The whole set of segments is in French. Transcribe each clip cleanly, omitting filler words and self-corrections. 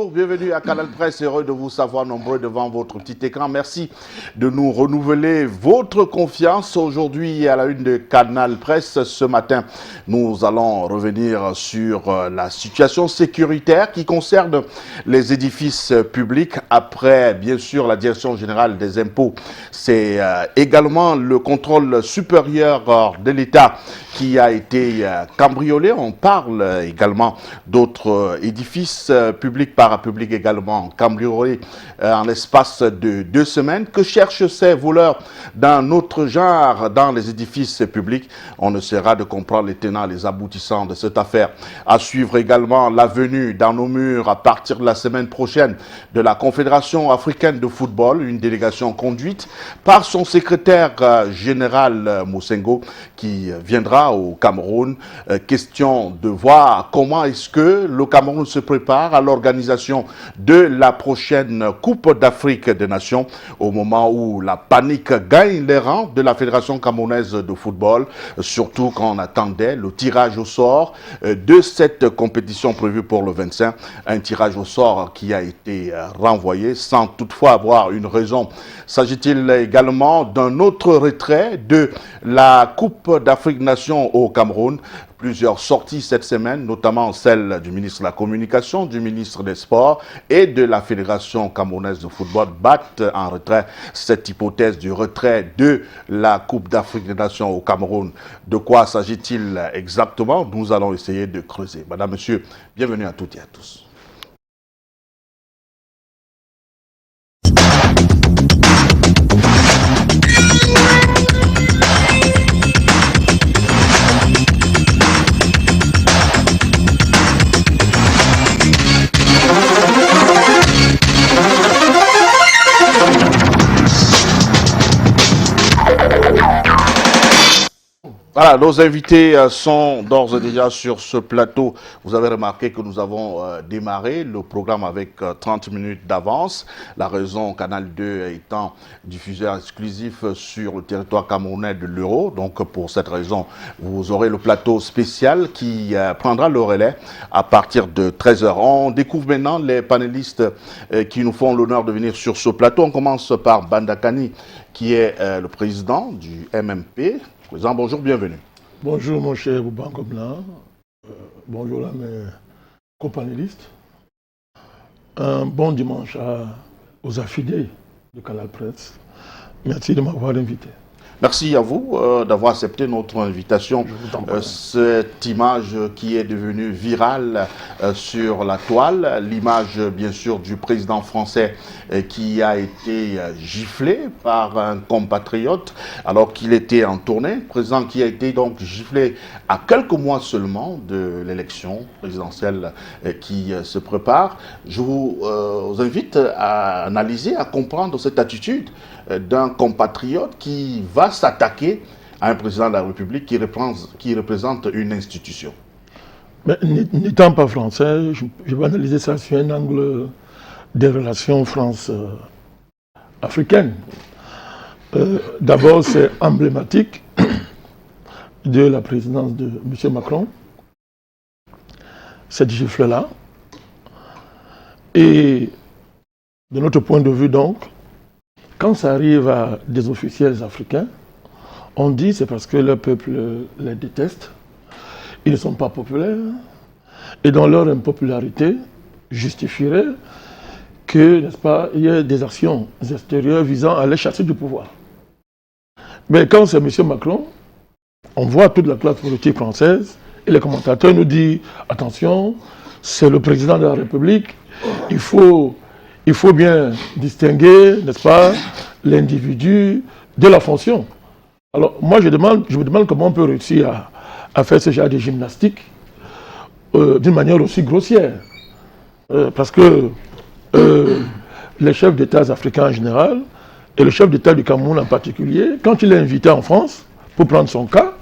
bonjour, bienvenue à Canal Presse, heureux de vous savoir nombreux devant votre petit écran. Merci de nous renouveler votre confiance. Aujourd'hui, à la une de Canal Presse, ce matin, nous allons revenir sur la situation sécuritaire qui concerne les édifices publics. Après, bien sûr, la Direction générale des impôts, c'est également le contrôle supérieur de l'État qui a été cambriolé. On parle également d'autres édifices publics, parapublics également cambriolés en l'espace de 2 semaines. Que cherchent ces voleurs d'un autre genre dans les édifices publics? On essaiera de comprendre les tenants, les aboutissants de cette affaire. À suivre également la venue dans nos murs à partir de la semaine prochaine de la Confédération africaine de football, une délégation conduite par son secrétaire général Moussengo qui viendra au Cameroun. Question de voir comment est-ce que le Cameroun se prépare à l'organisation de la prochaine Coupe d'Afrique des Nations au moment où la panique gagne les rangs de la Fédération camerounaise de football, surtout quand on attendait le tirage au sort de cette compétition prévue pour le 25, un tirage au sort qui a été renvoyé sans toutefois avoir une raison. S'agit-il également d'un autre retrait de la Coupe d'Afrique des Nations au Cameroun? Plusieurs sorties cette semaine, notamment celle du ministre de la Communication, du ministre des Sports et de la Fédération camerounaise de football battent en retrait cette hypothèse du retrait de la Coupe d'Afrique des Nations au Cameroun. De quoi s'agit-il exactement? Nous allons essayer de creuser. Madame, Monsieur, bienvenue à toutes et à tous. Voilà, nos invités sont d'ores et déjà sur ce plateau. Vous avez remarqué que nous avons démarré le programme avec 30 minutes d'avance. La raison, Canal 2 étant diffuseur exclusif sur le territoire camerounais de l'Euro. Donc pour cette raison, vous aurez le plateau spécial qui prendra le relais à partir de 13 h. On découvre maintenant les panélistes qui nous font l'honneur de venir sur ce plateau. On commence par Bandakani, qui est le président du MMP. Président, bonjour, bienvenue. Bonjour mon cher Bouban Gobelin, bonjour à mes copanélistes. Un bon dimanche aux affidés de Canal Presse. Merci de m'avoir invité. Merci à vous d'avoir accepté notre invitation. Cette image qui est devenue virale sur la toile, l'image bien sûr du président français qui a été giflé par un compatriote alors qu'il était en tournée, président qui a été donc giflé à quelques mois seulement de l'élection présidentielle qui se prépare. Je vous invite à analyser, à comprendre cette attitude d'un compatriote qui va s'attaquer à un président de la République qui représente une institution. N'étant pas français, je vais analyser ça sur un angle des relations France-africaines. D'abord, c'est emblématique de la présidence de M. Macron, cette gifle-là. Et de notre point de vue, donc, quand ça arrive à des officiels africains, on dit c'est parce que le peuple les déteste, ils ne sont pas populaires, et dans leur impopularité justifierait que, n'est-ce pas, il y ait des actions extérieures visant à les chasser du pouvoir. Mais quand c'est M. Macron, on voit toute la classe politique française, et les commentateurs nous disent attention, c'est le président de la République, il faut bien distinguer, n'est-ce pas, l'individu de la fonction. Alors, moi, je me demande comment on peut réussir à faire ce genre de gymnastique d'une manière aussi grossière. Parce que les chefs d'État africains en général, et le chef d'État du Cameroun en particulier, quand il est invité en France pour prendre son cas,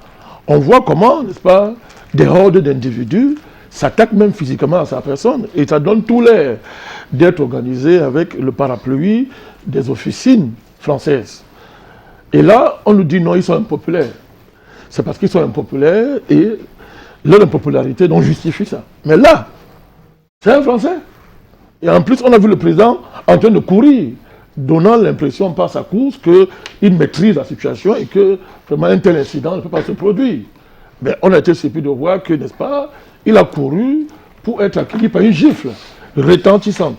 on voit comment, n'est-ce pas, des hordes d'individus s'attaquent même physiquement à sa personne. Et ça donne tout l'air d'être organisé avec le parapluie des officines françaises. Et là, on nous dit non, ils sont impopulaires. C'est parce qu'ils sont impopulaires et leur impopularité donc justifie ça. Mais là, c'est un Français. Et en plus, on a vu le président en train de courir, donnant l'impression par sa course qu'il maîtrise la situation et que vraiment un tel incident ne peut pas se produire. Mais on a été surpris de voir que, n'est-ce pas, il a couru pour être accueilli par une gifle retentissante.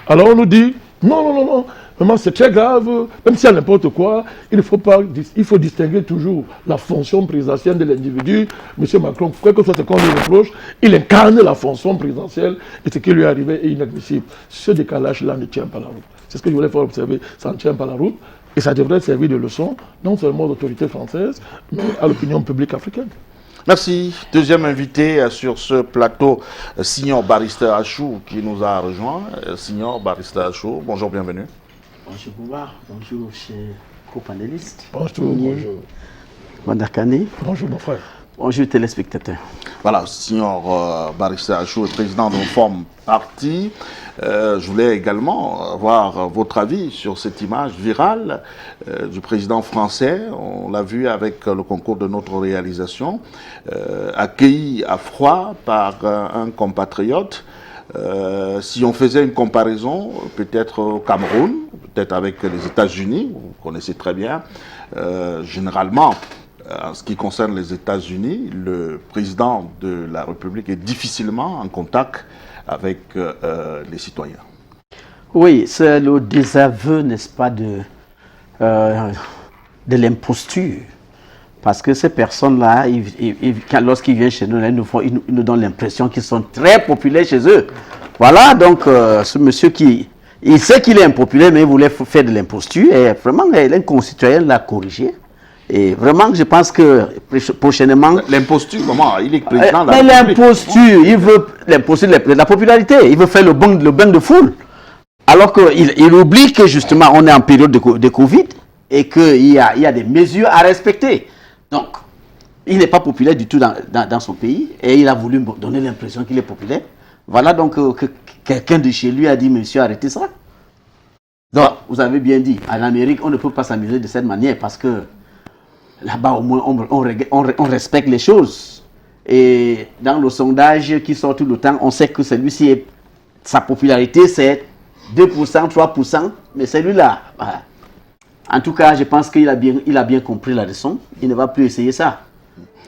Alors on nous dit, non, vraiment c'est très grave, même s'il y a n'importe quoi, il faut distinguer toujours la fonction présidentielle de l'individu. M. Macron, quel que soit ce qu'on lui reproche, il incarne la fonction présidentielle et ce qui lui est arrivé est inadmissible. Ce décalage-là ne tient pas la route. C'est ce que je voulais faire observer, ça ne tient pas la route et ça devrait servir de leçon, non seulement aux autorités françaises, mais à l'opinion publique africaine. Merci. Deuxième invité sur ce plateau, Signor Barrister Achou, qui nous a rejoint. Signor Barrister Achou, bonjour, bienvenue. Bonjour Bouba, bonjour chers co-panélistes. Bonjour. Mandakani. Bonjour mon frère. Bonjour téléspectateurs. Voilà, Signor Barrister Achou est président de Forme Parti. Je voulais également avoir votre avis sur cette image virale du président français. On l'a vu avec le concours de notre réalisation, accueilli à froid par un compatriote. Si on faisait une comparaison, peut-être au Cameroun, peut-être avec les États-Unis, vous connaissez très bien, généralement, en ce qui concerne les États-Unis, le président de la République est difficilement en contact avec les citoyens. Oui, c'est le désaveu, n'est-ce pas, de l'imposture. Parce que ces personnes-là, lorsqu'ils viennent chez nous, ils nous donnent l'impression qu'ils sont très populaires chez eux. Voilà, donc ce monsieur il sait qu'il est impopulaire, mais il voulait faire de l'imposture. Et vraiment, un concitoyen l'a corrigé. Et vraiment, je pense que prochainement... L'imposture, comment? Il est président de la République. Mais l'imposture, il veut l'imposture de la popularité. Il veut faire le bain de foule. Alors qu'il oublie que justement, on est en période de Covid et qu'il y a des mesures à respecter. Donc, il n'est pas populaire du tout dans son pays et il a voulu donner l'impression qu'il est populaire. Voilà donc que quelqu'un de chez lui a dit, monsieur, arrêtez ça. Donc, vous avez bien dit, en Amérique, on ne peut pas s'amuser de cette manière parce que là-bas, au moins, on respecte les choses. Et dans le sondage qui sort tout le temps, on sait que celui-ci, sa popularité, c'est 2%, 3%. Mais celui-là, voilà. En tout cas, je pense qu'il a bien compris la leçon. Il ne va plus essayer ça.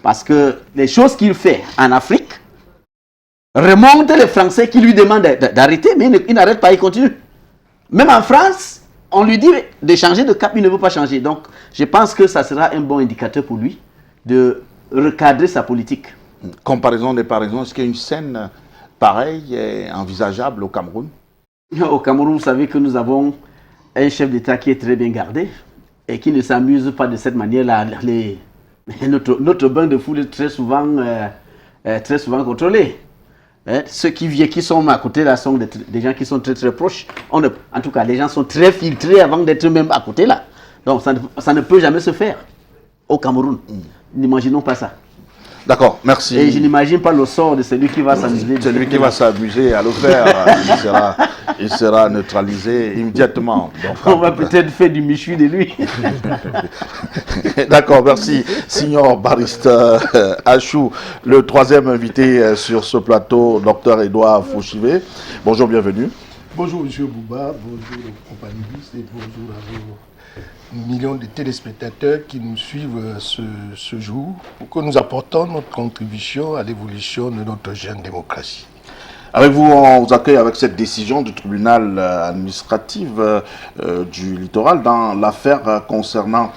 Parce que les choses qu'il fait en Afrique remontent les Français qui lui demandent d'arrêter, mais il n'arrête pas, il continue. Même en France, on lui dit de changer de cap, il ne veut pas changer. Donc, je pense que ça sera un bon indicateur pour lui de recadrer sa politique. Comparaison des paraisons, est-ce qu'il y a une scène pareille est envisageable au Cameroun? Au Cameroun, vous savez que nous avons un chef d'État qui est très bien gardé et qui ne s'amuse pas de cette manière-là. Notre bain de foule est très souvent contrôlé. Ceux qui sont à côté là sont des gens qui sont très très proches. En tout cas, les gens sont très filtrés avant d'être même à côté là. Donc ça ne peut jamais se faire au Cameroun. N'imaginons pas ça. D'accord, merci. Et je n'imagine pas le sort de celui qui va s'amuser. Celui qui va s'amuser à le faire, il sera neutralisé immédiatement. Donc, on va peut-être faire du Michoui de lui. D'accord, merci. Signor Barrister Achou, le troisième invité sur ce plateau, Dr Edouard Fouchivé. Bonjour, bienvenue. Bonjour, M. Bouba, bonjour aux companélistes et bonjour à vos millions de téléspectateurs qui nous suivent ce jour pour que nous apportons notre contribution à l'évolution de notre jeune démocratie. Avec vous, on vous accueille avec cette décision du tribunal administratif du littoral dans l'affaire concernant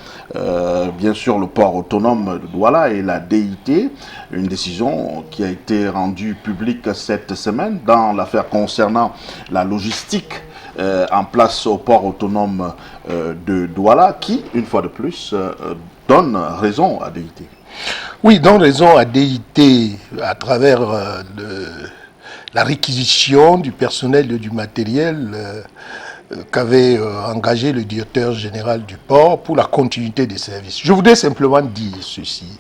bien sûr le port autonome de Douala et la DIT, une décision qui a été rendue publique cette semaine dans l'affaire concernant la logistique en place au port autonome de Douala qui, une fois de plus, donne raison à DIT. Oui, donne raison à DIT à travers la réquisition du personnel et du matériel qu'avait engagé le directeur général du port pour la continuité des services. Je voudrais simplement dire ceci,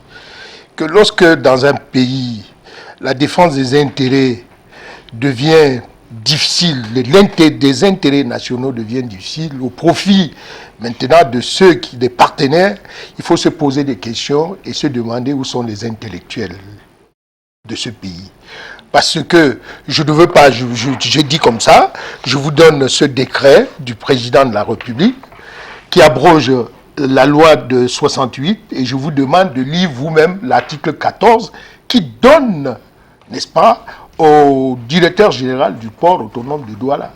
que lorsque dans un pays, la défense des intérêts devient difficile, des intérêts nationaux devient difficile au profit maintenant de des partenaires, il faut se poser des questions et se demander où sont les intellectuels de ce pays. parce que je ne veux pas, je dis comme ça, je vous donne ce décret du président de la République qui abroge la loi de 68 et je vous demande de lire vous-même l'article 14 qui donne, n'est-ce pas, au directeur général du port autonome de Douala,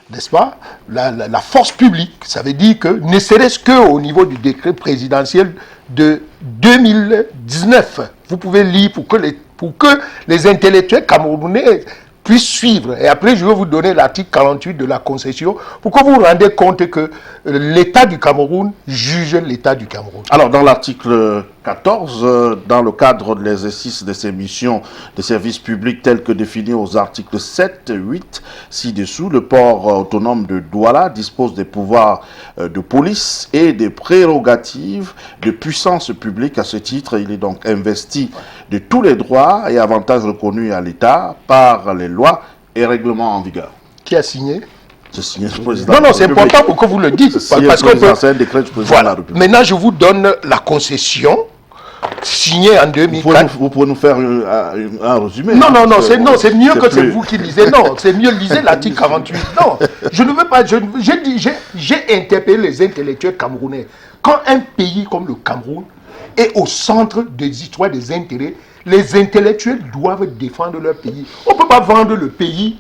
n'est-ce pas, la force publique. Ça veut dire que, ne serait-ce qu'au niveau du décret présidentiel de 2019, vous pouvez lire pour que les intellectuels camerounais puissent suivre. Et après, je vais vous donner l'article 48 de la concession pour que vous vous rendez compte que l'État du Cameroun juge l'État du Cameroun. Alors, dans l'article 14, dans le cadre de l'exercice de ces missions de service public telles que définies aux articles 7, 8, ci-dessous, le port autonome de Douala dispose des pouvoirs de police et des prérogatives de puissance publique. À ce titre, il est donc investi de tous les droits et avantages reconnus à l'État par les lois et règlements en vigueur. Qui a signé? C'est signé le président. Non, c'est important pour que vous le dites. C'est un décret du président de la République. Maintenant, je vous donne la concession signée en 2004. Vous pouvez nous faire un résumé. Non, c'est mieux que c'est vous qui lisez. Non, c'est mieux, lisez l'article 48. Non, je ne veux pas, j'ai interpellé les intellectuels camerounais. Quand un pays comme le Cameroun est au centre des histoires des intérêts, les intellectuels doivent défendre leur pays. On ne peut pas vendre le pays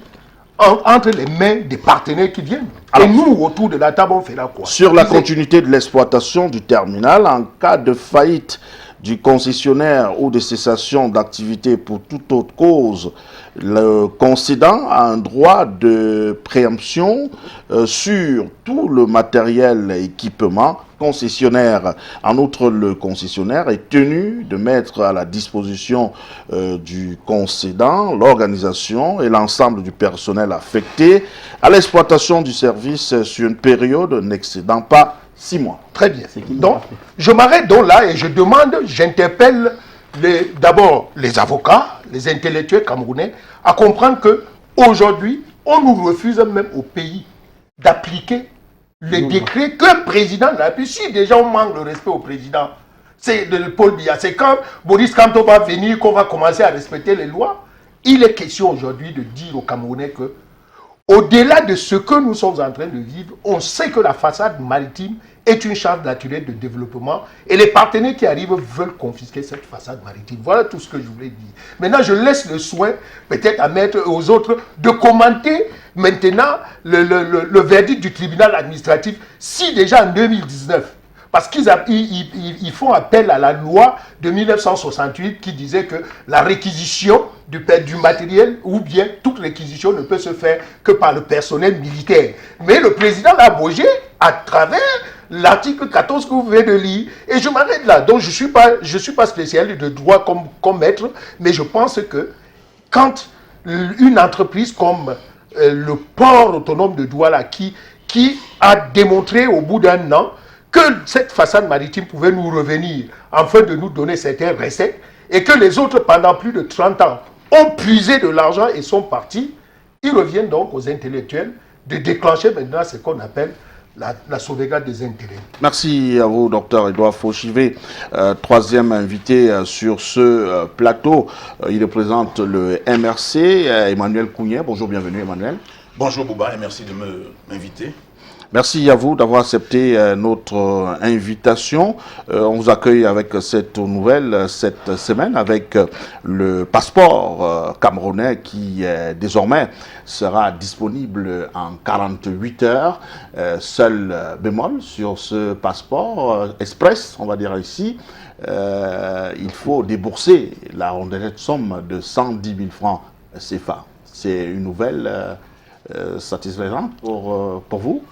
entre les mains des partenaires qui viennent. Alors, et nous, autour de la table, on fera quoi? Sur la continuité de l'exploitation du terminal, en cas de faillite du concessionnaire ou de cessation d'activité pour toute autre cause, le concédant a un droit de préemption sur tout le matériel et équipement concessionnaire. En outre, le concessionnaire est tenu de mettre à la disposition du concédant l'organisation et l'ensemble du personnel affecté à l'exploitation du service sur une période n'excédant pas 6 mois. Très bien. Donc, je m'arrête donc là et je demande, j'interpelle d'abord les avocats, les intellectuels camerounais, à comprendre que aujourd'hui, on nous refuse même au pays d'appliquer les décrets qu'un président n'a pu. Si déjà on manque de respect au président, c'est de Paul Biya. C'est quand Boris Kamto va venir qu'on va commencer à respecter les lois. Il est question aujourd'hui de dire aux Camerounais que, au-delà de ce que nous sommes en train de vivre, on sait que la façade maritime est une chance naturelle de développement et les partenaires qui arrivent veulent confisquer cette façade maritime. Voilà tout ce que je voulais dire. Maintenant, je laisse le soin peut-être à mettre aux autres de commenter maintenant le verdict du tribunal administratif si déjà en 2019, parce qu'ils font appel à la loi de 1968 qui disait que la réquisition du matériel ou bien toute réquisition ne peut se faire que par le personnel militaire. Mais le président l'a abrogé à travers l'article 14 que vous venez de lire. Et je m'arrête là. Donc je suis pas spécialiste de droit comme maître, mais je pense que quand une entreprise comme le port autonome de Douala qui a démontré au bout d'un an que cette façade maritime pouvait nous revenir afin de nous donner certaines recettes et que les autres, pendant plus de 30 ans, ont puisé de l'argent et sont partis, ils reviennent donc aux intellectuels de déclencher maintenant ce qu'on appelle la sauvegarde des intérêts. Merci à vous, docteur Edouard Fauchivé, troisième invité sur ce plateau. Il représente le MRC, Emmanuel Kounié. Bonjour, bienvenue Emmanuel. Bonjour Bouba et merci de m'inviter. Merci à vous d'avoir accepté notre invitation. On vous accueille avec cette nouvelle cette semaine avec le passeport camerounais qui désormais sera disponible en 48 heures. Seul bémol sur ce passeport express, on va dire ici, il faut débourser la rondelette somme de 110 000 francs CFA. C'est une nouvelle satisfaisante pour vous?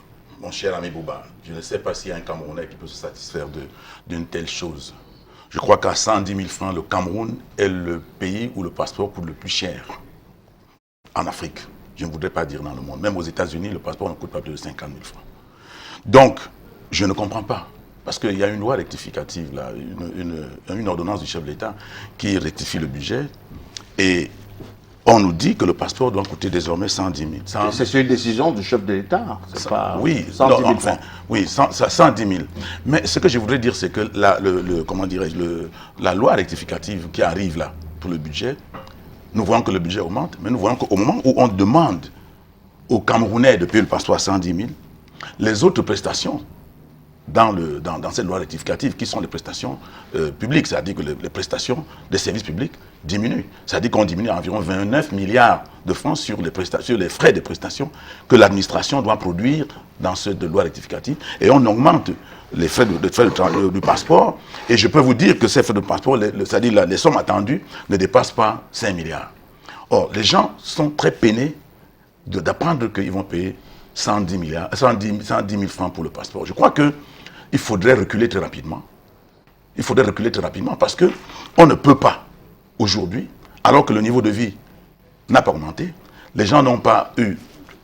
Mon cher ami Bouba, je ne sais pas s'il y a un Camerounais qui peut se satisfaire d'une telle chose. Je crois qu'à 110 000 francs, le Cameroun est le pays où le passeport coûte le plus cher en Afrique. Je ne voudrais pas dire dans le monde. Même aux États-Unis, le passeport ne coûte pas plus de 50 000 francs. Donc, je ne comprends pas. Parce qu'il y a une loi rectificative, là, une ordonnance du chef de l'État qui rectifie le budget. Et on nous dit que le passeport doit coûter désormais 110 000. C'est une décision du chef de l'État. Oui, 110 000 francs. Oui, 110 000. Mais ce que je voudrais dire, c'est que la loi rectificative qui arrive là pour le budget nous voyons que le budget augmente, mais nous voyons qu'au moment où on demande aux Camerounais de payer le passeport à 110 000, les autres prestations dans cette loi rectificative, qui sont les prestations publiques, c'est-à-dire que les prestations des services publics diminuent. C'est-à-dire qu'on diminue à environ 29 milliards de francs sur les frais de prestations que l'administration doit produire dans cette loi rectificative. Et on augmente les frais du passeport. Et je peux vous dire que ces frais de passeport, c'est-à-dire les sommes attendues, ne dépassent pas 5 milliards. Or, les gens sont très peinés d'apprendre qu'ils vont payer 110 000 francs pour le passeport. Je crois qu'il faudrait reculer très rapidement. Il faudrait reculer très rapidement parce qu'on ne peut pas, aujourd'hui, alors que le niveau de vie n'a pas augmenté, les gens n'ont pas eu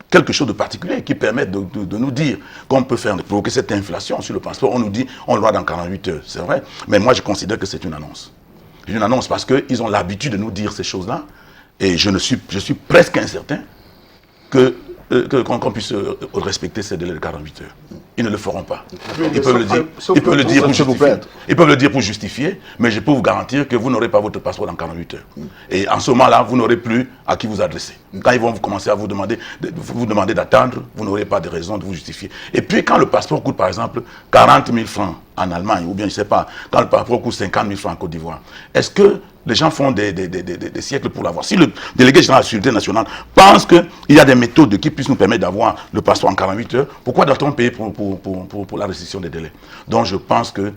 quelque chose de particulier qui permette de nous dire qu'on peut provoquer cette inflation sur le passeport. On nous dit on le voit dans 48 heures, c'est vrai, mais moi je considère que c'est une annonce. C'est une annonce parce qu'ils ont l'habitude de nous dire ces choses-là et je suis presque incertain qu'on puisse respecter ces délais de 48 heures. Ils ne le feront pas. Ils peuvent le dire pour justifier. Ils peuvent le dire pour justifier, mais je peux vous garantir que vous n'aurez pas votre passeport dans 48 heures. Et en ce moment-là, vous n'aurez plus à qui vous adresser. Quand ils vont commencer à vous demander d'attendre, vous n'aurez pas de raison de vous justifier. Et puis quand le passeport coûte par exemple 40 000 francs en Allemagne, ou bien je ne sais pas, quand le passeport coûte 50 000 francs en Côte d'Ivoire, est-ce que les gens font des siècles pour l'avoir? Si le délégué général de la sécurité nationale pense qu'il y a des méthodes qui puissent nous permettre d'avoir le passeport en 48 heures, pourquoi doit-on payer pour la restriction des délais? Donc je pense que,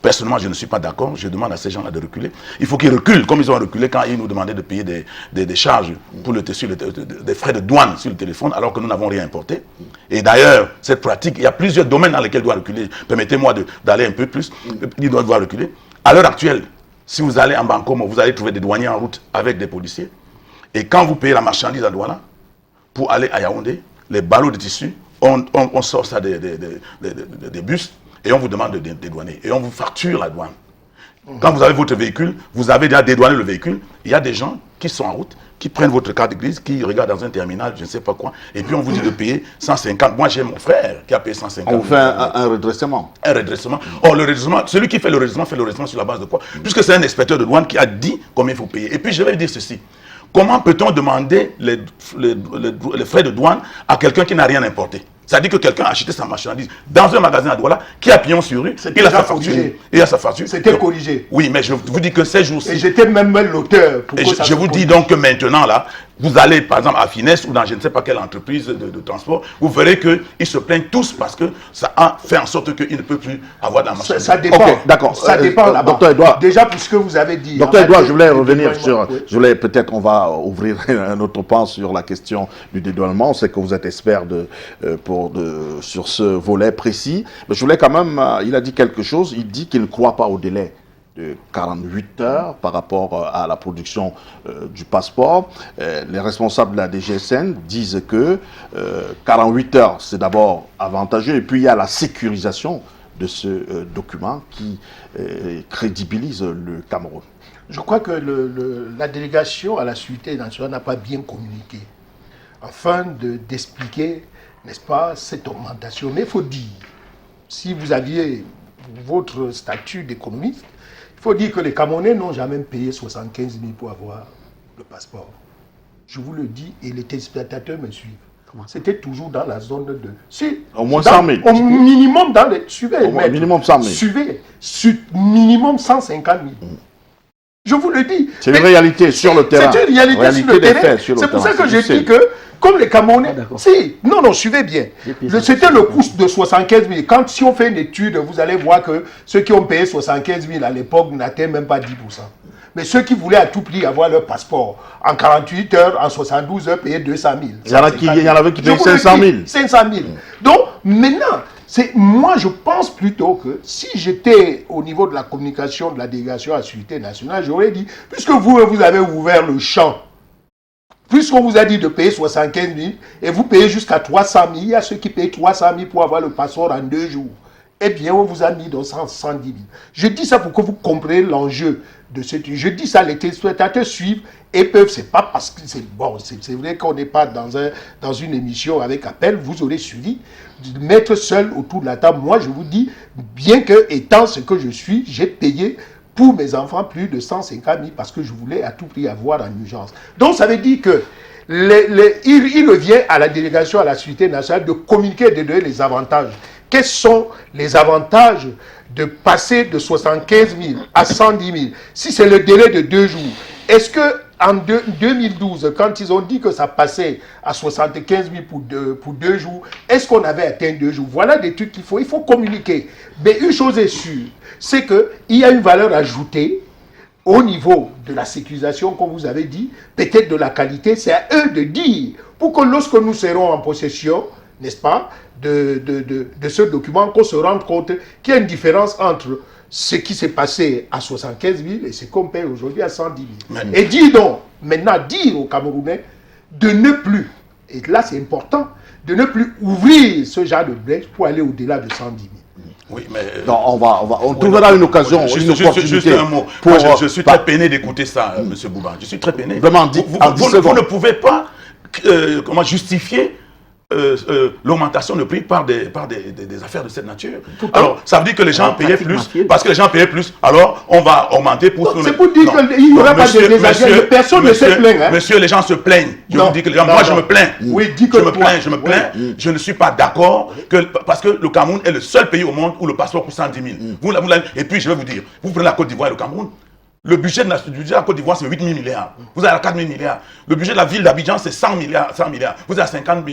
personnellement, je ne suis pas d'accord. Je demande à ces gens-là de reculer. Il faut qu'ils reculent, comme ils ont reculé quand ils nous demandaient de payer des charges pour des frais de douane sur le téléphone, alors que nous n'avons rien importé. Et d'ailleurs, cette pratique, il y a plusieurs domaines dans lesquels il doit reculer. Permettez-moi d'aller un peu plus. Il doit reculer. À l'heure actuelle, si vous allez en Bancomo, vous allez trouver des douaniers en route avec des policiers. Et quand vous payez la marchandise à Douala, pour aller à Yaoundé, les ballots de tissu, on sort ça des bus et on vous demande de dédouaner. Et on vous facture la douane. Quand vous avez votre véhicule, vous avez déjà dédouané le véhicule. Il y a des gens qui sont en route, qui prennent votre carte grise, qui regardent dans un terminal, je ne sais pas quoi, et puis on vous dit de payer 150. Moi, j'ai mon frère qui a payé 150. On fait un redressement. Un redressement. Or, le redressement, celui qui fait le redressement sur la base de quoi? Puisque c'est un inspecteur de douane qui a dit combien il faut payer. Et puis, je vais dire ceci. Comment peut-on demander les frais de douane à quelqu'un qui n'a rien importé? C'est-à-dire que quelqu'un a acheté sa marchandise dans un magasin à Douala, qui a pignon sur rue, il a sa facture. Il a sa facture. C'était corrigé. Oui, mais je vous dis que ces jours-ci... Et j'étais même l'auteur. Et je vous dis donc que maintenant, là, vous allez par exemple à Finesse ou dans je ne sais pas quelle entreprise de transport, vous verrez qu'ils se plaignent tous parce que ça a fait en sorte qu'ils ne peuvent plus avoir de la marchandise. Ça dépend. Okay, d'accord. Ça dépend là-bas. Docteur Edouard. Déjà, puisque vous avez dit... Docteur Edouard, je voulais revenir sur... Oui. Je voulais peut-être, on va ouvrir un autre pan sur la question du dédouanement. C'est que vous êtes expert sur ce volet précis. Mais je voulais quand même... il a dit quelque chose. Il dit qu'il ne croit pas au délai de 48 heures par rapport à la production du passeport. Les responsables de la DGSN disent que 48 heures, c'est d'abord avantageux, et puis il y a la sécurisation de ce document qui crédibilise le Cameroun. Je crois que la délégation à la sécurité nationale n'a pas bien communiqué, afin d'expliquer, n'est-ce pas, cette augmentation. Mais il faut dire, si vous aviez votre statut d'économiste, il faut dire que les Camerounais n'ont jamais payé 75 000 pour avoir le passeport. Je vous le dis, et les téléspectateurs me suivent. C'était toujours dans la zone de... Au moins 100 000. Au minimum dans les... Suivez, au minimum 100 000. Suivez. Minimum 150 000. Je vous le dis. C'est une réalité sur le terrain. C'est une réalité sur le terrain. C'est pour ça que je dis que, comme les Camerounais... Non, suivez bien. C'était le coût de 75 000. Si on fait une étude, vous allez voir que ceux qui ont payé 75 000 à l'époque n'atteignent même pas 10%. Mais ceux qui voulaient à tout prix avoir leur passeport, en 48 heures, en 72 heures, payaient 200 000. Il y en avait qui payaient 500 000. 500 000. Donc, maintenant... Moi, je pense plutôt que si j'étais au niveau de la communication de la délégation à la sécurité nationale, j'aurais dit, puisque vous avez ouvert le champ, puisqu'on vous a dit de payer 75 000 et vous payez jusqu'à 300 000, il y a ceux qui payent 300 000 pour avoir le passeport en 2 jours. Eh bien, on vous a mis dans 110 000. Je dis ça pour que vous compreniez l'enjeu de ce truc. Je dis ça, les téléspectateurs suivent et peuvent, c'est pas parce que c'est bon, c'est vrai qu'on n'est pas dans une émission avec appel, vous aurez suivi, de mettre seul autour de la table. Moi, je vous dis, bien que étant ce que je suis, j'ai payé pour mes enfants plus de 150 000 parce que je voulais à tout prix avoir en urgence. Donc ça veut dire que il revient à la délégation à la sécurité nationale de communiquer et de donner les avantages. Quels sont les avantages de passer de 75 000 à 110 000 si c'est le délai de 2 jours? Est-ce que en 2012, quand ils ont dit que ça passait à 75 000 pour 2 jours, est-ce qu'on avait atteint 2 jours? Voilà des trucs qu'il faut communiquer. Mais une chose est sûre, c'est qu'il y a une valeur ajoutée au niveau de la sécurisation, comme vous avez dit, peut-être de la qualité. C'est à eux de dire, pour que lorsque nous serons en possession, n'est-ce pas, de ce document, qu'on se rende compte qu'il y a une différence entre ce qui s'est passé à 75 000 et ce qu'on paye aujourd'hui à 110 000. Et dire donc, maintenant, dire aux Camerounais de ne plus, et là c'est important, de ne plus ouvrir ce genre de brèche pour aller au-delà de 110 000. Oui, mais... Non, on trouvera une occasion, une opportunité. Juste un mot. Moi, je suis très peiné d'écouter ça, M. Bouba. Je suis très peiné. Vraiment, vous ne pouvez pas justifier l'augmentation de prix par des affaires de cette nature. Alors, ça veut dire que les gens payaient plus, parce que les gens payaient plus, alors on va augmenter pour... C'est pour dire qu'il n'y aura pas de désagrément, personne ne se plaint. Hein? Monsieur, les gens se plaignent. Je vous dis que les gens, moi je me plains. Oui, dis que je me plains. Je ne suis pas d'accord, parce que le Cameroun est le seul pays au monde où le passeport coûte 110 000. Et puis, je vais vous dire, vous prenez la Côte d'Ivoire et le Cameroun, le budget de la Côte d'Ivoire, c'est 8 000 milliards. Vous avez 4 000 milliards. Le budget de la ville d'Abidjan, c'est 100 milliards. Vous avez 50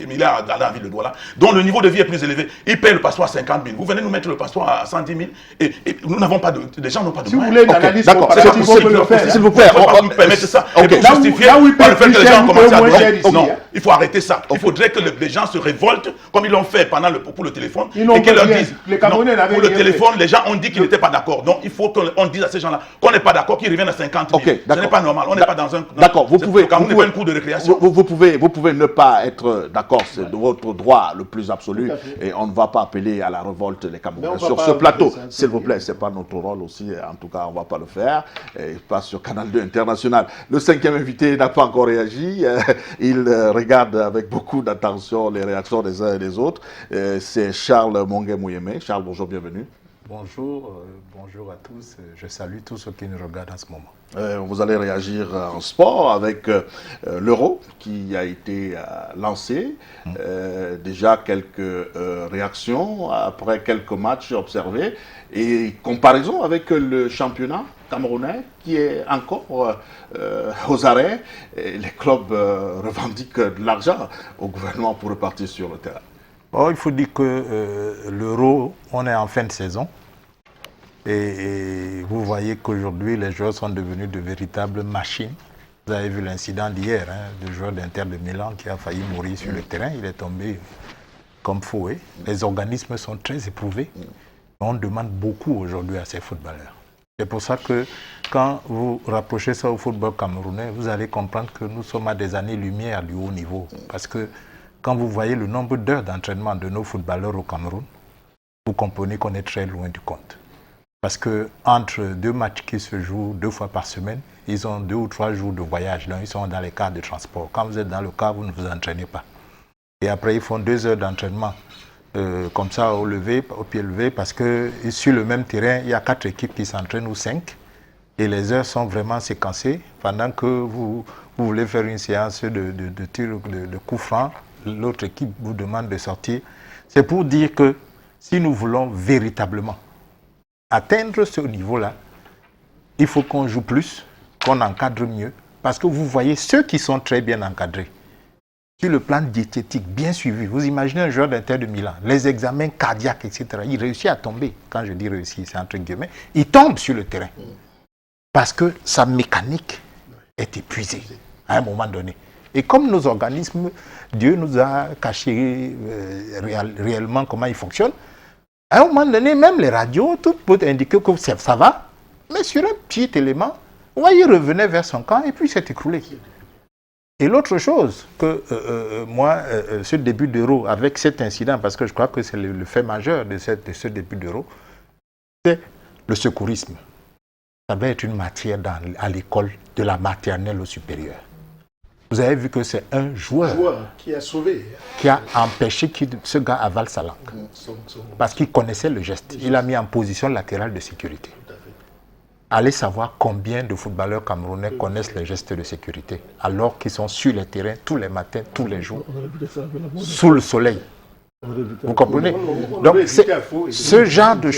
milliards dans la ville de Douala. Donc le niveau de vie est plus élevé. Ils payent le passeport à 50 000. Vous venez nous mettre le passeport à 110 000. Et nous n'avons pas de... Les gens n'ont pas de moyens. Si vous voulez une analyse comparative, vous pouvez le faire. S'il vous plaît, on va vous permettre ça. Et pour justifier par le fait que les gens commencent à dire non, il faut arrêter ça. Il faudrait que les gens se révoltent comme ils l'ont fait pour le téléphone. Et qu'ils leur disent, pour le téléphone, les gens ont dit qu'ils n'étaient pas d'accord. Donc il faut qu'on dise à ces gens-là qu'on n'est pas d'accord, qu'ils reviennent à 50 000. Ce n'est pas normal. On n'est pas dans un... D'accord, vous pouvez... Cameroun n'est pas une cour de récréation. Vous pouvez ne pas être d'accord, c'est de votre droit le plus absolu. Et on ne va pas appeler à la révolte des Camerounais sur ce plateau. S'il vous plaît, ce n'est pas notre rôle aussi. En tout cas, on ne va pas le faire. Et pas sur Canal 2 International. Le 5e invité n'a pas encore réagi. Il regarde avec beaucoup d'attention les réactions des uns et des autres. C'est Charles Mongué-Mouyemé. Charles, bonjour, bienvenue. Bonjour, bonjour à tous. Je salue tous ceux qui nous regardent en ce moment. Vous allez réagir en sport avec l'Euro qui a été lancé. Déjà quelques réactions après quelques matchs observés et comparaison avec le championnat camerounais qui est encore aux arrêts. Et les clubs revendiquent de l'argent au gouvernement pour repartir sur le terrain. Bon, il faut dire que l'Euro, on est en fin de saison. Et vous voyez qu'aujourd'hui, les joueurs sont devenus de véritables machines. Vous avez vu l'incident d'hier, du joueur d'Inter de Milan qui a failli mourir sur le terrain. Il est tombé comme fouet. Les organismes sont très éprouvés. On demande beaucoup aujourd'hui à ces footballeurs. C'est pour ça que quand vous rapprochez ça au football camerounais, vous allez comprendre que nous sommes à des années-lumière du haut niveau. Parce que quand vous voyez le nombre d'heures d'entraînement de nos footballeurs au Cameroun, vous comprenez qu'on est très loin du compte. Parce qu'entre 2 matchs qui se jouent 2 fois par semaine, ils ont 2 ou 3 jours de voyage. Donc ils sont dans les cars de transport. Quand vous êtes dans le car, vous ne vous entraînez pas. Et après, ils font 2 heures d'entraînement comme ça au pied levé, parce que sur le même terrain, il y a 4 équipes qui s'entraînent ou 5. Et les heures sont vraiment séquencées. Pendant que vous voulez faire une séance de tir de coup franc, l'autre équipe vous demande de sortir. C'est pour dire que si nous voulons véritablement atteindre ce niveau-là, il faut qu'on joue plus, qu'on encadre mieux. Parce que vous voyez ceux qui sont très bien encadrés, sur le plan diététique, bien suivi. Vous imaginez un joueur d'Inter de Milan, les examens cardiaques, etc. Il réussit à tomber. Quand je dis réussir, c'est entre guillemets. Il tombe sur le terrain. Parce que sa mécanique est épuisée à un moment donné. Et comme nos organismes, Dieu nous a caché réellement comment ils fonctionnent, à un moment donné, même les radios, tout peut indiquer que ça va, mais sur un petit élément, vous voyez, il revenait vers son camp et puis il s'est écroulé. Et l'autre chose que moi, ce début d'Euro, avec cet incident, parce que je crois que c'est le fait majeur de ce début d'Euro, c'est le secourisme. Ça va être une matière à l'école de la maternelle au supérieur. Vous avez vu que c'est un joueur qui a sauvé, qui a empêché que ce gars avale sa langue. Parce qu'il connaissait le geste. Il a mis en position latérale de sécurité. Allez savoir combien de footballeurs camerounais connaissent les gestes de sécurité, alors qu'ils sont sur les terrains tous les matins, tous les jours, sous le soleil. Vous comprenez? Donc, ce genre de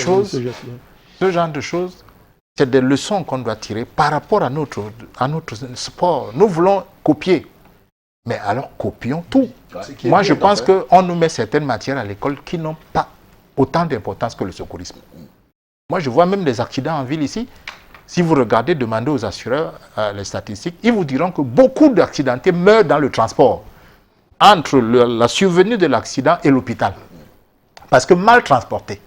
choses, c'est des leçons qu'on doit tirer par rapport à notre sport. Nous voulons copier, mais alors copions tout. Moi, je pense qu'on nous met certaines matières à l'école qui n'ont pas autant d'importance que le secourisme. Moi, je vois même des accidents en ville ici. Si vous regardez, demandez aux assureurs les statistiques, ils vous diront que beaucoup d'accidentés meurent dans le transport, entre la survenue de l'accident et l'hôpital. Parce que mal transportés.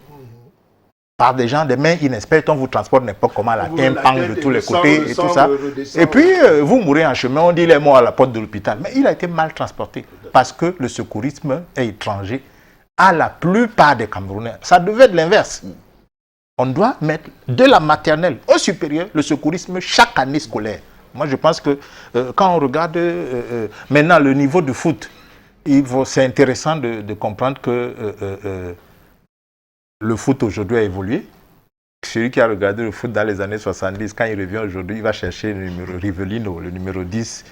Par des gens, des mains inexpertes, on vous transporte n'importe comment, la tympan de tous les côtés et tout ça. Et puis, vous mourrez en chemin, on dit qu'il est mort à la porte de l'hôpital. Mais il a été mal transporté. Parce que le secourisme est étranger à la plupart des Camerounais. Ça devait être l'inverse. On doit mettre de la maternelle au supérieur le secourisme chaque année scolaire. Moi, je pense que quand on regarde maintenant le niveau de foot, c'est intéressant de comprendre que le foot aujourd'hui a évolué. Celui qui a regardé le foot dans les années 70, quand il revient aujourd'hui, il va chercher le numéro Rivellino, le numéro 10,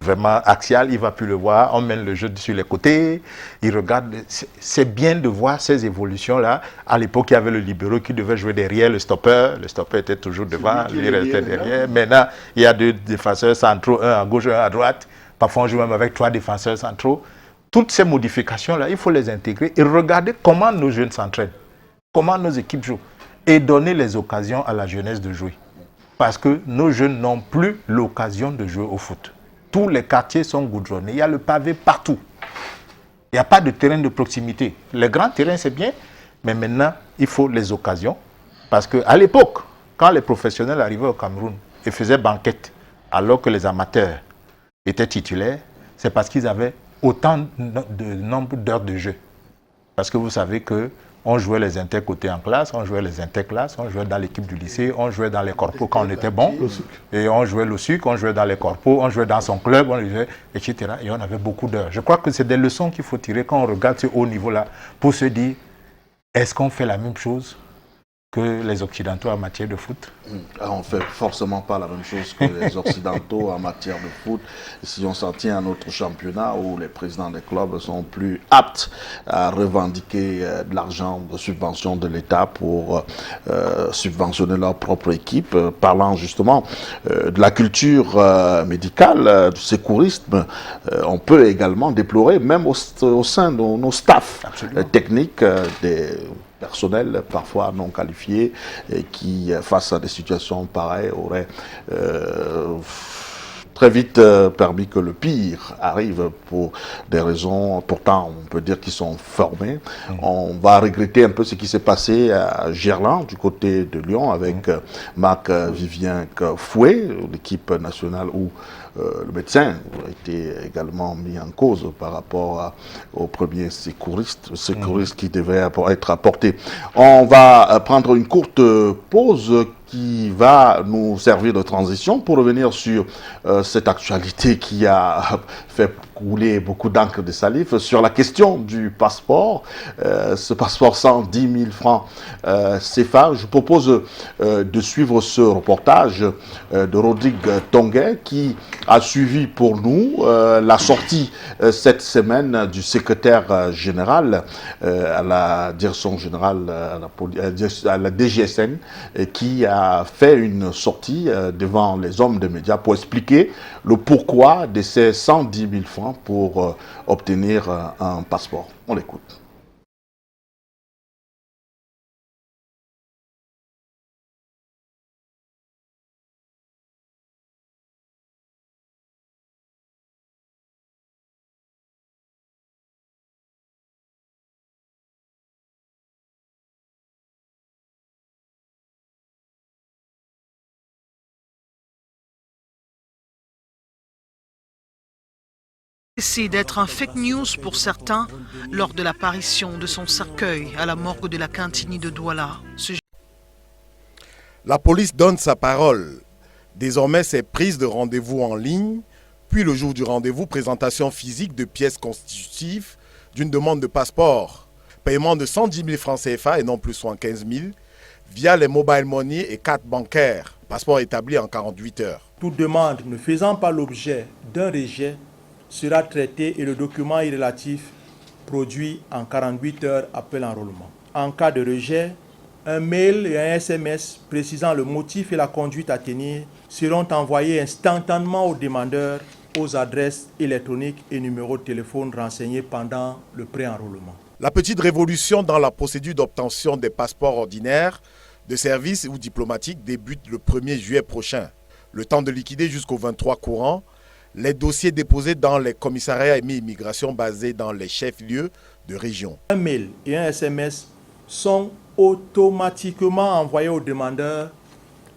vraiment axial, il ne va plus le voir. On mène le jeu sur les côtés, il regarde. C'est bien de voir ces évolutions-là. À l'époque, il y avait le libéraux qui devait jouer derrière le stopper. Le stopper était toujours devant, lui restait derrière. Maintenant, il y a 2 défenseurs centraux, un à gauche, un à droite. Parfois, on joue même avec 3 défenseurs centraux. Toutes ces modifications-là, il faut les intégrer et regarder comment nos jeunes s'entraînent, comment nos équipes jouent et donner les occasions à la jeunesse de jouer. Parce que nos jeunes n'ont plus l'occasion de jouer au foot. Tous les quartiers sont goudronnés, il y a le pavé partout. Il n'y a pas de terrain de proximité. Les grands terrains, c'est bien, mais maintenant, il faut les occasions. Parce qu'à l'époque, quand les professionnels arrivaient au Cameroun et faisaient banquette, alors que les amateurs étaient titulaires, c'est parce qu'ils avaient autant de nombre d'heures de jeu. Parce que vous savez que on jouait les intercotés en classe, on jouait les interclasses, on jouait dans l'équipe du lycée, on jouait dans les corpos quand on était bon, et on jouait le sucre, on jouait dans les corpos, on jouait dans son club, on jouait, etc. Et on avait beaucoup d'heures. Je crois que c'est des leçons qu'il faut tirer quand on regarde ce haut niveau-là pour se dire, est-ce qu'on fait la même chose que les Occidentaux en matière de foot? On ne fait forcément pas la même chose que les Occidentaux en matière de foot. Si on s'en tient à notre championnat où les présidents des clubs sont plus aptes à revendiquer de l'argent de subvention de l'État pour subventionner leur propre équipe, parlant justement de la culture médicale, du secourisme, on peut également déplorer, même au sein de nos staffs techniques, des personnels parfois non qualifiés et qui, face à des situations pareilles, auraient très vite permis que le pire arrive pour des raisons, pourtant on peut dire qu'ils sont formés. On va regretter un peu ce qui s'est passé à Gerland, du côté de Lyon, avec Marc-Vivien Fouet, l'équipe nationale où le médecin a été également mis en cause par rapport au premier secouriste qui devait être apporté. On va prendre une courte pause qui va nous servir de transition pour revenir sur cette actualité qui a fait couler beaucoup d'encre de salive sur la question du passeport, ce passeport 110 000 francs CFA. Je propose de suivre ce reportage de Rodrigue Tonguet qui a suivi pour nous la sortie cette semaine du secrétaire général à la direction générale à la DGSN qui a fait une sortie devant les hommes des médias pour expliquer le pourquoi de ces 110 000 francs pour obtenir un passeport. On l'écoute. D'être un fake news pour certains lors de l'apparition de son cercueil à la morgue de la Cantini de Douala. La police donne sa parole. Désormais, c'est prise de rendez-vous en ligne, puis le jour du rendez-vous, présentation physique de pièces constitutives d'une demande de passeport. Paiement de 110 000 francs CFA et non plus 75 000 via les mobile money et cartes bancaires. passeport établi en 48 heures. Toute demande ne faisant pas l'objet d'un rejet sera traitée et le document irrélatif produit en 48 heures après l'enrôlement. En cas de rejet, un mail et un SMS précisant le motif et la conduite à tenir seront envoyés instantanément aux demandeurs aux adresses électroniques et numéros de téléphone renseignés pendant le pré-enrôlement. La petite révolution dans la procédure d'obtention des passeports ordinaires, de service ou diplomatiques débute le 1er juillet prochain. Le temps de liquider jusqu'au 23 courant les dossiers déposés dans les commissariats et immigration basés dans les chefs-lieux de région. Un mail et un SMS sont automatiquement envoyés au demandeur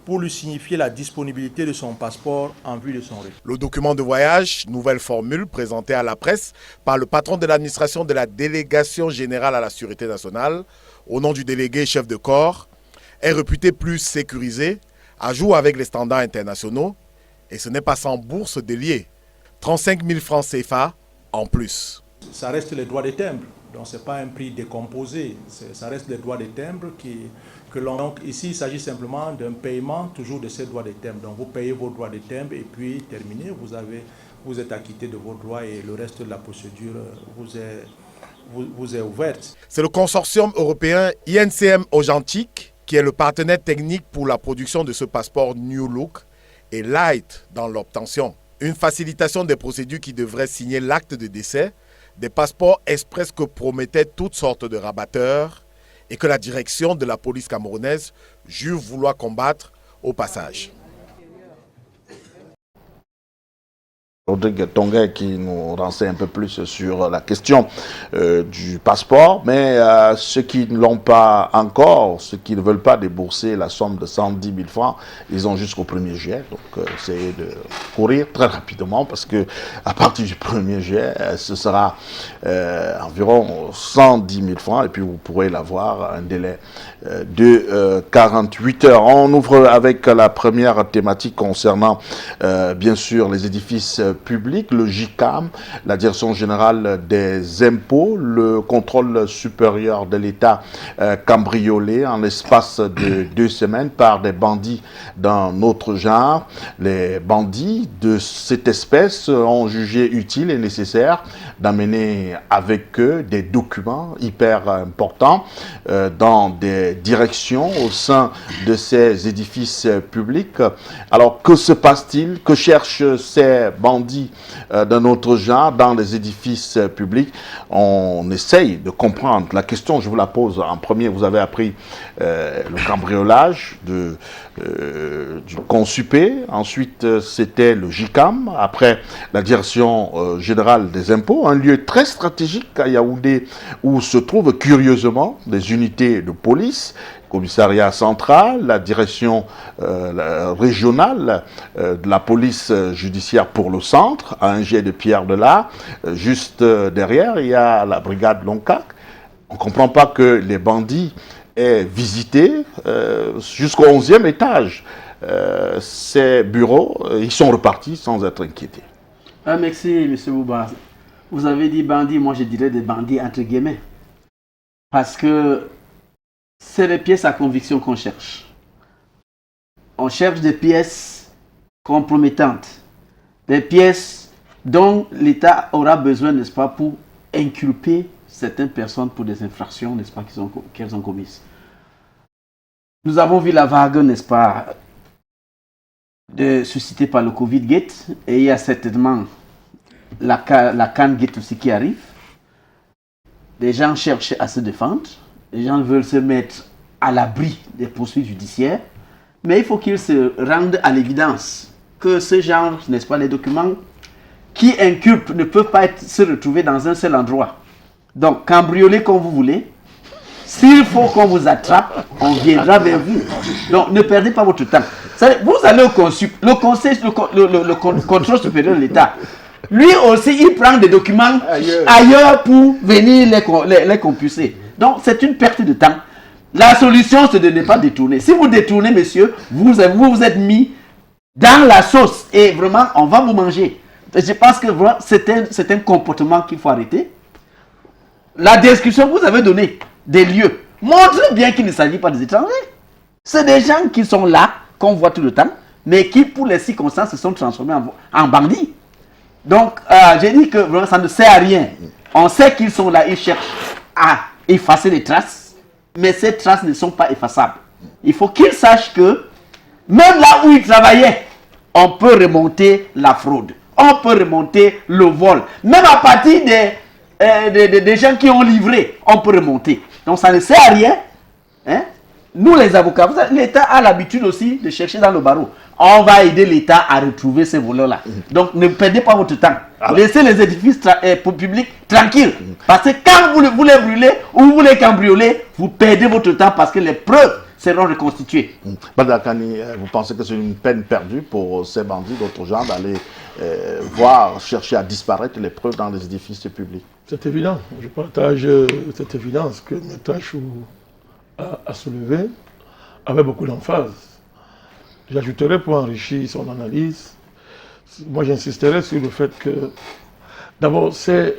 pour lui signifier la disponibilité de son passeport en vue de son retour. Le document de voyage, nouvelle formule présentée à la presse par le patron de l'administration de la délégation générale à la sécurité nationale, au nom du délégué chef de corps, est réputé plus sécurisé, à jour avec les standards internationaux, et ce n'est pas sans bourse déliée. 35 000 francs CFA en plus. Ça reste les droits de timbre, donc ce n'est pas un prix décomposé, ça reste les droits de timbre que l'on... Donc ici, il s'agit simplement d'un paiement toujours de ces droits de timbre. Donc vous payez vos droits de timbre et puis terminé, vous êtes acquitté de vos droits et le reste de la procédure vous est ouverte. C'est le consortium européen INCM Agentique qui est le partenaire technique pour la production de ce passeport New Look et Light dans l'obtention. Une facilitation des procédures qui devrait signer l'acte de décès, des passeports express que promettaient toutes sortes de rabatteurs et que la direction de la police camerounaise jure vouloir combattre au passage. Rodrigue Tonguet qui nous renseigne un peu plus sur la question du passeport, mais ceux qui ne l'ont pas encore, ceux qui ne veulent pas débourser la somme de 110 000 francs, ils ont jusqu'au 1er juillet, donc essayez de courir très rapidement parce que à partir du 1er juillet, ce sera environ 110 000 francs et puis vous pourrez l'avoir un délai de 48 heures. On ouvre avec la première thématique concernant bien sûr les édifices public, le JICAM, la Direction générale des impôts, le contrôle supérieur de l'État cambriolé en l'espace de 2 semaines par des bandits d'un autre genre. Les bandits de cette espèce ont jugé utile et nécessaire d'amener avec eux des documents hyper importants dans des directions au sein de ces édifices publics. Alors, que se passe-t-il? Que cherchent ces bandits d'un autre genre dans les édifices publics? On essaye de comprendre. La question, je vous la pose en premier. Vous avez appris le cambriolage du Consupé. Ensuite, c'était le JICAM. Après, la Direction générale des impôts, un lieu très stratégique à Yaoundé où se trouvent curieusement des unités de police, commissariat central, la direction régionale de la police judiciaire pour le centre, à un jet de pierre de là. Juste derrière, il y a la brigade Loncac. On ne comprend pas que les bandits aient visité jusqu'au 11e étage ces bureaux. Ils sont repartis sans être inquiétés. Ah, merci, M. Bouba. Vous avez dit bandits, moi je dirais des bandits entre guillemets. Parce que c'est les pièces à conviction qu'on cherche. On cherche des pièces compromettantes. Des pièces dont l'État aura besoin, n'est-ce pas, pour inculper certaines personnes pour des infractions, n'est-ce pas, qu'elles ont commises. Nous avons vu la vague, n'est-ce pas, suscitée par le Covid-Gate. Et il y a certainement la Can-Gate aussi qui arrive. Les gens cherchent à se défendre. Les gens veulent se mettre à l'abri des poursuites judiciaires. Mais il faut qu'ils se rendent à l'évidence que ce genre, n'est-ce pas, les documents qui inculpent ne peuvent pas se retrouver dans un seul endroit. Donc, cambriolez comme vous voulez. S'il faut qu'on vous attrape, on viendra vers vous. Donc, ne perdez pas votre temps. Vous allez au le contrôle supérieur de l'État. Lui aussi, il prend des documents ailleurs pour venir les compulser. Donc, c'est une perte de temps. La solution, c'est de ne pas détourner. Si vous détournez, monsieur, vous êtes mis dans la sauce. Et vraiment, on va vous manger. Je pense que c'est un comportement qu'il faut arrêter. La description que vous avez donnée des lieux montre bien qu'il ne s'agit pas des étrangers. C'est des gens qui sont là qu'on voit tout le temps, mais qui, pour les circonstances, se sont transformés en bandits. Donc, j'ai dit que vraiment, ça ne sert à rien. On sait qu'ils sont là, ils cherchent à effacer les traces, mais ces traces ne sont pas effaçables. Il faut qu'ils sachent que, même là où ils travaillaient, on peut remonter la fraude, on peut remonter le vol. Même à partir des gens qui ont livré, on peut remonter. Donc, ça ne sert à rien. Hein? Nous, les avocats, l'État a l'habitude aussi de chercher dans le barreau. On va aider l'État à retrouver ces voleurs-là. Donc, ne perdez pas votre temps. Laissez les édifices publics tranquilles. Parce que quand vous les brûlez ou vous les cambriolez, vous perdez votre temps parce que les preuves seront reconstituées. Badakani, vous pensez que c'est une peine perdue pour ces bandits, d'autres gens, d'aller voir, chercher à disparaître les preuves dans les édifices publics? C'est évident. Je partage cette évidence que Netache a soulevé avec beaucoup d'emphase. J'ajouterai pour enrichir son analyse, moi j'insisterai sur le fait que d'abord ces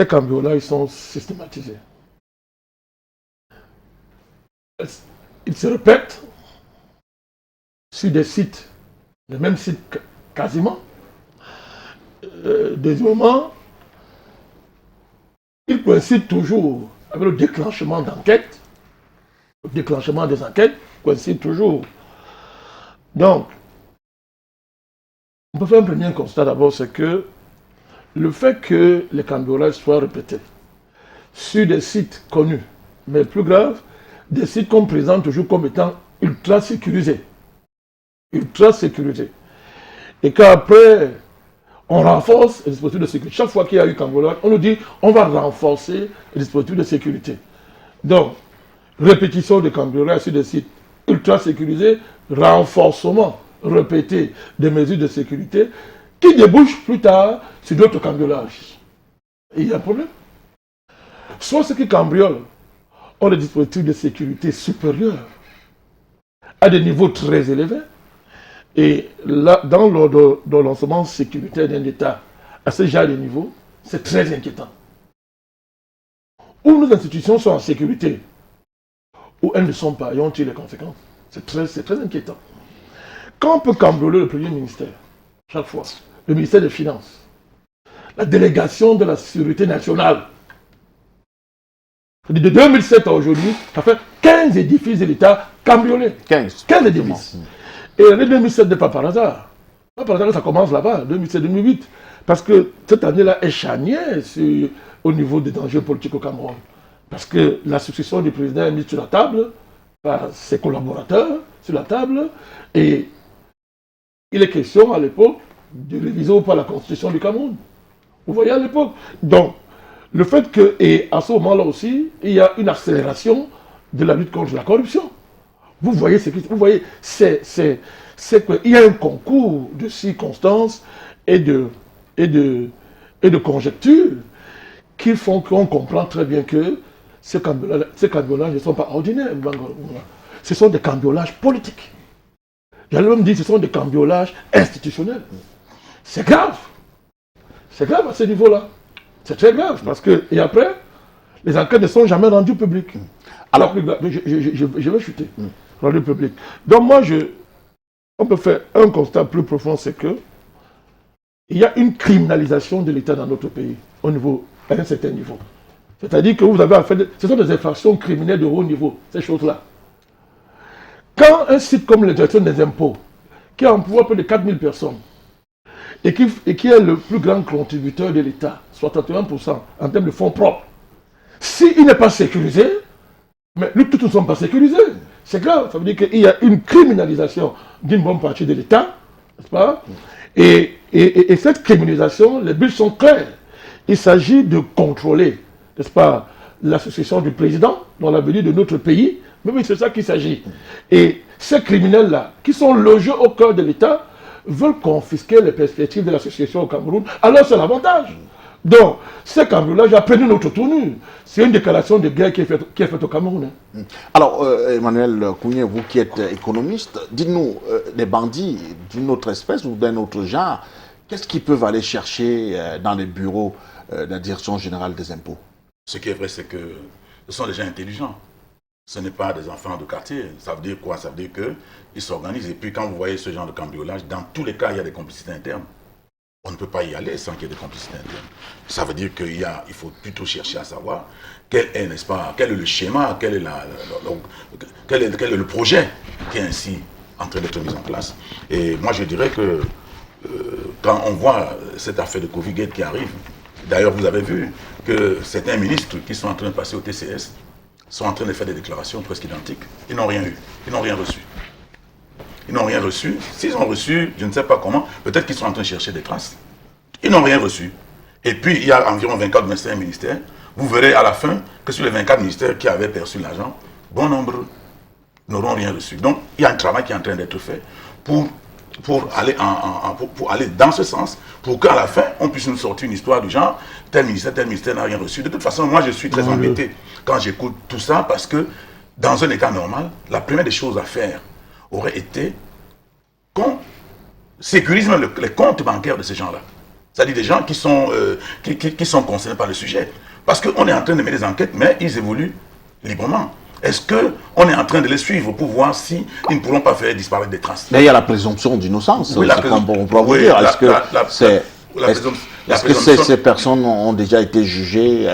cambriolages sont systématisés. Ils se répètent sur des sites, les mêmes sites quasiment. Deuxièmement, ils coïncident toujours avec le déclenchement d'enquêtes. Le déclenchement des enquêtes coïncide toujours. Donc, on peut faire un premier constat d'abord, c'est que le fait que les cambriolages soient répétés sur des sites connus, mais plus grave, des sites qu'on présente toujours comme étant ultra sécurisés. Ultra sécurisés. Et qu'après, on renforce les dispositifs de sécurité. Chaque fois qu'il y a eu cambriolage, on nous dit on va renforcer les dispositifs de sécurité. Donc, répétition de cambriolage sur des sites ultra sécurisés, renforcement répété des mesures de sécurité qui débouchent plus tard sur d'autres cambriolages. Et il y a un problème. Soit ceux qui cambriolent ont des dispositifs de sécurité supérieurs à des niveaux très élevés. Et là, dans l'ordonnancement sécuritaire d'un État à ce genre de niveau, c'est très inquiétant. Où nos institutions sont en sécurité, où elles ne sont pas, et on tire les conséquences. C'est très inquiétant. Quand on peut cambrioler le premier ministère, chaque fois, le ministère des Finances, la délégation de la sécurité nationale, de 2007 à aujourd'hui, ça fait 15 édifices de l'État cambriolés. 15 édifices. Et l'année 2007 n'est pas par hasard. Pas par hasard que ça commence là-bas, 2007-2008. Parce que cette année-là est charnière au niveau des dangers politiques au Cameroun. Parce que la succession du président est mise sur la table par ses collaborateurs, sur la table, et il est question à l'époque de réviser ou pas la constitution du Cameroun. Vous voyez à l'époque. Donc, le fait que, et à ce moment-là aussi, il y a une accélération de la lutte contre la corruption. Vous voyez, il y a un concours de circonstances et de conjectures qui font qu'on comprend très bien que ces cambriolages ne sont pas ordinaires. Ce sont des cambriolages politiques. J'allais même dire que ce sont des cambriolages institutionnels. C'est grave. C'est grave à ce niveau-là. C'est très grave parce que, et après, les enquêtes ne sont jamais rendues publiques. Alors, je vais chuter. Rendues publiques. Donc moi, on peut faire un constat plus profond, c'est que il y a une criminalisation de l'État dans notre pays, à un certain niveau. C'est-à-dire que vous avez affaire ce sont des infractions criminelles de haut niveau, ces choses-là. Quand un site comme la direction des impôts, qui emploie près de 4000 personnes, et qui est le plus grand contributeur de l'État, soit 31% en termes de fonds propres, s'il n'est pas sécurisé, mais nous tous ne sommes pas sécurisés. C'est grave, ça veut dire qu'il y a une criminalisation d'une bonne partie de l'État, n'est-ce pas? Et cette criminalisation, les buts sont clairs. Il s'agit de contrôler, n'est-ce pas, la succession du président dans l'avenir de notre pays, mais oui, c'est ça qu'il s'agit. Et ces criminels-là, qui sont logés au cœur de l'État, veulent confisquer les perspectives de la succession au Cameroun. Alors c'est l'avantage. Donc, ces cambriolages a pris notre tournure. C'est une déclaration de guerre qui est faite au Cameroun. Alors, Emmanuel Kounié, vous qui êtes économiste, dites-nous, les bandits d'une autre espèce ou d'un autre genre, qu'est-ce qu'ils peuvent aller chercher dans les bureaux de la Direction générale des impôts? Ce qui est vrai, c'est que ce sont des gens intelligents. Ce n'est pas des enfants de quartier. Ça veut dire quoi? Ça veut dire qu'ils s'organisent. Et puis quand vous voyez ce genre de cambriolage, dans tous les cas, il y a des complicités internes. On ne peut pas y aller sans qu'il y ait des complicités internes. Ça veut dire qu'il faut plutôt chercher à savoir quel est, n'est-ce pas, quel est le schéma, quel est le projet qui est ainsi en train d'être mis en place. Et moi, je dirais que quand on voit cette affaire de Covid qui arrive, d'ailleurs, vous avez vu que certains ministres qui sont en train de passer au TCS sont en train de faire des déclarations presque identiques. Ils n'ont rien eu. Ils n'ont rien reçu. Ils n'ont rien reçu. S'ils ont reçu, je ne sais pas comment, peut-être qu'ils sont en train de chercher des traces. Ils n'ont rien reçu. Et puis, il y a environ 24 ministères. Vous verrez à la fin que sur les 24 ministères qui avaient perçu l'argent, bon nombre n'auront rien reçu. Donc, il y a un travail qui est en train d'être fait pour aller dans ce sens, pour qu'à la fin, on puisse nous sortir une histoire du genre, tel ministère n'a rien reçu. De toute façon, moi, je suis très embêté quand j'écoute tout ça, parce que dans un état normal, la première des choses à faire aurait été qu'on sécurise même les comptes bancaires de ces gens-là. C'est-à-dire des gens qui sont concernés par le sujet. Parce qu'on est en train de mener des enquêtes, mais ils évoluent librement. Est-ce qu'on est en train de les suivre pour voir s'ils ne pourront pas faire disparaître des traces? Mais il y a la présomption d'innocence. Oui, on peut vous dire. Est-ce que ces personnes ont déjà été jugées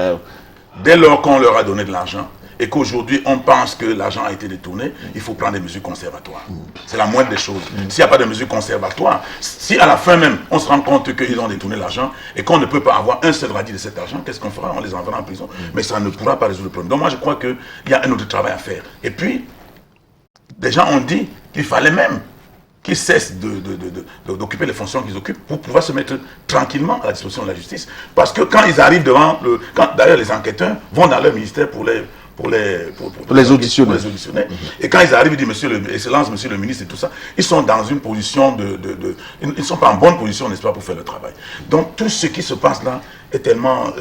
Dès lors qu'on leur a donné de l'argent et qu'aujourd'hui on pense que l'argent a été détourné, il faut prendre des mesures conservatoires. C'est la moindre des choses. S'il n'y a pas de mesures conservatoires, si à la fin même on se rend compte qu'ils ont détourné l'argent et qu'on ne peut pas avoir un seul radis de cet argent, qu'est-ce qu'on fera? On les enverra en prison. Mais ça ne pourra pas résoudre le problème. Donc moi je crois qu'il y a un autre travail à faire. Et puis, des gens ont dit qu'il fallait même qu'ils cessent d'occuper les fonctions qu'ils occupent pour pouvoir se mettre tranquillement à la disposition de la justice. Parce que quand ils arrivent devant d'ailleurs les enquêteurs vont dans leur ministère pour les auditionner. Et quand ils arrivent, ils disent Excellence, monsieur le ministre et tout ça, ils sont dans une position ils ne sont pas en bonne position, n'est-ce pas, pour faire le travail. Donc tout ce qui se passe là est tellement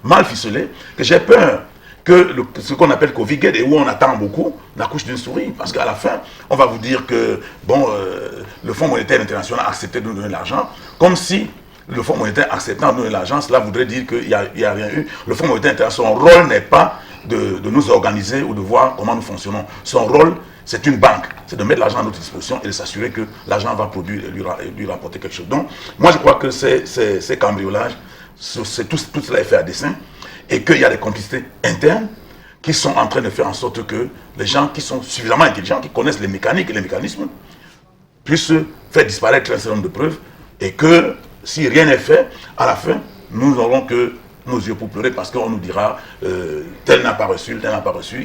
mal ficelé que j'ai peur que ce qu'on appelle Covid et où on attend beaucoup n'accouche d'une souris. Parce qu'à la fin, on va vous dire que le Fonds monétaire international a accepté de nous donner l'argent, comme si le Fonds monétaire acceptant de nous donner l'argent, cela voudrait dire qu'il n'y a rien eu. Le Fonds monétaire international, son rôle n'est pas de nous organiser ou de voir comment nous fonctionnons. Son rôle, c'est une banque. C'est de mettre l'argent à notre disposition et de s'assurer que l'argent va produire et lui rapporter quelque chose. Donc, moi je crois que ces cambriolages, tout cela est fait à dessein et qu'il y a des complicités internes qui sont en train de faire en sorte que les gens qui sont suffisamment intelligents, qui connaissent les mécaniques et les mécanismes, puissent faire disparaître un certain nombre de preuves et que si rien n'est fait, à la fin, nous n'aurons que nos yeux pour pleurer parce qu'on nous dira tel n'a pas reçu, il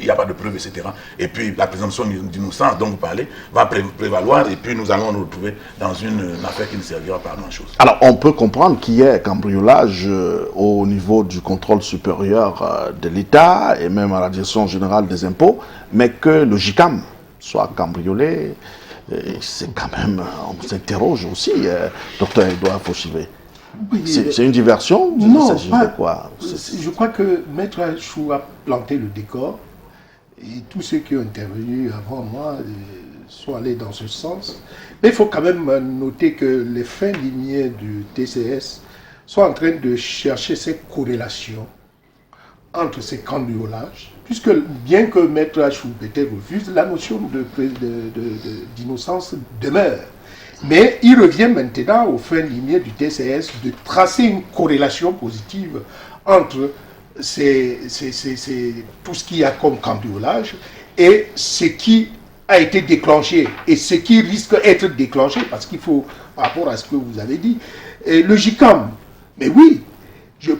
n'y a pas de preuves, etc. Et puis la présomption d'innocence dont vous parlez va prévaloir et puis nous allons nous retrouver dans une affaire qui ne servira pas à grand-chose. Alors on peut comprendre qu'il y ait cambriolage au niveau du contrôle supérieur de l'État et même à la direction générale des impôts, mais que le JICAM soit cambriolé, c'est quand même, on s'interroge aussi, docteur Edouard Fauchivé. Oui, c'est une diversion? Non, pas. Quoi? Je crois que Maître Chou a planté le décor et tous ceux qui ont intervenu avant moi sont allés dans ce sens. Mais il faut quand même noter que les fins limiers du TCS sont en train de chercher ces corrélations entre ces cambriolages, puisque bien que Maître Chou peut-être refuse, la notion d'innocence demeure. Mais il revient maintenant aux fins limières du TCS de tracer une corrélation positive entre tout ce qu'il y a comme cambriolage et ce qui a été déclenché et ce qui risque d'être déclenché, parce qu'il faut, par rapport à ce que vous avez dit, le JICAM, mais oui,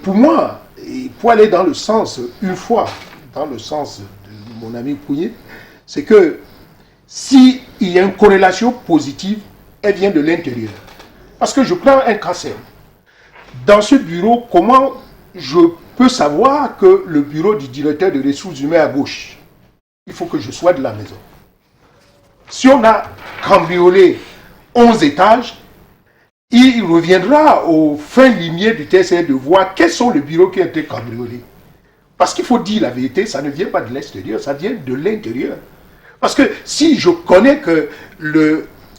pour moi, il faut aller dans le sens, une fois, dans le sens de mon ami Pouillet, c'est que s'il y a une corrélation positive, elle vient de l'intérieur. Parce que je prends un cas simple. Dans ce bureau, comment je peux savoir que le bureau du directeur des ressources humaines est à gauche? Il faut que je sois de la maison. Si on a cambriolé 11 étages, il reviendra aux fins limières du TCS de voir quels sont les bureaux qui ont été cambriolés. Parce qu'il faut dire la vérité, ça ne vient pas de l'extérieur, ça vient de l'intérieur. Parce que si je connais que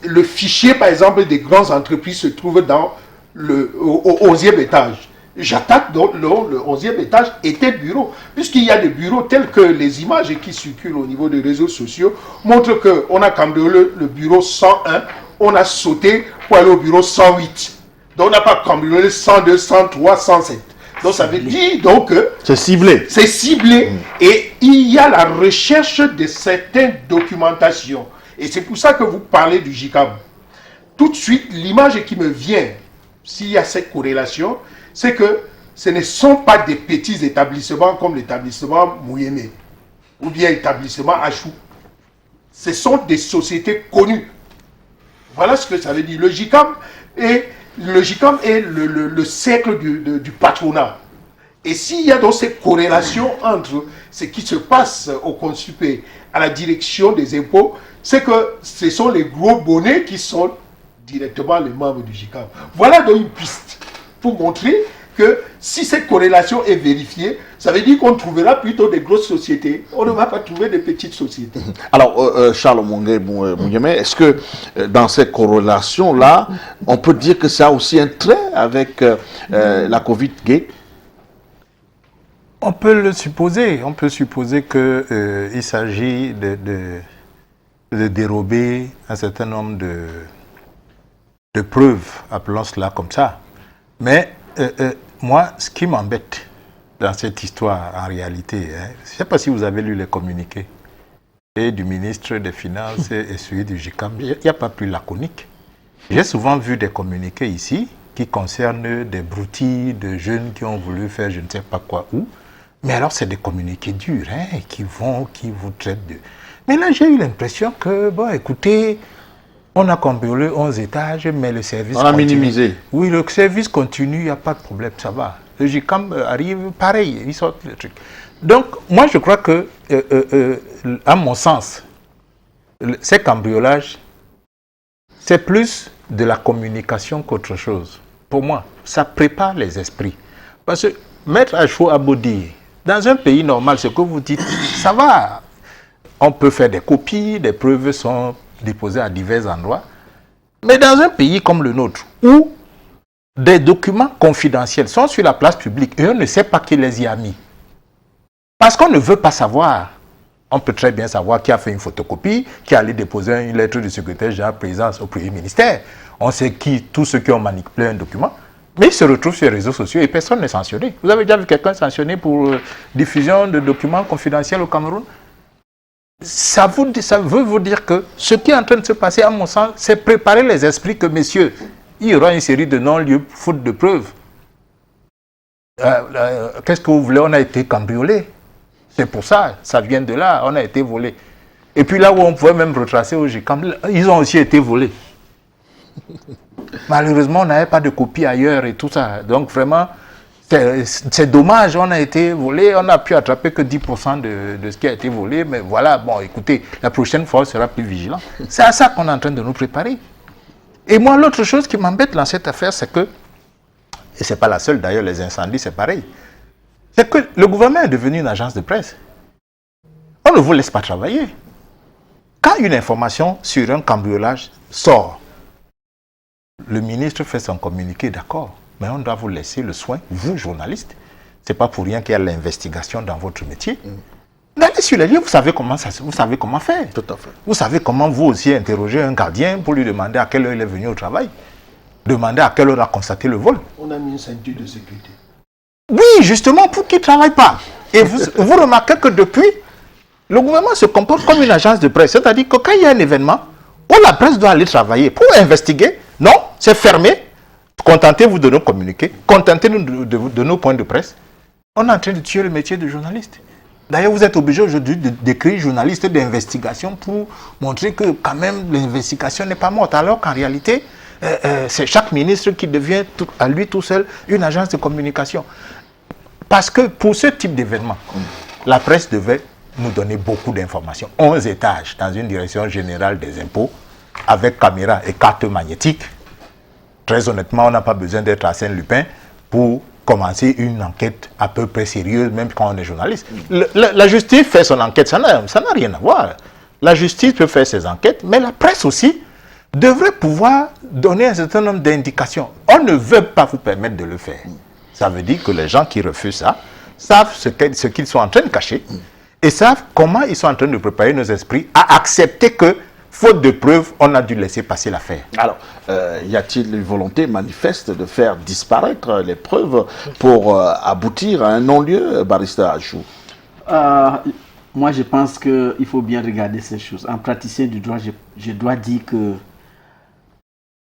le fichier, par exemple, des grandes entreprises se trouve au 11e étage, j'attaque donc le 11e étage était le bureau. Puisqu'il y a des bureaux tels que les images qui circulent au niveau des réseaux sociaux montrent qu'on a cambriolé le bureau 101, on a sauté pour aller au bureau 108. Donc on n'a pas cambriolé 102, 103, 107. Donc ça veut dire donc que c'est ciblé. C'est ciblé et il y a la recherche de certaines documentations. Et c'est pour ça que vous parlez du JICAM. Tout de suite, l'image qui me vient, s'il y a cette corrélation, c'est que ce ne sont pas des petits établissements comme l'établissement Mouyemé ou bien l'établissement Achou. Ce sont des sociétés connues. Voilà ce que ça veut dire. Le JICAM est le cercle du patronat. Et s'il y a donc cette corrélation entre ce qui se passe au Consupé à la direction des impôts, c'est que ce sont les gros bonnets qui sont directement les membres du JICAM. Voilà donc une piste pour montrer que si cette corrélation est vérifiée, ça veut dire qu'on trouvera plutôt des grosses sociétés. On ne va pas trouver des petites sociétés. Alors, Charles Mouyemé, est-ce que dans cette corrélation-là, on peut dire que ça a aussi un trait avec la Covid-Gate? On peut le supposer. On peut supposer qu'il s'agit de dérober un certain nombre de preuves, appelons cela comme ça. Mais moi, ce qui m'embête dans cette histoire, en réalité, je ne sais pas si vous avez lu les communiqués et du ministre des Finances et celui du JICAM, il n'y a pas plus laconique. J'ai souvent vu des communiqués ici qui concernent des broutilles de jeunes qui ont voulu faire je ne sais pas quoi où. Mais alors, c'est des communiqués durs, qui vous traitent de... Mais là, j'ai eu l'impression que, bon, écoutez, on a cambriolé 11 étages, mais le service continue. On a minimisé. Oui, le service continue, il n'y a pas de problème, ça va. Le JICAM arrive, pareil, ils sortent le truc. Donc, moi, je crois que, à mon sens, ces cambriolages, c'est plus de la communication qu'autre chose. Pour moi, ça prépare les esprits. Parce que Maître Achou Abodi, dans un pays normal, ce que vous dites, ça va. On peut faire des copies, des preuves sont déposées à divers endroits. Mais dans un pays comme le nôtre, où des documents confidentiels sont sur la place publique et on ne sait pas qui les y a mis, parce qu'on ne veut pas savoir. On peut très bien savoir qui a fait une photocopie, qui est allé déposer une lettre du secrétaire général présidence au Premier ministère. On sait qui, tous ceux qui ont manipulé un document. Mais ils se retrouvent sur les réseaux sociaux et personne n'est sanctionné. Vous avez déjà vu quelqu'un sanctionné pour diffusion de documents confidentiels au Cameroun? Ça veut vous dire que ce qui est en train de se passer, à mon sens, c'est préparer les esprits que, messieurs, il y aura une série de non-lieux faute de preuves. Qu'est-ce que vous voulez? On a été cambriolés. C'est pour ça, ça vient de là, on a été volés. Et puis là où on pouvait même retracer au JICAM, ils ont aussi été volés. Malheureusement, on n'avait pas de copie ailleurs et tout ça. Donc vraiment, c'est dommage, on a été volé, on n'a pu attraper que 10% de ce qui a été volé. Mais voilà, bon, écoutez, la prochaine fois, on sera plus vigilant. C'est à ça qu'on est en train de nous préparer. Et moi, l'autre chose qui m'embête dans cette affaire, c'est que, et ce n'est pas la seule d'ailleurs, les incendies, c'est pareil, c'est que le gouvernement est devenu une agence de presse. On ne vous laisse pas travailler. Quand une information sur un cambriolage sort, le ministre fait son communiqué, d'accord, mais on doit vous laisser le soin, vous, journalistes. Ce n'est pas pour rien qu'il y a l'investigation dans votre métier. Allez sur les lieux, vous savez comment faire. Tout à fait. Vous savez comment vous aussi interroger un gardien pour lui demander à quelle heure il est venu au travail. Demander à quelle heure a constaté le vol. On a mis une ceinture de sécurité. Oui, justement, pour qu'ils ne travaillent pas. Et vous remarquez que depuis, le gouvernement se comporte comme une agence de presse. C'est-à-dire que quand il y a un événement, où la presse doit aller travailler pour investiguer, non, c'est fermé. Contentez-vous de nos communiqués, contentez-nous de nos points de presse. On est en train de tuer le métier de journaliste. D'ailleurs, vous êtes obligé aujourd'hui d'écrire journaliste d'investigation pour montrer que quand même l'investigation n'est pas morte. Alors qu'en réalité, c'est chaque ministre qui devient à lui tout seul une agence de communication. Parce que pour ce type d'événement, la presse devait nous donner beaucoup d'informations. 11 étages dans une direction générale des impôts, avec caméra et carte magnétique. Très honnêtement, on n'a pas besoin d'être Arsène Lupin pour commencer une enquête à peu près sérieuse, même quand on est journaliste. La justice fait son enquête, ça n'a rien à voir. La justice peut faire ses enquêtes, mais la presse aussi devrait pouvoir donner un certain nombre d'indications. On ne veut pas vous permettre de le faire. Ça veut dire que les gens qui refusent ça savent ce qu'ils sont en train de cacher et savent comment ils sont en train de préparer nos esprits à accepter que, faute de preuves, on a dû laisser passer l'affaire. Alors, y a-t-il une volonté manifeste de faire disparaître les preuves pour aboutir à un non-lieu, barrister Achou? Moi, je pense qu'il faut bien regarder ces choses. En praticien du droit, je dois dire que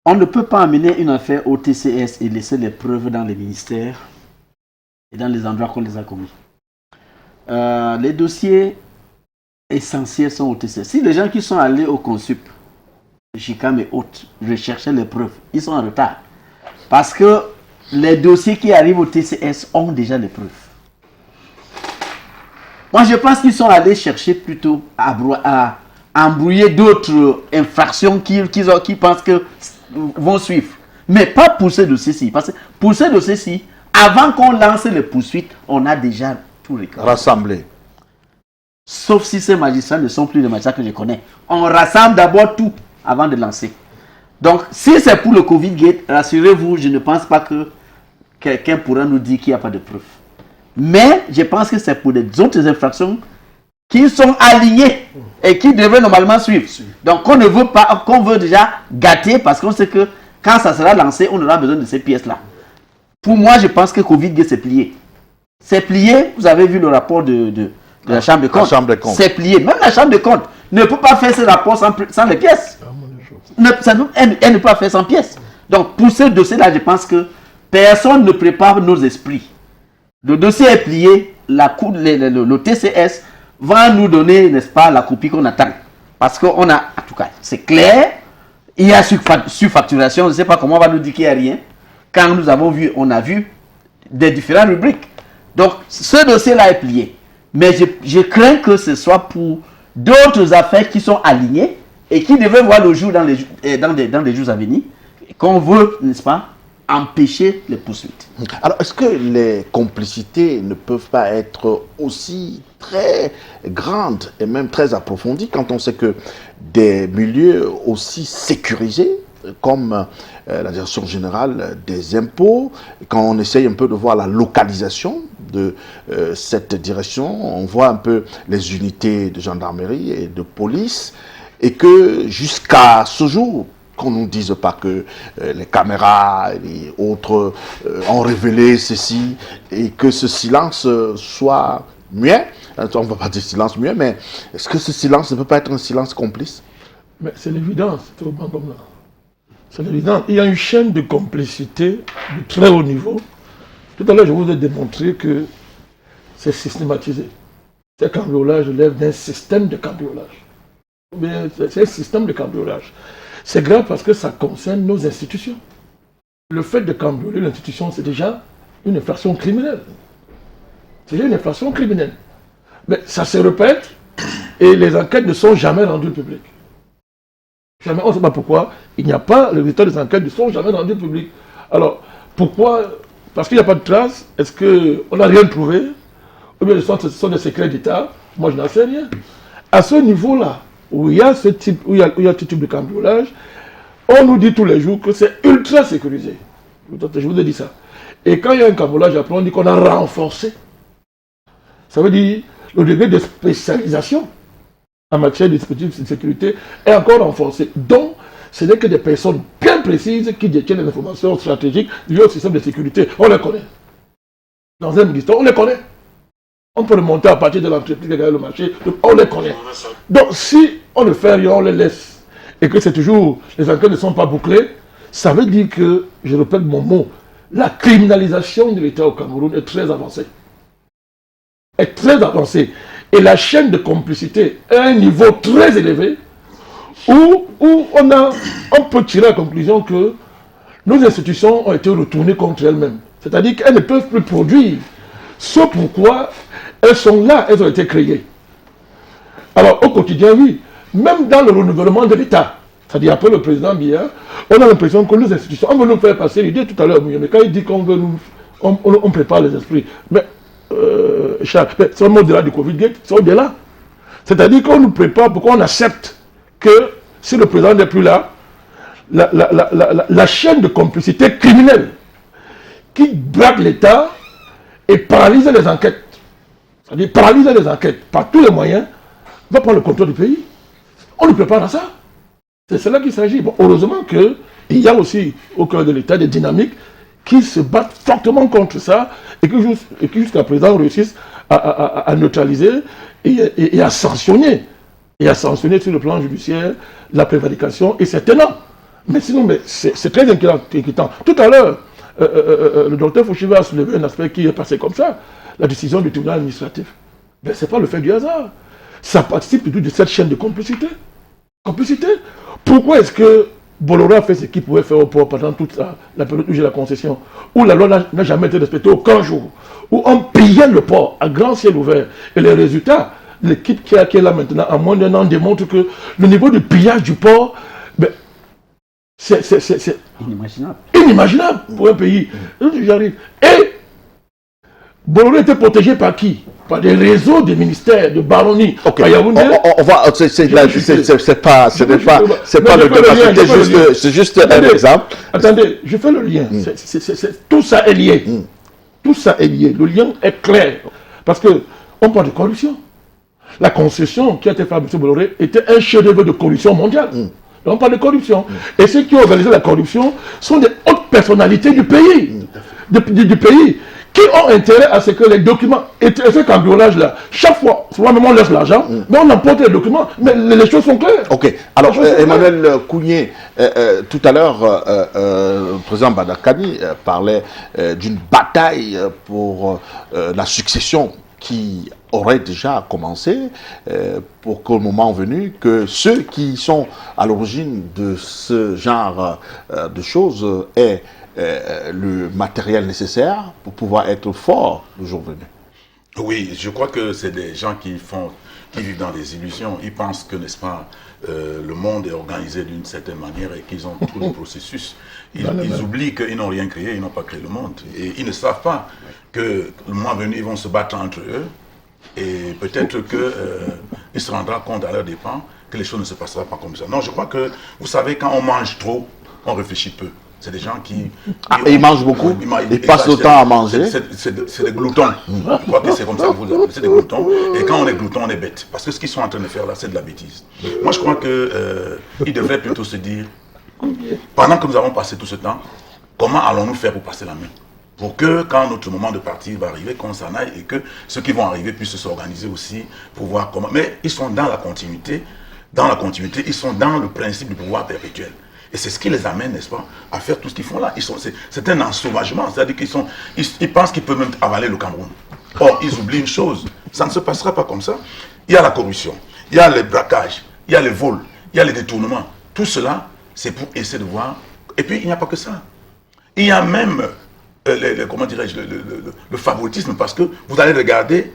on ne peut pas amener une affaire au TCS et laisser les preuves dans les ministères et dans les endroits qu'on les a commis. Les dossiers essentiels sont au TCS. Si les gens qui sont allés au Consup, JICAM et autres, recherchaient les preuves, ils sont en retard. Parce que les dossiers qui arrivent au TCS ont déjà les preuves. Moi, je pense qu'ils sont allés chercher plutôt à embrouiller d'autres infractions qu'ils pensent que vont suivre. Mais pas pour ces dossiers-ci. Parce que pour ces dossiers-ci, avant qu'on lance les poursuites, on a déjà tout rassemblé. Sauf si ces magistrats ne sont plus les magistrats que je connais. On rassemble d'abord tout avant de lancer. Donc, si c'est pour le Covid-Gate, rassurez-vous, je ne pense pas que quelqu'un pourra nous dire qu'il n'y a pas de preuves. Mais je pense que c'est pour des autres infractions qui sont alignées et qui devraient normalement suivre. Donc, on ne veut pas, qu'on veut déjà gâter parce qu'on sait que quand ça sera lancé, on aura besoin de ces pièces-là. Pour moi, je pense que Covid-Gate s'est plié. C'est plié, vous avez vu le rapport de la Chambre de compte. C'est plié. Même la Chambre de compte ne peut pas faire ce rapport sans les pièces. Elle ne peut pas faire sans pièces. Donc, pour ce dossier-là, je pense que personne ne prépare nos esprits. Le dossier est plié, le TCS va nous donner, n'est-ce pas, la copie qu'on attend. Parce qu'on a, en tout cas, c'est clair, il y a surfacturation, je ne sais pas comment on va nous dire qu'il n'y a rien. Quand nous avons vu, on a vu des différentes rubriques. Donc, ce dossier-là est plié. Mais je crains que ce soit pour d'autres affaires qui sont alignées et qui devraient voir le jour dans les jours à venir, qu'on veut, n'est-ce pas, empêcher les poursuites. Alors, est-ce que les complicités ne peuvent pas être aussi très grandes et même très approfondies quand on sait que des milieux aussi sécurisés comme la direction générale des impôts, quand on essaye un peu de voir la localisation de cette direction, on voit un peu les unités de gendarmerie et de police, et que jusqu'à ce jour, qu'on ne nous dise pas que les caméras et autres ont révélé ceci, et que ce silence soit muet. On ne va pas dire silence muet, mais est-ce que ce silence ne peut pas être un silence complice? Mais c'est l'évidence, c'est au banc comme là. C'est évident. Il y a une chaîne de complicité de très haut niveau. Tout à l'heure, je vous ai démontré que c'est systématisé. Ces cambriolages relèvent d'un système de cambriolage. C'est un système de cambriolage. C'est grave parce que ça concerne nos institutions. Le fait de cambrioler l'institution, c'est déjà une infraction criminelle. C'est déjà une infraction criminelle. Mais ça se répète et les enquêtes ne sont jamais rendues publiques. Jamais, on ne sait pas pourquoi. Il n'y a pas, les résultats des enquêtes ne sont jamais rendus publics. Alors, pourquoi? Parce qu'il n'y a pas de traces. Est-ce qu'on n'a rien trouvé? Ou bien ce sont des secrets d'État? Moi, je n'en sais rien. À ce niveau-là, où il y a ce type de cambriolage, on nous dit tous les jours que c'est ultra sécurisé. Je vous ai dit ça. Et quand il y a un cambriolage, après on dit qu'on a renforcé. Ça veut dire le degré de spécialisation en matière de dispositifs de sécurité est encore renforcé. Donc, ce n'est que des personnes bien précises qui détiennent les informations stratégiques liées au système de sécurité. On les connaît. Dans un ministère, on les connaît. On peut remonter à partir de l'entreprise qui a gagné le marché. On les connaît. Donc, si on ne fait rien, on les laisse, et que c'est toujours, les enquêtes ne sont pas bouclées, ça veut dire que, je répète mon mot, la criminalisation de l'État au Cameroun est très avancée. Est très avancée. Et la chaîne de complicité est à un niveau très élevé où on peut tirer la conclusion que nos institutions ont été retournées contre elles-mêmes. C'est-à-dire qu'elles ne peuvent plus produire ce pourquoi elles sont là, elles ont été créées. Alors au quotidien, oui, même dans le renouvellement de l'État, c'est-à-dire après le président Biya, on a l'impression que nos institutions, on veut nous faire passer l'idée tout à l'heure, mais quand il dit qu'on veut nous, on prépare les esprits. Mais c'est un au-delà du Covid-Gate, c'est au-delà. C'est-à-dire qu'on nous prépare pour qu'on accepte que si le président n'est plus là, la chaîne de complicité criminelle qui braque l'État et paralyse les enquêtes. C'est-à-dire paralyser les enquêtes par tous les moyens, va prendre le contrôle du pays. On nous prépare à ça. C'est là qu'il s'agit. Bon, heureusement qu'il y a aussi au cœur de l'État des dynamiques qui se battent fortement contre ça et qui jusqu'à présent réussissent à neutraliser et à sanctionner. Et à sanctionner sur le plan judiciaire la prévarication. Et c'est énorme. Mais sinon, c'est très inquiétant. Tout à l'heure, le docteur Fouchive a soulevé un aspect qui est passé comme ça. La décision du tribunal administratif. Mais ce n'est pas le fait du hasard. Ça participe plutôt de cette chaîne de complicité. Complicité. Pourquoi est-ce que Bolloré a fait ce qu'il pouvait faire au port pendant toute la période où j'ai la concession, où la loi n'a jamais été respectée aucun jour, où on pillait le port à grand ciel ouvert. Et les résultats, l'équipe qui est là maintenant, en moins d'un an, démontre que le niveau de pillage du port, c'est inimaginable. Inimaginable pour un pays. J'arrive. Et Bolloré était protégé par qui? Par des réseaux des ministères, de baronnies. Ok, on va, c'est pas le débat, c'est juste un exemple. Attendez, je fais le lien. Tout ça est lié. Tout ça est lié. Le lien est clair. Parce que on parle de corruption. La concession qui a été faite par M. Bolloré était un chef-d'œuvre de corruption mondiale. On parle de corruption. Et ceux qui ont organisé la corruption sont des hautes personnalités du pays. Du pays. Qui ont intérêt à ce que les documents, et ce cambriolage-là, chaque fois, souvent même on laisse l'argent, mais on emporte les documents, mais les choses sont claires. Ok, alors Emmanuel Kounié, tout à l'heure, le président Badakani parlait d'une bataille pour la succession qui aurait déjà commencé pour qu'au moment venu, que ceux qui sont à l'origine de ce genre de choses aient le matériel nécessaire pour pouvoir être fort le jour venu. Oui, je crois que c'est des gens qui vivent dans des illusions. Ils pensent que, n'est-ce pas, le monde est organisé d'une certaine manière et qu'ils ont tout le processus. Ils oublient qu'ils n'ont rien créé, ils n'ont pas créé le monde. Et ils ne savent pas que le moment venu, ils vont se battre entre eux. Et peut-être qu'ils se rendront compte à leur dépens que les choses ne se passeront pas comme ça. Non, je crois que, vous savez, quand on mange trop, on réfléchit peu. C'est des gens qui... ils mangent beaucoup, ils passent le temps à manger. C'est des gloutons. Je crois que c'est comme ça que vous l'appelez. C'est des gloutons. Et quand on est glouton, on est bête. Parce que ce qu'ils sont en train de faire là, c'est de la bêtise. Moi, je crois qu'ils devraient plutôt se dire, pendant que nous avons passé tout ce temps, comment allons-nous faire pour passer la main? Pour que, quand notre moment de partir va arriver, qu'on s'en aille et que ceux qui vont arriver puissent s'organiser aussi pour voir comment... Mais ils sont dans la continuité. Dans la continuité, ils sont dans le principe du pouvoir perpétuel. Et c'est ce qui les amène, n'est-ce pas, à faire tout ce qu'ils font là. C'est un ensauvagement, c'est-à-dire qu'ils pensent qu'ils peuvent même avaler le Cameroun. Or, ils oublient une chose, ça ne se passera pas comme ça. Il y a la corruption, il y a les braquages, il y a les vols, il y a les détournements. Tout cela, c'est pour essayer de voir. Et puis, il n'y a pas que ça. Il y a même, comment dirais-je, le favoritisme, parce que vous allez regarder.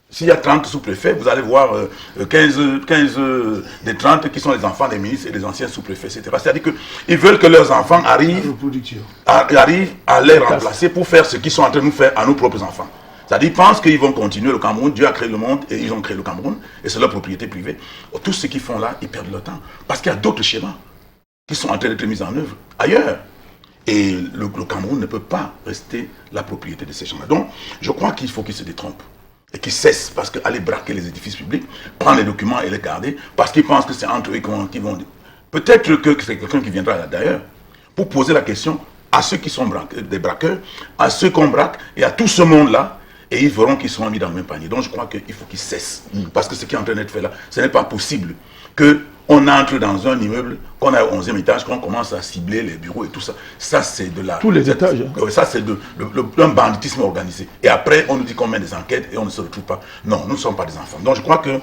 S'il y a 30 sous-préfets, vous allez voir 15 des 30 qui sont les enfants des ministres et des anciens sous-préfets, etc. C'est-à-dire qu'ils veulent que leurs enfants arrivent à les remplacer pour faire ce qu'ils sont en train de nous faire à nos propres enfants. C'est-à-dire qu'ils pensent qu'ils vont continuer le Cameroun, Dieu a créé le monde et ils ont créé le Cameroun, et c'est leur propriété privée. Tout ce qu'ils font là, ils perdent leur temps. Parce qu'il y a d'autres schémas qui sont en train d'être mis en œuvre ailleurs. Et le Cameroun ne peut pas rester la propriété de ces gens-là. Donc, je crois qu'il faut qu'ils se détrompent. Et qui cessent, parce qu'aller braquer les édifices publics, prendre les documents et les garder, parce qu'ils pensent que c'est entre eux qui vont... Peut-être que c'est quelqu'un qui viendra d'ailleurs, pour poser la question à ceux qui sont des braqueurs, à ceux qu'on braque, et à tout ce monde-là, et ils verront qu'ils seront mis dans le même panier. Donc je crois qu'il faut qu'ils cessent, parce que ce qui est en train d'être fait là, ce n'est pas possible qu'on entre dans un immeuble, qu'on a au 11e étage, qu'on commence à cibler les bureaux et tout ça. Ça, c'est de la... Tous les étages. Ça, c'est un banditisme organisé. Et après, on nous dit qu'on mène des enquêtes et on ne se retrouve pas. Non, nous ne sommes pas des enfants. Donc, je crois que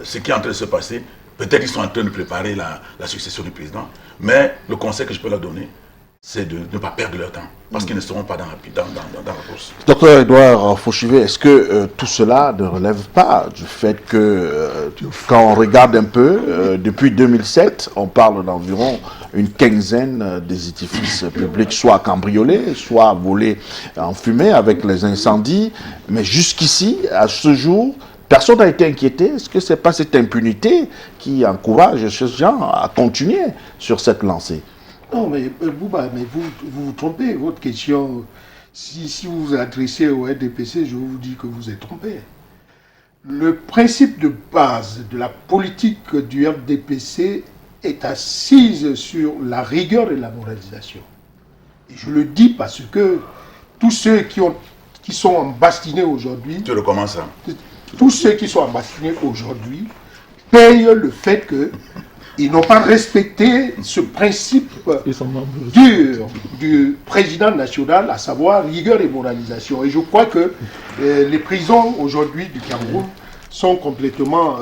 ce qui est en train de se passer, peut-être ils sont en train de préparer la succession du président, mais le conseil que je peux leur donner, c'est de ne pas perdre leur temps, parce qu'ils ne seront pas dans la course. Docteur Edouard Fouchive, est-ce que tout cela ne relève pas du fait que, quand on regarde un peu, depuis 2007, on parle d'environ une quinzaine des édifices publics, soit cambriolés, soit volés en fumée avec les incendies, mais jusqu'ici, à ce jour, personne n'a été inquiété. Est-ce que ce n'est pas cette impunité qui encourage ces gens à continuer sur cette lancée? Non, mais Bouba, mais vous vous trompez. Votre question, si vous vous adressez au RDPC, je vous dis que vous êtes trompé. Le principe de base de la politique du RDPC est assise sur la rigueur et la moralisation. Et je le dis parce que tous ceux qui sont embastinés aujourd'hui, Tu recommences, hein? tous ceux qui sont embastinés aujourd'hui payent le fait qu'ils n'ont pas respecté ce principe Ils sont membres. dur du président national, à savoir rigueur et moralisation. Et je crois que les prisons aujourd'hui du Cameroun sont complètement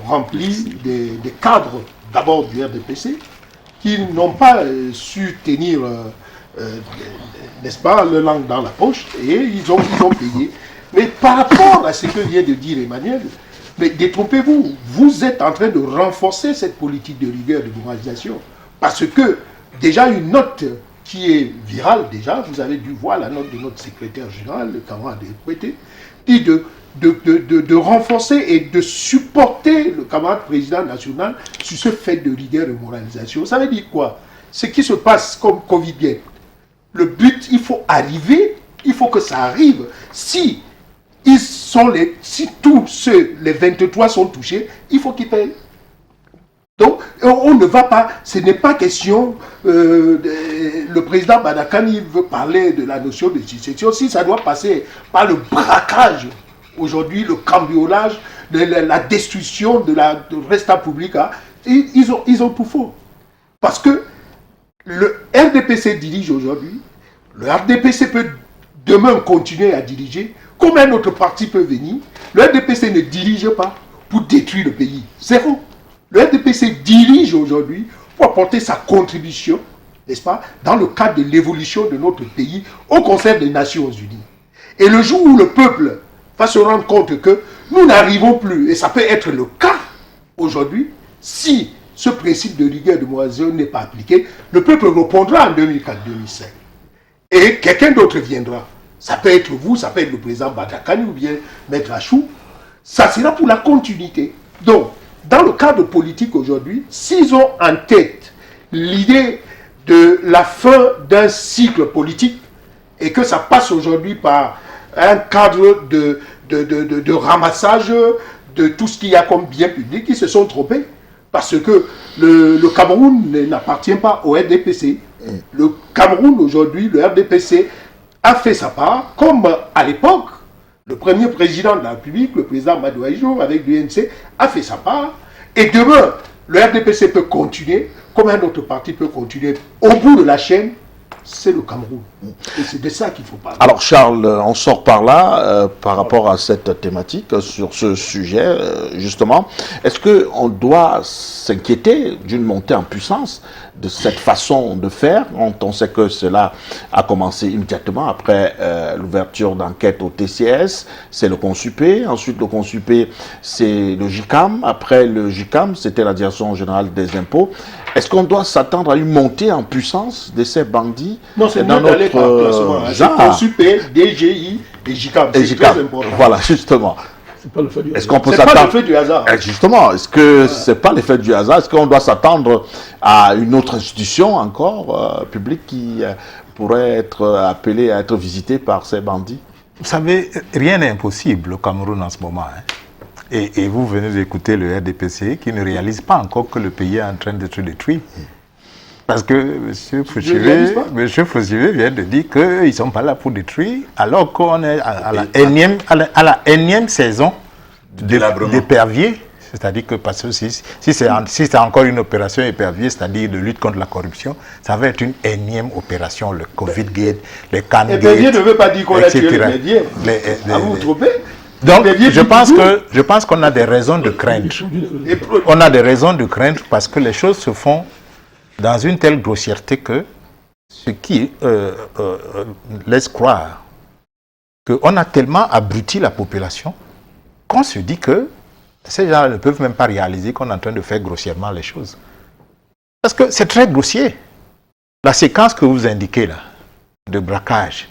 remplies des cadres d'abord du RDPC qui n'ont pas su tenir, n'est-ce pas, leur langue dans la poche et ils ont payé. Mais par rapport à ce que vient de dire Emmanuel, mais détrompez-vous, vous êtes en train de renforcer cette politique de rigueur et de moralisation. Parce que déjà une note qui est virale, déjà, vous avez dû voir la note de notre secrétaire général, le camarade Pété, dit de renforcer et de supporter le camarade président national sur ce fait de rigueur et de moralisation. Ça veut dire quoi? Ce qui se passe comme Covid, le but, il faut arriver, il faut que ça arrive. Si tous ceux, les 23 sont touchés, il faut qu'ils payent. Donc, on ne va pas, ce n'est pas question, le président Badakani veut parler de la notion de succession, si ça doit passer par le braquage, aujourd'hui, le cambriolage, la destruction de resta publica, ils ont tout faux. Parce que le RDPC dirige aujourd'hui, le RDPC peut demain continuer à diriger, comme un autre parti peut venir. Le RDPC ne dirige pas pour détruire le pays. Zéro. Le RDPC dirige aujourd'hui pour apporter sa contribution, n'est-ce pas, dans le cadre de l'évolution de notre pays au Conseil des Nations Unies. Et le jour où le peuple va se rendre compte que nous n'arrivons plus, et ça peut être le cas aujourd'hui, si ce principe de rigueur et de moralisation n'est pas appliqué, le peuple répondra en 2004-2005. Et quelqu'un d'autre viendra. Ça peut être vous, ça peut être le président Badakani ou bien Maître Achou. Ça sera pour la continuité. Donc, dans le cadre politique aujourd'hui, s'ils ont en tête l'idée de la fin d'un cycle politique et que ça passe aujourd'hui par un cadre de ramassage de tout ce qu'il y a comme bien public, ils se sont trompés. Parce que le Cameroun n'appartient pas au RDPC. Le Cameroun aujourd'hui, le RDPC, a fait sa part, comme à l'époque, le premier président de la République, le président Madouaïjo, avec l'UNC, a fait sa part. Et demain, le RDPC peut continuer, comme un autre parti peut continuer. Au bout de la chaîne, c'est le Cameroun. Et c'est de ça qu'il faut parler. Alors Charles, on sort par là, par rapport à cette thématique, sur ce sujet, justement. Est-ce qu'on doit s'inquiéter d'une montée en puissance de cette façon de faire? On sait que cela a commencé immédiatement après l'ouverture d'enquête au TCS, c'est le CONSUPE. Ensuite, le CONSUPE, c'est le JICAM. Après le JICAM, c'était la Direction Générale des Impôts. Est-ce qu'on doit s'attendre à une montée en puissance de ces bandits? Non, c'est dans notre classement. C'est CONSUPE, DGI et JICAM. C'est très important. Voilà, justement. C'est pas le fait du hasard. Est-ce qu'on peut C'est pas s'attendre... le fait du hasard. Justement, est-ce que c'est pas l'effet du hasard? Est-ce qu'on doit s'attendre à une autre institution encore publique qui pourrait être appelée à être visitée par ces bandits? Vous savez, rien n'est impossible au Cameroun en ce moment. Hein. Et vous venez d'écouter le RDPC qui ne réalise pas encore que le pays est en train d'être détruit. Parce que M. Fouchivé vient de dire qu'ils ne sont pas là pour détruire, alors qu'on est à la énième saison d'épervier. C'est-à-dire que parce que si c'est encore une opération épervier, c'est-à-dire de lutte contre la corruption, ça va être une énième opération, le Covid-Gate, les Can Gate. Épervier ne veut pas dire qu'on a tué les médias. Vous vous trompez? Donc, je pense qu'on a des raisons de craindre. On a des raisons de craindre parce que les choses se font dans une telle grossièreté que ce qui laisse croire qu'on a tellement abruti la population qu'on se dit que ces gens ne peuvent même pas réaliser qu'on est en train de faire grossièrement les choses. Parce que c'est très grossier. La séquence que vous indiquez là, de braquage,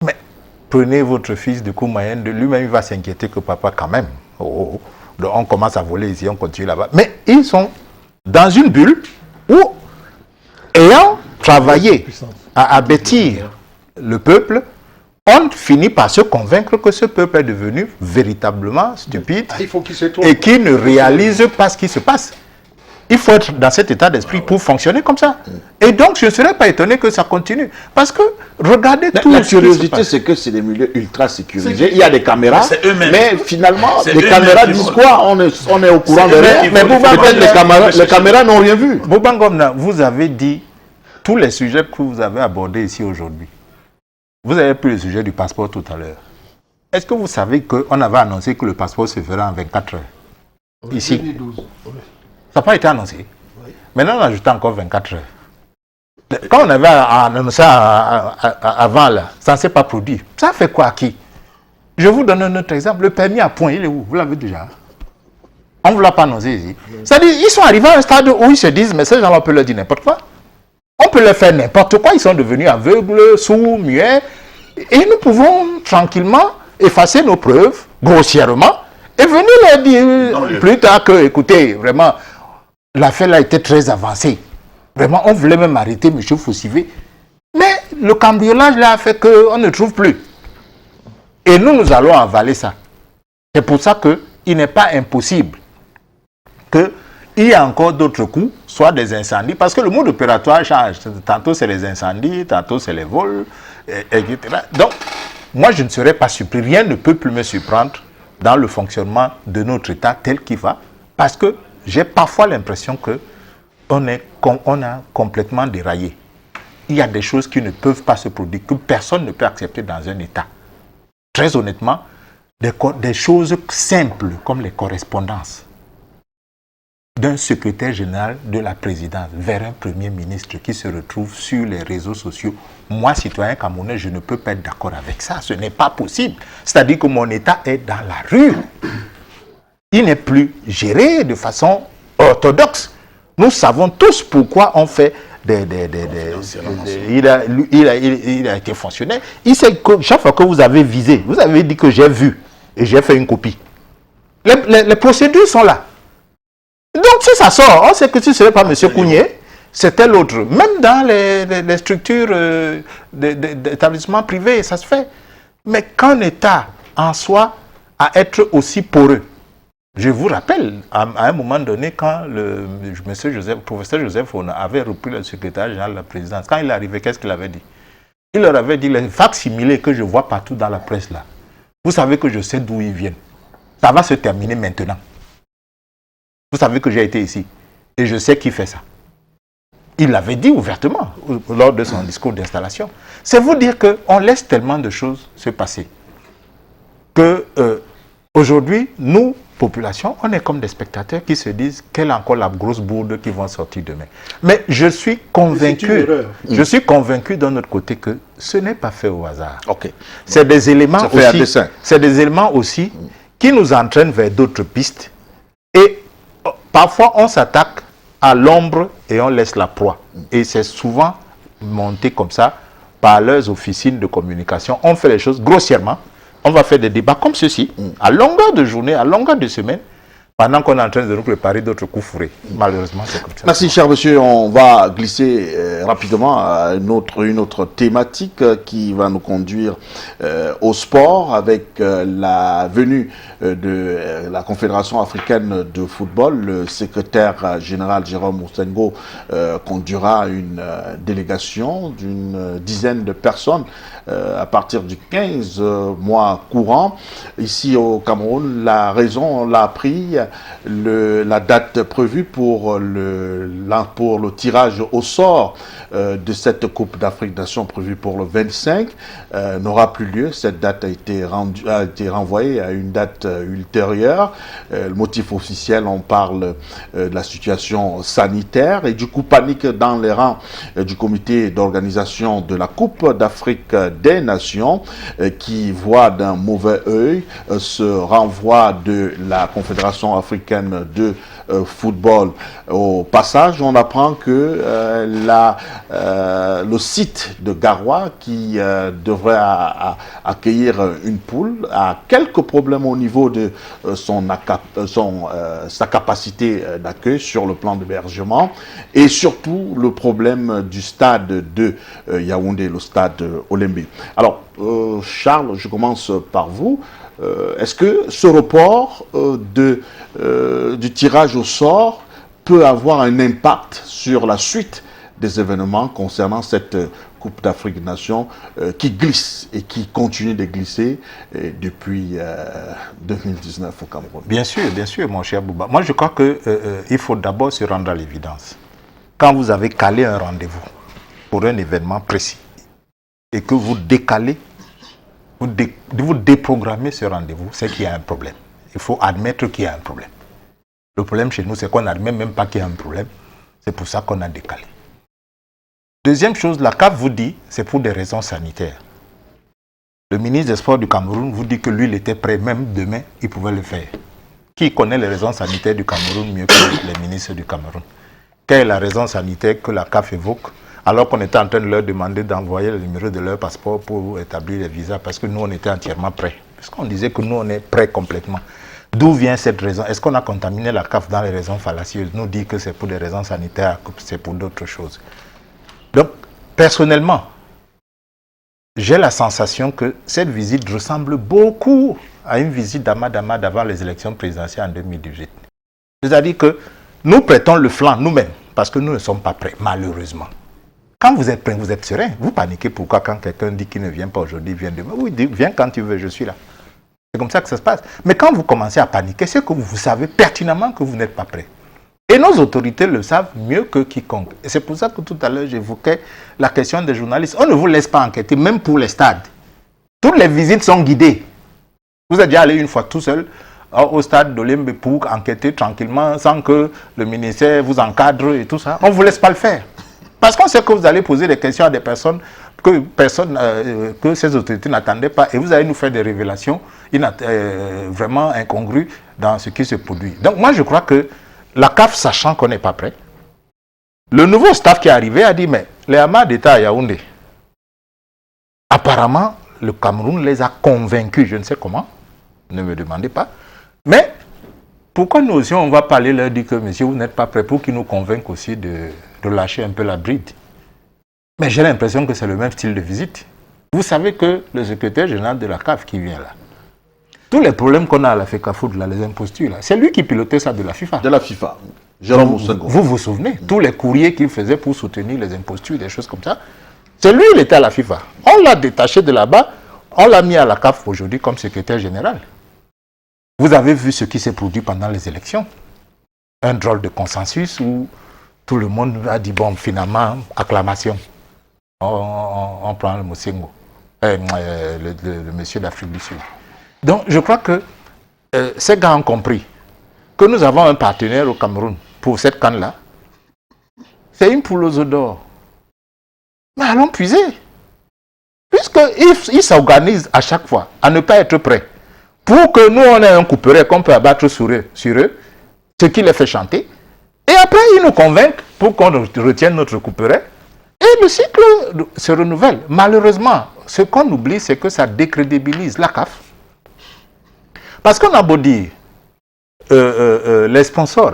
mais prenez votre fils de Koumayen, lui-même il va s'inquiéter que papa quand même, donc on commence à voler ici, on continue là-bas. Mais ils sont dans une bulle où ayant travaillé à abattir le peuple, on finit par se convaincre que ce peuple est devenu véritablement stupide et qu'il ne réalise pas ce qui se passe. Il faut être dans cet état d'esprit pour fonctionner comme ça. Et donc, je ne serais pas étonné que ça continue. Parce que, regardez tout La ce qui se curiosité, passe. c'est que c'est des milieux ultra sécurisés. Il y a des caméras, C'est eux-mêmes. mais finalement, C'est les eux-mêmes caméras qui disent vont- quoi? On est au courant de eux-mêmes rien. qui Mais vont- peut-être les caméras n'ont rien vu. Boubangomna, vous avez dit tous les sujets que vous avez abordés ici aujourd'hui. Vous avez pris le sujet du passeport tout à l'heure. Est-ce que vous savez qu'on avait annoncé que le passeport se ferait en 24 heures? Ici. 2012. Oui. Ça n'a pas été annoncé. Maintenant, on ajoute encore 24 heures. Quand on avait annoncé avant, là, ça ne s'est pas produit. Ça fait quoi à qui? Je vous donne un autre exemple. Le permis à point, il est où? Vous l'avez déjà? On ne vous l'a pas annoncé ici. C'est-à-dire, ils sont arrivés à un stade où ils se disent, mais ces gens-là, on peut leur dire n'importe quoi. On peut leur faire n'importe quoi. Ils sont devenus aveugles, sourds, muets. Et nous pouvons tranquillement effacer nos preuves, grossièrement, et venir leur dire plus tard que, écoutez, vraiment, l'affaire a été très avancée. Vraiment, on voulait même arrêter M. Foussivé. Mais le cambriolage là a fait qu'on ne trouve plus. Et nous allons avaler ça. C'est pour ça qu'il n'est pas impossible qu'il y ait encore d'autres coups, soit des incendies, parce que le mode opératoire change. Tantôt c'est les incendies, tantôt c'est les vols, etc. Donc, moi je ne serais pas surpris. Rien ne peut plus me surprendre dans le fonctionnement de notre État tel qu'il va, parce que j'ai parfois l'impression qu'on a complètement déraillé. Il y a des choses qui ne peuvent pas se produire, que personne ne peut accepter dans un État. Très honnêtement, des choses simples comme les correspondances d'un secrétaire général de la présidence vers un premier ministre qui se retrouve sur les réseaux sociaux. Moi, citoyen camerounais, je ne peux pas être d'accord avec ça. Ce n'est pas possible. C'est-à-dire que mon État est dans la rue. Il n'est plus géré de façon orthodoxe. Nous savons tous pourquoi on fait il a été fonctionnaire. Il sait que chaque fois que vous avez visé, vous avez dit que j'ai vu et j'ai fait une copie. Les procédures sont là. Donc si ça sort, on sait que si ce n'est pas M. Kounié, c'était l'autre. Même dans les structures d'établissements privés, ça se fait. Mais qu'un État en soit à être aussi poreux. Je vous rappelle, à un moment donné, quand le professeur Joseph Ona avait repris le secrétaire général de la présidence, quand il arrivait, qu'est-ce qu'il avait dit? Il leur avait dit, les facsimilés que je vois partout dans la presse là, vous savez que je sais d'où ils viennent. Ça va se terminer maintenant. Vous savez que j'ai été ici et je sais qui fait ça. Il l'avait dit ouvertement lors de son discours d'installation. C'est vous dire qu'on laisse tellement de choses se passer que aujourd'hui, nous, population, on est comme des spectateurs qui se disent quelle est encore la grosse bourde qui vont sortir demain. Mais je suis convaincu d'un autre côté que ce n'est pas fait au hasard. Ok. C'est des éléments fait à aussi, dessein. c'est des éléments aussi qui nous entraînent vers d'autres pistes. Et parfois, on s'attaque à l'ombre et on laisse la proie. Et c'est souvent monté comme ça par leurs officines de communication. On fait les choses grossièrement. On va faire des débats comme ceci, à longueur de journée, à longueur de semaine, pendant qu'on est en train de nous préparer d'autres coups fourrés. Malheureusement, c'est comme ça. Merci, cher monsieur. On va glisser rapidement à une autre thématique qui va nous conduire au sport avec la venue de la Confédération africaine de football. Le secrétaire général Jérôme Oussengo conduira une délégation d'une dizaine de personnes à partir du 15 mois courant. Ici au Cameroun, la raison, on l'a appris, la date prévue pour le tirage au sort de cette Coupe d'Afrique des Nations prévue pour le 25 n'aura plus lieu. Cette date a été renvoyée à une date ultérieure. Le motif officiel, on parle de la situation sanitaire et du coup panique dans les rangs du comité d'organisation de la Coupe d'Afrique des Nations qui voit d'un mauvais œil ce renvoi de la Confédération africaine de football. Au passage, on apprend que le site de Garoua, qui devrait accueillir une poule, a quelques problèmes au niveau de sa capacité d'accueil sur le plan d'hébergement, et surtout le problème du stade de Yaoundé, le stade Olembe. Alors, Charles, je commence par vous. Est-ce que ce report du tirage au sort peut avoir un impact sur la suite des événements concernant cette Coupe d'Afrique des Nations qui glisse et qui continue de glisser depuis 2019 au Cameroun? Bien sûr, mon cher Bouba. Moi, je crois qu'il faut d'abord se rendre à l'évidence. Quand vous avez calé un rendez-vous pour un événement précis et que vous décalez, vous déprogrammez ce rendez-vous, c'est qu'il y a un problème. Il faut admettre qu'il y a un problème. Le problème chez nous, c'est qu'on n'admet même pas qu'il y a un problème. C'est pour ça qu'on a décalé. Deuxième chose, la CAF vous dit, c'est pour des raisons sanitaires. Le ministre des Sports du Cameroun vous dit que lui, il était prêt, même demain, il pouvait le faire. Qui connaît les raisons sanitaires du Cameroun mieux que les ministres du Cameroun? Quelle est la raison sanitaire que la CAF évoque alors qu'on était en train de leur demander d'envoyer le numéro de leur passeport pour établir les visas, parce que nous, on était entièrement prêts. Parce qu'on disait que nous, on est prêts complètement. D'où vient cette raison? Est-ce qu'on a contaminé la CAF dans les raisons fallacieuses? Nous dit que c'est pour des raisons sanitaires, que c'est pour d'autres choses. Donc, personnellement, j'ai la sensation que cette visite ressemble beaucoup à une visite d'Ahmad Ahmad avant les élections présidentielles en 2018. C'est-à-dire que nous prêtons le flanc nous-mêmes, parce que nous ne sommes pas prêts, malheureusement. Quand vous êtes prêt, vous êtes serein. Vous paniquez pourquoi quand quelqu'un dit qu'il ne vient pas aujourd'hui, il vient demain. Oui, viens quand tu veux, je suis là. C'est comme ça que ça se passe. Mais quand vous commencez à paniquer, c'est que vous savez pertinemment que vous n'êtes pas prêt. Et nos autorités le savent mieux que quiconque. Et c'est pour ça que tout à l'heure, j'évoquais la question des journalistes. On ne vous laisse pas enquêter, même pour les stades. Toutes les visites sont guidées. Vous êtes déjà allé une fois tout seul au stade d'Olembe pour enquêter tranquillement, sans que le ministère vous encadre et tout ça. On ne vous laisse pas le faire. Parce qu'on sait que vous allez poser des questions à des personnes que ces autorités n'attendaient pas, et vous allez nous faire des révélations vraiment incongrues dans ce qui se produit. Donc moi je crois que la CAF, sachant qu'on n'est pas prêt, le nouveau staff qui est arrivé a dit, mais les Ahmad étaient à Yaoundé. Apparemment, le Cameroun les a convaincus, je ne sais comment, ne me demandez pas, mais pourquoi nous aussi on ne va pas aller leur dire que monsieur vous n'êtes pas prêt, pour qu'ils nous convainquent aussi de lâcher un peu la bride? Mais j'ai l'impression que c'est le même style de visite. Vous savez que le secrétaire général de la CAF qui vient là, tous les problèmes qu'on a à la FECAFOOT, là, les impostures, là, c'est lui qui pilotait ça de la FIFA. De la FIFA. Jérôme Oussengo. Vous vous souvenez, tous les courriers qu'il faisait pour soutenir les impostures, des choses comme ça, c'est lui, il était à la FIFA. On l'a détaché de là-bas, on l'a mis à la CAF aujourd'hui comme secrétaire général. Vous avez vu ce qui s'est produit pendant les élections. Un drôle de consensus où tout le monde a dit, bon, finalement, acclamation. On prend le Moussengo, le monsieur d'Afrique du Sud. Donc, je crois que ces gars ont compris que nous avons un partenaire au Cameroun pour cette canne-là. C'est une poule aux œufs d'or. Mais allons puiser. Puisqu'ils s'organisent à chaque fois à ne pas être prêts. Pour que nous, on ait un couperet qu'on peut abattre sur eux, ce qui les fait chanter. Et après, ils nous convainquent pour qu'on retienne notre couperet. Et le cycle se renouvelle. Malheureusement, ce qu'on oublie, c'est que ça décrédibilise la CAF. Parce qu'on a beau dire, les sponsors,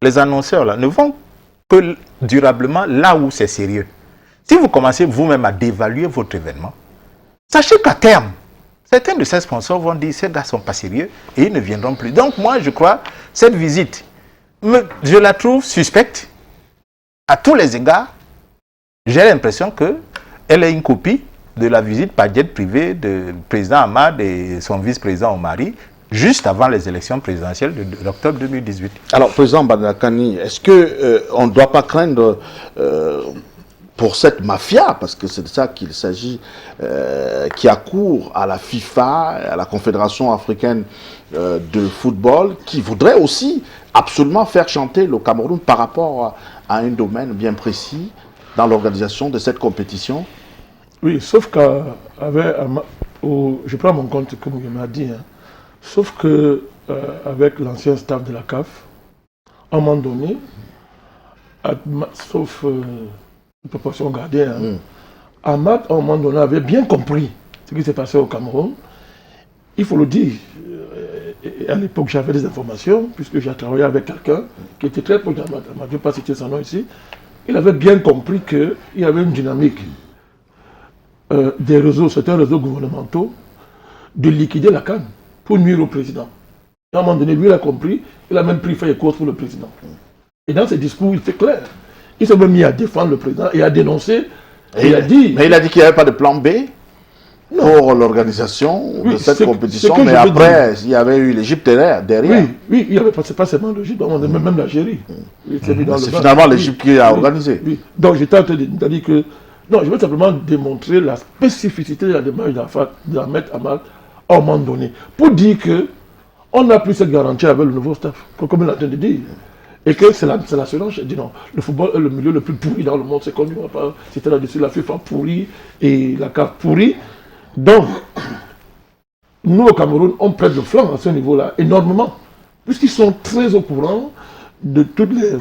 les annonceurs, là, ne vont que durablement là où c'est sérieux. Si vous commencez vous-même à dévaluer votre événement, sachez qu'à terme, certains de ces sponsors vont dire, ces gars ne sont pas sérieux et ils ne viendront plus. Donc moi, je crois, cette visite, je la trouve suspecte à tous les égards. J'ai l'impression qu'elle est une copie de la visite par jet privé du président Ahmad et son vice-président Omari, juste avant les élections présidentielles d'octobre 2018. Alors, président Badakani, est-ce qu'on ne doit pas craindre pour cette mafia, parce que c'est de ça qu'il s'agit, qui accourt à la FIFA, à la Confédération africaine de football, qui voudrait aussi absolument faire chanter le Cameroun par rapport à un domaine bien précis dans l'organisation de cette compétition? Oui, sauf je prends mon compte comme il m'a dit, sauf que avec l'ancien staff de la CAF, à un moment donné, sauf une proportion gardée, Ahmad, à un moment donné, avait bien compris ce qui s'est passé au Cameroun. Il faut le dire, à l'époque, j'avais des informations, puisque j'ai travaillé avec quelqu'un qui était très proche d'Ahmad. Je ne vais pas citer son nom ici. Il avait bien compris qu'il y avait une dynamique des réseaux, certains réseaux gouvernementaux, de liquider la CAN pour nuire au président. À un moment donné, lui, il a compris, il a même pris fait et cause pour le président. Et dans ses discours, il était clair. Il s'est même mis à défendre le président et à dénoncer. Et il a dit qu'il n'y avait pas de plan B pour l'organisation de cette compétition, mais après, il y avait eu l'Égypte derrière. Oui, il n'y avait pas seulement l'Égypte, même l'Algérie. C'est finalement l'Égypte qui a organisé. Oui. Donc j'étais en train de dire que... Non, je veux simplement démontrer la spécificité de la démarche d'Ahmed Ahmad à un moment donné. Pour dire qu'on n'a plus cette garantie avec le nouveau staff, comme il a train de dire. Et que c'est l'assurance. Je dis non, le football est le milieu le plus pourri dans le monde, c'est connu. C'était là-dessus la FIFA pourrie et la CAF pourrie. Donc, nous au Cameroun, on prête le flanc à ce niveau-là énormément, puisqu'ils sont très au courant de toutes les...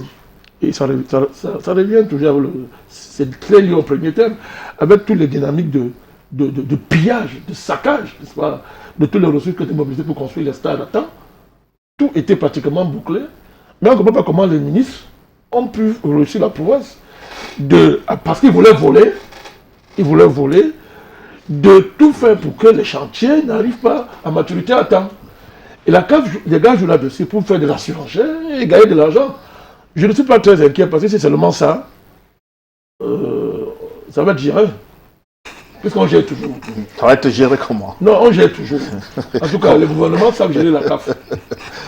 Et ça revient toujours, c'est très lié au premier terme, avec toutes les dynamiques de pillage, de saccage, n'est-ce pas, de tous les ressources qui étaient mobilisées pour construire les stades à temps. Tout était pratiquement bouclé. Mais on ne comprend pas comment les ministres ont pu réussir la prouesse parce qu'ils voulaient voler, de tout faire pour que les chantiers n'arrivent pas à maturité à temps. Et la CAF, les gars jouent là-dessus pour faire de la surenchère et gagner de l'argent. Je ne suis pas très inquiet parce que c'est seulement ça. Ça va être géré. Puisqu'on gère toujours. Ça va être géré comment? Non, on gère toujours. En tout cas, les gouvernements savent gérer la CAF.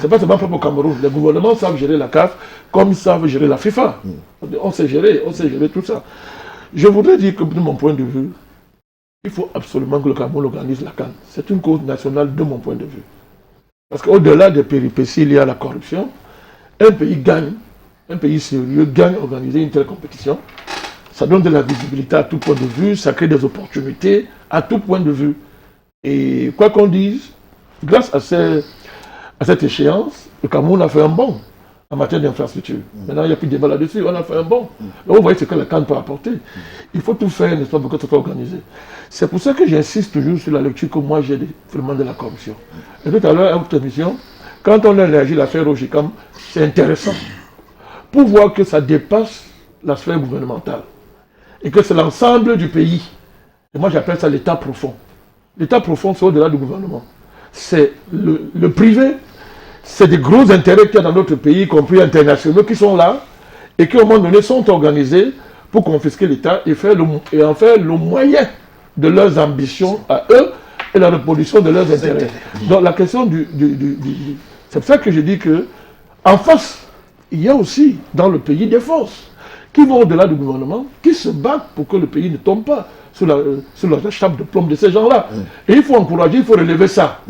C'est pas seulement pour Cameroun. Les gouvernements savent gérer la CAF comme ils savent gérer la FIFA. On sait gérer tout ça. Je voudrais dire que de mon point de vue, il faut absolument que le Cameroun organise la CAN. C'est une cause nationale de mon point de vue. Parce qu'au-delà des péripéties liées à la corruption, un pays sérieux gagne à organiser une telle compétition. Ça donne de la visibilité à tout point de vue, ça crée des opportunités à tout point de vue. Et quoi qu'on dise, grâce à cette échéance, le Cameroun a fait un bond en matière d'infrastructure. Maintenant, il n'y a plus de débat là-dessus, on a fait un bond. Donc, vous voyez ce que la CAN peut apporter. Il faut tout faire, n'est-ce pas, pour que ça soit organisé. C'est pour ça que j'insiste toujours sur la lecture que moi j'ai vraiment de la corruption. Et tout à l'heure, à votre émission, quand on a élargi l'affaire Rogicam, c'est intéressant pour voir que ça dépasse la sphère gouvernementale et que c'est l'ensemble du pays. Et moi, j'appelle ça l'état profond. L'état profond, c'est au-delà du gouvernement. C'est le privé, c'est des gros intérêts qu'il y a dans notre pays, y compris internationaux, qui sont là et qui, à un moment donné, sont organisés pour confisquer l'État et en faire le moyen de leurs ambitions à eux et la reproduction de leurs intérêts. Donc, la question c'est pour ça que je dis que, en face, il y a aussi dans le pays des forces qui vont au-delà du gouvernement, qui se battent pour que le pays ne tombe pas sous la chape de plomb de ces gens-là. Et il faut encourager, il faut relever ça.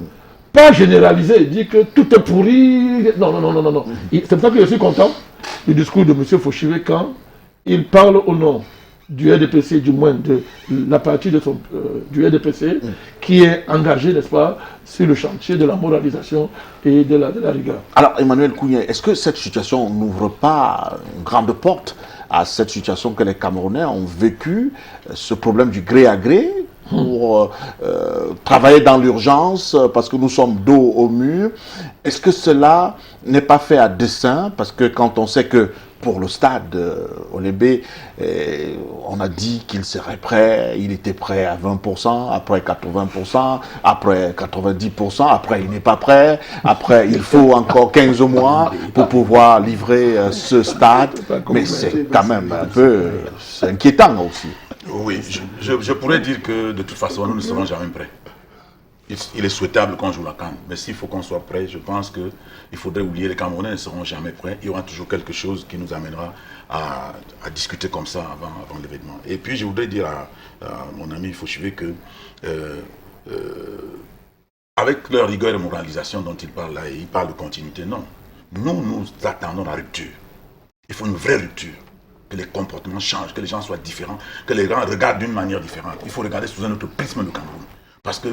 Pas généraliser, dire que tout est pourri. Non. C'est pour ça que je suis content du discours de M. Fauchivé quand il parle au nom du RDPC, du moins de la partie du RDPC, qui est engagée, n'est-ce pas, sur le chantier de la moralisation et de la rigueur. Alors, Emmanuel Kounié, est-ce que cette situation n'ouvre pas une grande porte à cette situation que les Camerounais ont vécu, ce problème du gré à gré, pour travailler dans l'urgence, parce que nous sommes dos au mur? Est-ce que cela n'est pas fait à dessein? Parce que quand on sait que pour le stade Olébé, on a dit qu'il serait prêt, il était prêt à 20%, après 80%, après 90%, après il n'est pas prêt, après il faut encore 15 mois pour pouvoir livrer ce stade. Mais c'est quand même un peu inquiétant aussi. Oui, je pourrais dire que de toute façon, nous ne serons jamais prêts. Il est souhaitable qu'on joue la CAN, mais s'il faut qu'on soit prêt, je pense qu'il faudrait oublier les Camerounais ne seront jamais prêts. Il y aura toujours quelque chose qui nous amènera à discuter comme ça avant l'événement. Et puis je voudrais dire à mon ami Fauchivé que avec leur rigueur et moralisation dont il parle là, et il parle de continuité, non. Nous attendons la rupture. Il faut une vraie rupture. Que les comportements changent, que les gens soient différents, que les gens regardent d'une manière différente. Il faut regarder sous un autre prisme le Cameroun. Parce que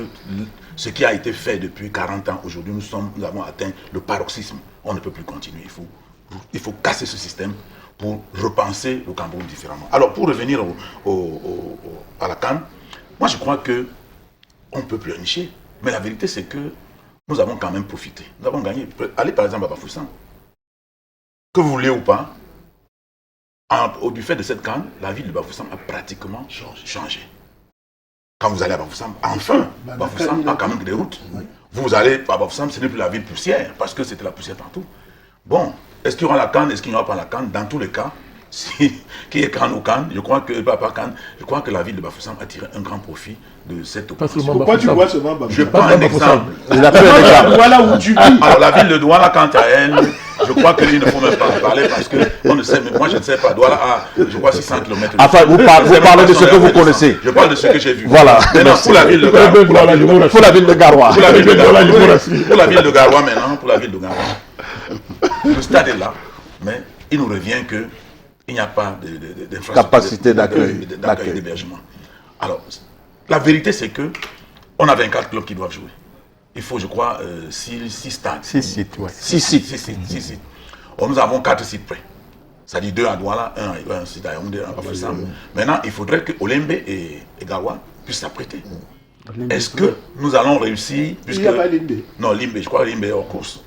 ce qui a été fait depuis 40 ans, aujourd'hui, nous avons atteint le paroxysme. On ne peut plus continuer. Il faut Il faut casser ce système pour repenser le Cameroun différemment. Alors, pour revenir à la CAN, moi je crois qu'on peut pleurnicher, mais la vérité c'est que nous avons quand même profité. Nous avons gagné. Allez par exemple à Bafoussam. Que vous voulez ou pas, du fait de cette CAN, la ville de Bafoussam a pratiquement changé. Quand vous allez à Bafoussam, enfin, Bafoussam a quand même des routes. Vous allez à Bafoussam, ce n'est plus la ville poussière, parce que c'était la poussière partout. Bon, est-ce qu'il y aura la CAN, est-ce qu'il n'y aura pas la CAN? Dans tous les cas, qui est CAN ou CAN, je crois que la ville de Bafoussam a tiré un grand profit de cette opération. Pourquoi tu vois seulement Bafoussam? Je prends un exemple. Voilà où tu vis. Alors la ville de Douala, quant à elle, je crois qu'il ne faut même pas en parler parce que on ne sait, mais moi je ne sais pas. Douala a, je crois, 600 km. Enfin, vous parlez de ce que vous connaissez. Je parle de ce que j'ai vu. Voilà. Maintenant, pour la ville de Garoua. Pour la ville de Garoua. Pour la ville de Garoua maintenant, pour la ville de Garoua. Le stade est là, mais il nous revient que il n'y a pas d'infrastructure, capacité d'accueil, d'hébergement. Alors, la vérité c'est que on a 24 clubs qui doivent jouer. Il faut, je crois, 6 stades. 6 sites, ouais. 6 sites. Or, nous avons 4 sites prêts. C'est-à-dire 2 à Douala, un site à Yaoundé, un à Bafoussam. Maintenant, il faudrait que Olembe et Garoua puissent s'apprêter. Est-ce que nous allons réussir? Il n'y a pas Limbe. Non, Limbe, je crois que Limbe est hors course.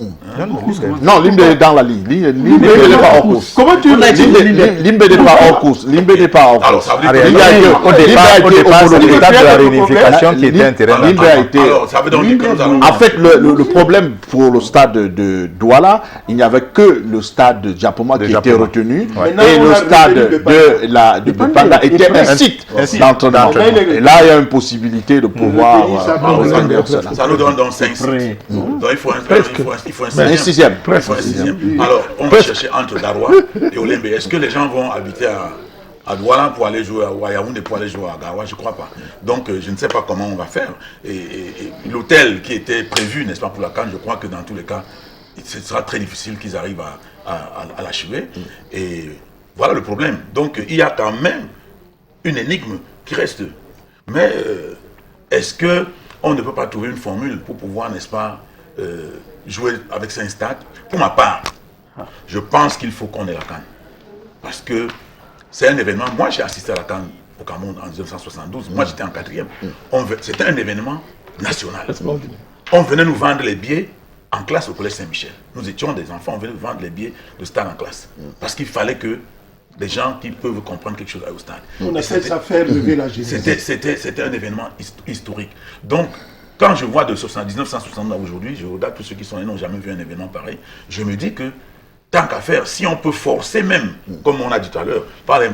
Non, Limbe est dans la ligne. Limbe n'est pas hors course. Comment tu Limbe n'est pas hors course. Limbe n'est pas hors course. Alors, ça veut dire Au départ, c'est le stade de la réunification qui était un terrain Limbe a été... Alors, ça veut donc dire que nous allons... En fait, le problème pour le stade de Douala, il n'y avait que le stade de Diapoma qui était retenu. Et le stade de Bepanda était un site d'entraînement. Et là, il y a une possibilité de pouvoir... Ça nous donne donc 5 sites. Donc il faut un sixième. Alors, on va chercher entre Garoua et Olembe. Est-ce que les gens vont habiter à Douala pour aller jouer à Yaoundé pour aller jouer à Garoua? Je ne crois pas. Donc, je ne sais pas comment on va faire. Et l'hôtel qui était prévu, n'est-ce pas, pour la CAN, je crois que dans tous les cas, ce sera très difficile qu'ils arrivent à l'achever. Et voilà le problème. Donc, il y a quand même une énigme qui reste. Mais... est-ce qu'on ne peut pas trouver une formule pour pouvoir, n'est-ce pas, jouer avec 5 stades? Pour ma part, je pense qu'il faut qu'on ait la CAN. Parce que c'est un événement. Moi, j'ai assisté à la CAN au Cameroun en 1972. Moi, j'étais en 4e. C'était un événement national. On venait nous vendre les billets en classe au Collège Saint-Michel. Nous étions des enfants, on venait nous vendre les billets de stade en classe. Parce qu'il fallait que des gens qui peuvent comprendre quelque chose au stade. On a fait ça faire lever la jeunesse. C'était un événement historique. Donc, quand je vois de 1960 à aujourd'hui, je regarde tous ceux qui sont là, n'ont jamais vu un événement pareil, je me dis que, tant qu'à faire, si on peut forcer même, comme on a dit tout à l'heure,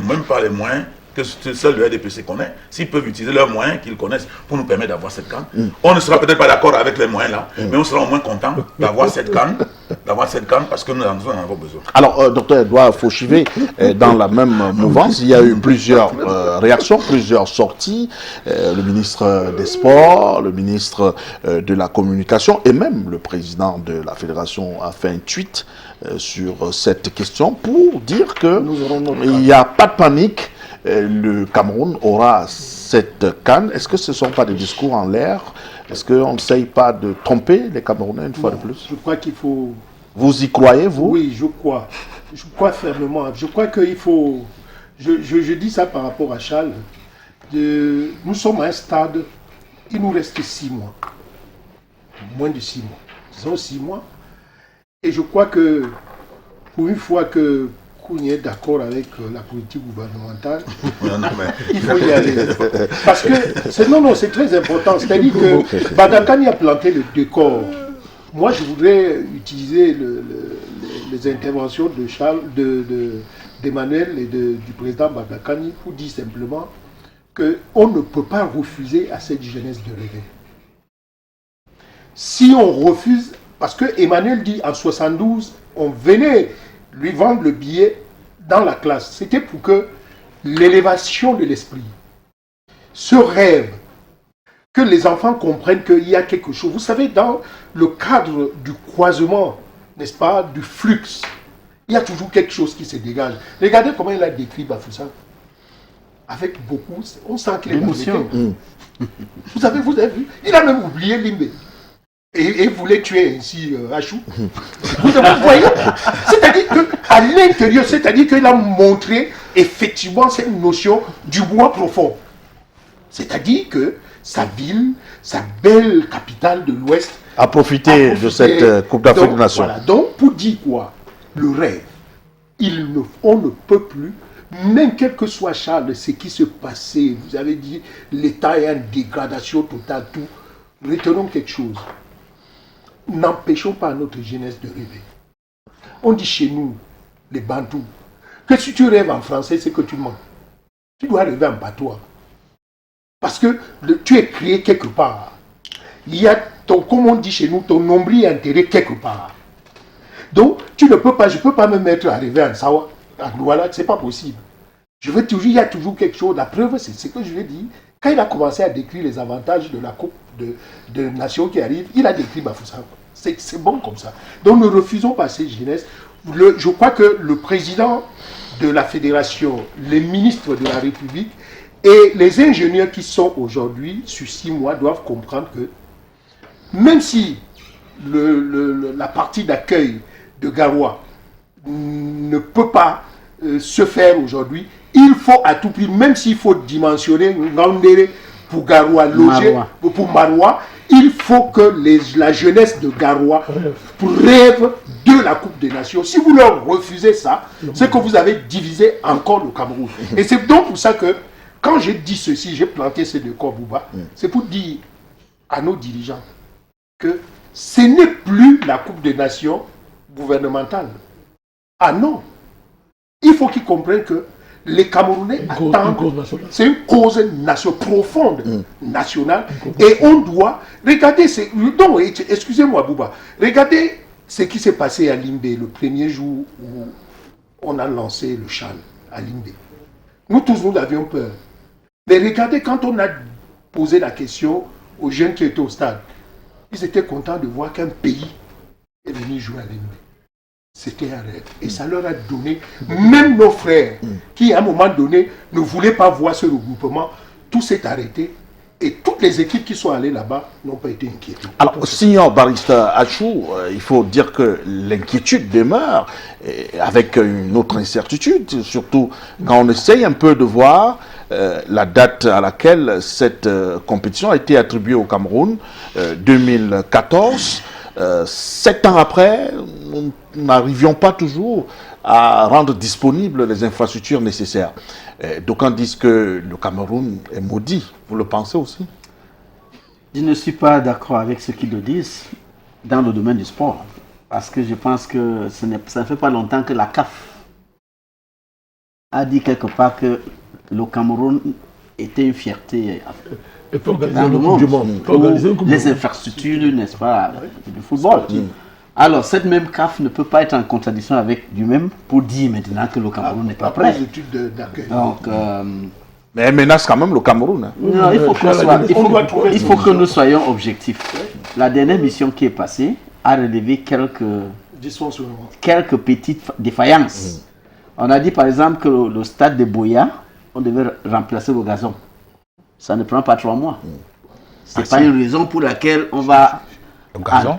même par les moyens que seul le RDPC connaît, s'ils peuvent utiliser leurs moyens qu'ils connaissent pour nous permettre d'avoir cette CAN, on ne sera peut-être pas d'accord avec les moyens là, mais on sera au moins content d'avoir cette CAN, parce que nous en avons besoin. Alors, docteur Edouard Fauchivé, dans la même mouvance, il y a eu plusieurs réactions, plusieurs sorties, le ministre des Sports, le ministre de la Communication et même le président de la Fédération a fait un tweet sur cette question pour dire qu'il n'y a pas de panique. Le Cameroun aura cette CAN. Est-ce que ce ne sont pas des discours en l'air? Est-ce qu'on n'essaye pas de tromper les Camerounais une fois de plus? Je crois qu'il faut... Vous y croyez, vous? Oui, je crois. Je crois fermement. Je crois qu'il faut... Je dis ça par rapport à Charles. Nous sommes à un stade, il nous reste 6 mois. Moins de 6 mois. Disons 6 mois. Et je crois que, pour une fois que Kouni est d'accord avec la politique gouvernementale, il faut y aller. Parce que, c'est très important. C'est-à-dire que Badakani a planté le décor. Moi, je voudrais utiliser les interventions de Charles, d'Emmanuel et du président Badakani pour dire simplement qu'on ne peut pas refuser à cette jeunesse de rêver. Si on refuse, parce que Emmanuel dit en 72, on venait lui vendre le billet dans la classe. C'était pour que l'élévation de l'esprit, ce rêve, que les enfants comprennent qu'il y a quelque chose. Vous savez, dans le cadre du croisement, n'est-ce pas, du flux, il y a toujours quelque chose qui se dégage. Regardez comment il a décrit Bafoussam. Avec beaucoup, on sent qu'il est émotion. Vous avez vu, il a même oublié Limbe. Et voulait tuer ainsi Achou. Vous voyez? C'est-à-dire que à l'intérieur, c'est-à-dire qu'il a montré effectivement cette notion du bois profond. C'est-à-dire que sa ville, sa belle capitale de l'Ouest, a profité de cette Coupe d'Afrique des Nations. Voilà. Donc, pour dire quoi? Le rêve, on ne peut plus, même quel que soit Charles, ce qui se passait, vous avez dit, l'État est en dégradation totale, tout. Retenons quelque chose. N'empêchons pas notre jeunesse de rêver. On dit chez nous, les Bantous, que si tu rêves en français, c'est que tu mens. Tu dois rêver en patois. Parce que tu es créé quelque part. Il y a comme on dit chez nous, ton nombril est enterré quelque part. Donc, tu ne peux pas, je ne peux pas me mettre à rêver en Sawa, à Douala, c'est pas possible. Il y a toujours quelque chose. La preuve, c'est ce que je vais dire. Quand il a commencé à décrire les avantages de la Coupe de Nations qui arrive, il a décrit Bafoussam. C'est bon comme ça. Donc, ne refusons pas cette jeunesse. Je crois que le président de la fédération, les ministres de la République et les ingénieurs qui sont aujourd'hui, sur 6 mois, doivent comprendre que même si la partie d'accueil de Garoua ne peut pas se faire aujourd'hui, il faut à tout prix, même s'il faut dimensionner Ngandere pour Garoua, loger pour Maroua, il faut que la jeunesse de Garoua rêve de la Coupe des Nations. Si vous leur refusez ça, c'est que vous avez divisé encore le Cameroun. Et c'est donc pour ça que, quand j'ai dit ceci, j'ai planté ces 2 corps Bouba, c'est pour dire à nos dirigeants que ce n'est plus la Coupe des Nations gouvernementale. Ah non. Il faut qu'ils comprennent que les Camerounais attendent. C'est une cause nationale, profonde, nationale. Et on doit regarder. Donc, excusez-moi, Bouba. Regardez ce qui s'est passé à Limbé le premier jour où on a lancé le Chan à Limbé. Nous tous, nous avions peur. Mais regardez, quand on a posé la question aux jeunes qui étaient au stade, ils étaient contents de voir qu'un pays est venu jouer à Limbé. C'était un rêve. Et ça leur a donné, même nos frères, qui à un moment donné ne voulaient pas voir ce regroupement, tout s'est arrêté. Et toutes les équipes qui sont allées là-bas n'ont pas été inquiétées. Alors, signor Barista Achou, il faut dire que l'inquiétude demeure, avec une autre incertitude, surtout quand on essaye un peu de voir la date à laquelle cette compétition a été attribuée au Cameroun, 2014. 7 ans après, nous n'arrivions pas toujours à rendre disponibles les infrastructures nécessaires. D'aucuns disent que le Cameroun est maudit. Vous le pensez aussi? Je ne suis pas d'accord avec ceux qui le disent dans le domaine du sport. Parce que je pense que ça ne fait pas longtemps que la CAF a dit quelque part que le Cameroun était une fierté et pour organiser dans le monde. Du monde. Les infrastructures, n'est-ce pas, du football. Alors, cette même CAF ne peut pas être en contradiction avec lui-même pour dire maintenant que le Cameroun n'est pas prêt. Donc, mais elle menace quand même le Cameroun. Hein. Non, il faut que nous soyons objectifs. La dernière mission qui est passée a relevé quelques petites défaillances. On a dit par exemple que le stade de Boya, on devait remplacer le gazon. Ça ne prend pas 3 mois. Ce n'est pas une raison pour laquelle on va... Le gazon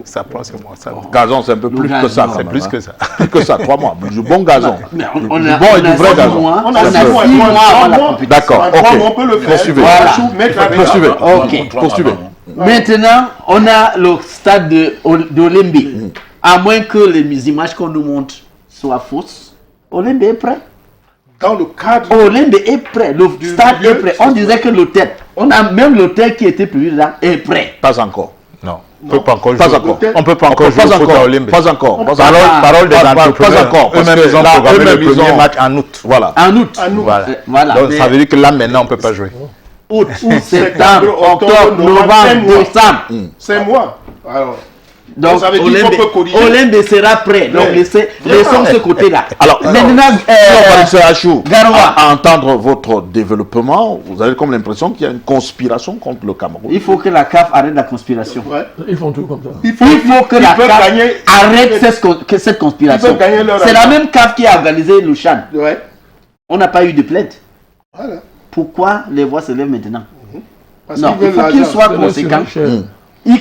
ça prend 6 mois. Le gazon, c'est un peu plus que ça. C'est plus que ça. Plus que ça, 3 mois. Du bon gazon. Mais on a 6 mois. On a 6 mois avant la compétition. D'accord, ok. On peut le faire. Poursuivez. Ok. Poursuivez. Maintenant, on a le stade d'Olembe. À moins que les images qu'on nous montre soient fausses, Olembe est prêt. Dans le cadre... Olembe est prêt, le stade est prêt. On disait que l'hôtel, on a même l'hôtel qui était prévu là, est prêt. Pas encore. Non. On ne peut pas encore jouer. On peut pas encore jouer au foot à Olembe. Pas encore. Parole des entrepreneurs. Pas encore. Eux-mêmes, ils ont programmé le premier match en août. Voilà. En août. Voilà. Donc ça veut dire que là, maintenant, on ne peut pas jouer. Août, septembre, octobre, novembre, décembre. 5 mois. Alors... Donc, Olembe sera prêt. Donc, laissons ce côté-là. Alors, maintenant, Garoua, à entendre votre développement, vous avez comme l'impression qu'il y a une conspiration contre le Cameroun. Il faut que la CAF arrête la conspiration. Ouais. Ils font tout comme ça. Il faut que la CAF arrête cette conspiration. C'est la même CAF qui a organisé le Chan. Ouais. On n'a pas eu de plainte. Voilà. Pourquoi les voix se lèvent maintenant? Parce non, il faut qu'ils soient conséquents.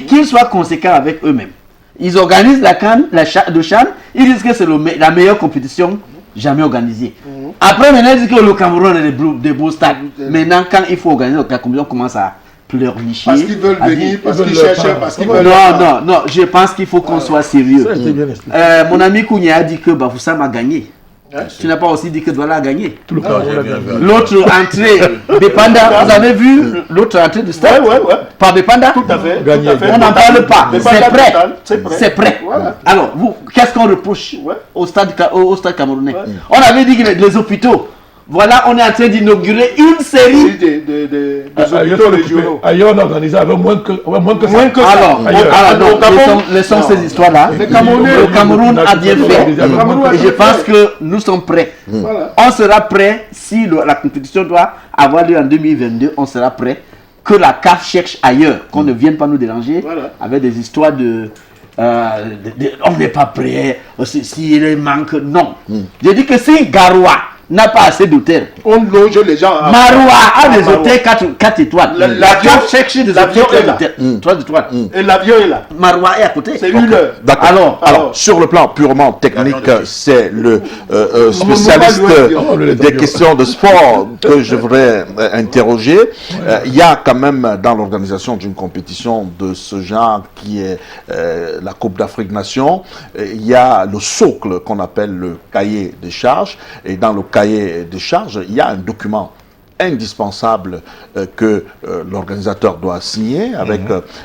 Qu'ils soient conséquents avec eux-mêmes. Ils organisent le Chan, Ils disent que c'est la meilleure compétition jamais organisée. Après, maintenant, ils disent que le Cameroun est des beaux stades. Maintenant, quand il faut organiser la compétition, on commence à pleurnicher. Parce qu'ils veulent venir, parce qu'ils cherchent, parce qu'ils veulent... Non, je pense qu'il faut qu'on soit sérieux. Ça a été bien expliqué. Mon ami Kounia a dit que Bafoussam a gagné. Tu n'as pas aussi dit que Douala a gagné. Tout le Cameroun a gagné. L'autre entrée, Bépanda, vous avez vu l'autre entrée du stade? Par Bépanda? Tout à fait. Gagné. On n'en parle pas. Bépanda C'est prêt. total, c'est prêt. C'est prêt. Voilà. Alors, vous, qu'est-ce qu'on reproche au stade camerounais? On avait dit que les hôpitaux. Voilà, on est en train d'inaugurer une série. Des hôpitaux régionaux. Ailleurs, on a organisé avec moins que ça. Alors, laissons ces histoires-là. Le Cameroun a bien fait. Et je pense que nous sommes prêts. On sera prêt si la compétition doit avoir lieu en 2022. On sera prêt. Que la CAF cherche ailleurs. Qu'on ne vienne pas nous déranger avec des histoires de... on n'est pas prêt. S'il manque... Non. J'ai dit que si Garoua n'a pas assez d'hôtels. On loge les gens à... Maroua a des hôtels 4 étoiles. L'avion cherche des hôtels 3 étoiles. Et l'avion est là. Maroua est à côté. C'est une heure. D'accord. Alors, sur le plan purement technique, c'est le spécialiste des questions de sport que je voudrais interroger. Il y a quand même dans l'organisation d'une compétition de ce genre qui est la Coupe d'Afrique Nations, il y a le socle qu'on appelle le cahier des charges. Et dans le cahier des charges, il y a un document indispensable que l'organisateur doit signer avec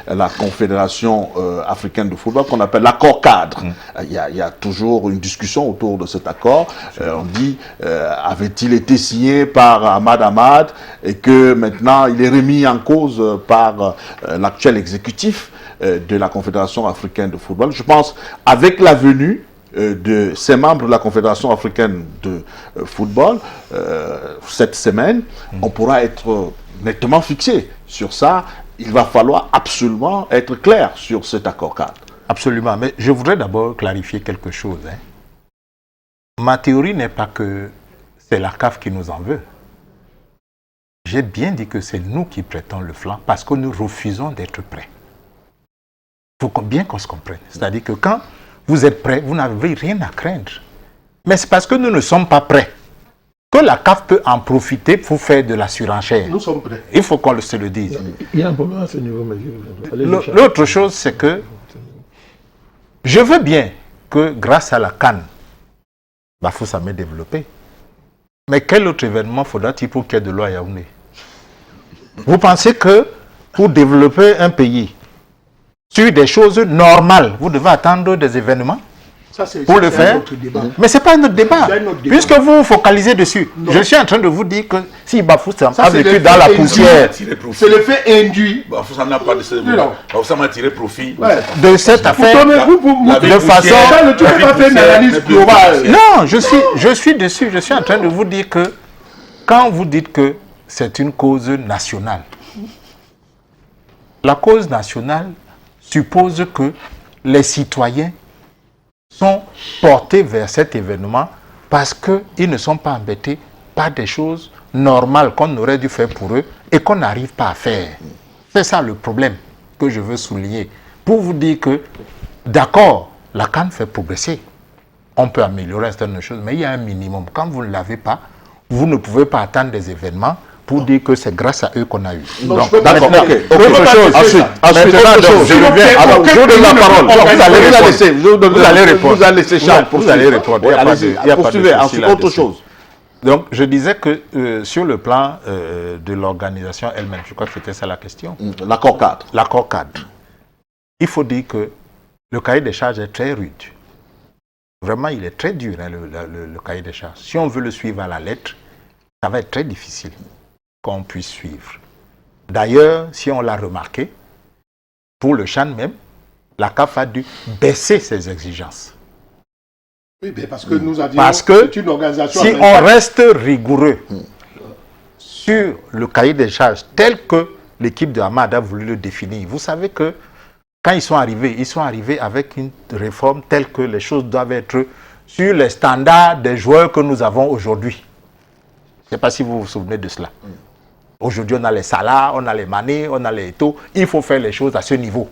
la Confédération africaine de football qu'on appelle l'accord cadre. Il y a toujours une discussion autour de cet accord. On dit, avait-il été signé par Ahmad et que maintenant il est remis en cause par l'actuel exécutif de la Confédération africaine de football. Je pense, avec la venue de ces membres de la Confédération africaine de football, cette semaine, on pourra être nettement fixé sur ça. Il va falloir absolument être clair sur cet accord cadre. Absolument, mais je voudrais d'abord clarifier quelque chose. Ma théorie n'est pas que c'est la CAF qui nous en veut. J'ai bien dit que c'est nous qui prêtons le flanc parce que nous refusons d'être prêts. Il faut bien qu'on se comprenne. C'est-à-dire que quand vous êtes prêts, vous n'avez rien à craindre. Mais c'est parce que nous ne sommes pas prêts que la CAF peut en profiter pour faire de la surenchère. Nous sommes prêts. Il faut qu'on se le dise. Il y a un problème à ce niveau, monsieur. L'autre chose, c'est que je veux bien que grâce à la CAN, Bafoussam est développé. Mais quel autre événement faudra-t-il pour qu'il y ait de l'eau à Yaoundé? Vous pensez que pour développer un pays, sur des choses normales, vous devez attendre des événements pour le faire? Mais ce n'est pas notre débat. Puisque vous vous focalisez dessus. Non. Je suis en train de vous dire que si Bafoussam a vécu dans la poussière... C'est le fait induit. Bafoussam n'a pas de ce... Bafoussam a tiré profit de cette affaire de façon... Tu n'as pas fait une analyse globale. Non, je suis dessus. Je suis en train de vous dire que quand vous dites que c'est une cause nationale, la cause nationale suppose que les citoyens sont portés vers cet événement parce qu'ils ne sont pas embêtés par des choses normales qu'on aurait dû faire pour eux et qu'on n'arrive pas à faire. C'est ça le problème que je veux souligner. Pour vous dire que, d'accord, la CAN fait progresser. On peut améliorer certaines choses, mais il y a un minimum. Quand vous ne l'avez pas, vous ne pouvez pas attendre des événements pour dire que c'est grâce à eux qu'on a eu. Donc, d'accord, ok. Autre chose. Ensuite, je reviens. Alors, je donne la parole. Vous allez répondre. Vous allez laisser Charles. Vous allez répondre. Poursuivez. Ensuite, autre chose. Donc, je disais que sur le plan de l'organisation elle-même, je crois que c'était ça la question. L'accord cadre. L'accord cadre. Il faut dire que le cahier des charges est très rude. Vraiment, il est très dur, hein, le cahier des charges. Si on veut le suivre à la lettre, ça va être très difficile qu'on puisse suivre. D'ailleurs, si on l'a remarqué, pour le CHAN même, la CAF a dû baisser ses exigences. Oui, mais parce que nous avions une organisation... Si on reste rigoureux sur le cahier des charges tel que l'équipe de Ahmad a voulu le définir, vous savez que quand ils sont arrivés avec une réforme telle que les choses doivent être sur les standards des joueurs que nous avons aujourd'hui. Je ne sais pas si vous vous souvenez de cela. Aujourd'hui, on a les Salah, on a les Mané, on a les Eto'o. Il faut faire les choses à ce niveau.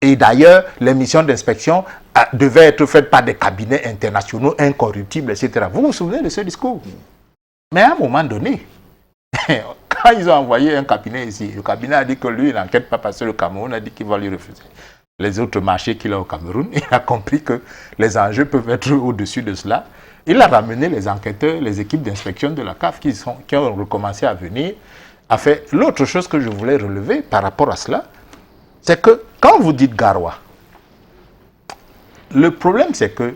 Et d'ailleurs, les missions d'inspection devait être faite par des cabinets internationaux incorruptibles, etc. Vous vous souvenez de ce discours? Mais à un moment donné, quand ils ont envoyé un cabinet ici, le cabinet a dit que lui, il n'enquête pas parce que le Cameroun a dit qu'il va lui refuser les autres marchés qu'il a au Cameroun. Il a compris que les enjeux peuvent être au-dessus de cela. Il a ramené les enquêteurs, les équipes d'inspection de la CAF qui ont recommencé à venir. L'autre chose que je voulais relever par rapport à cela, c'est que quand vous dites Garoua, le problème c'est que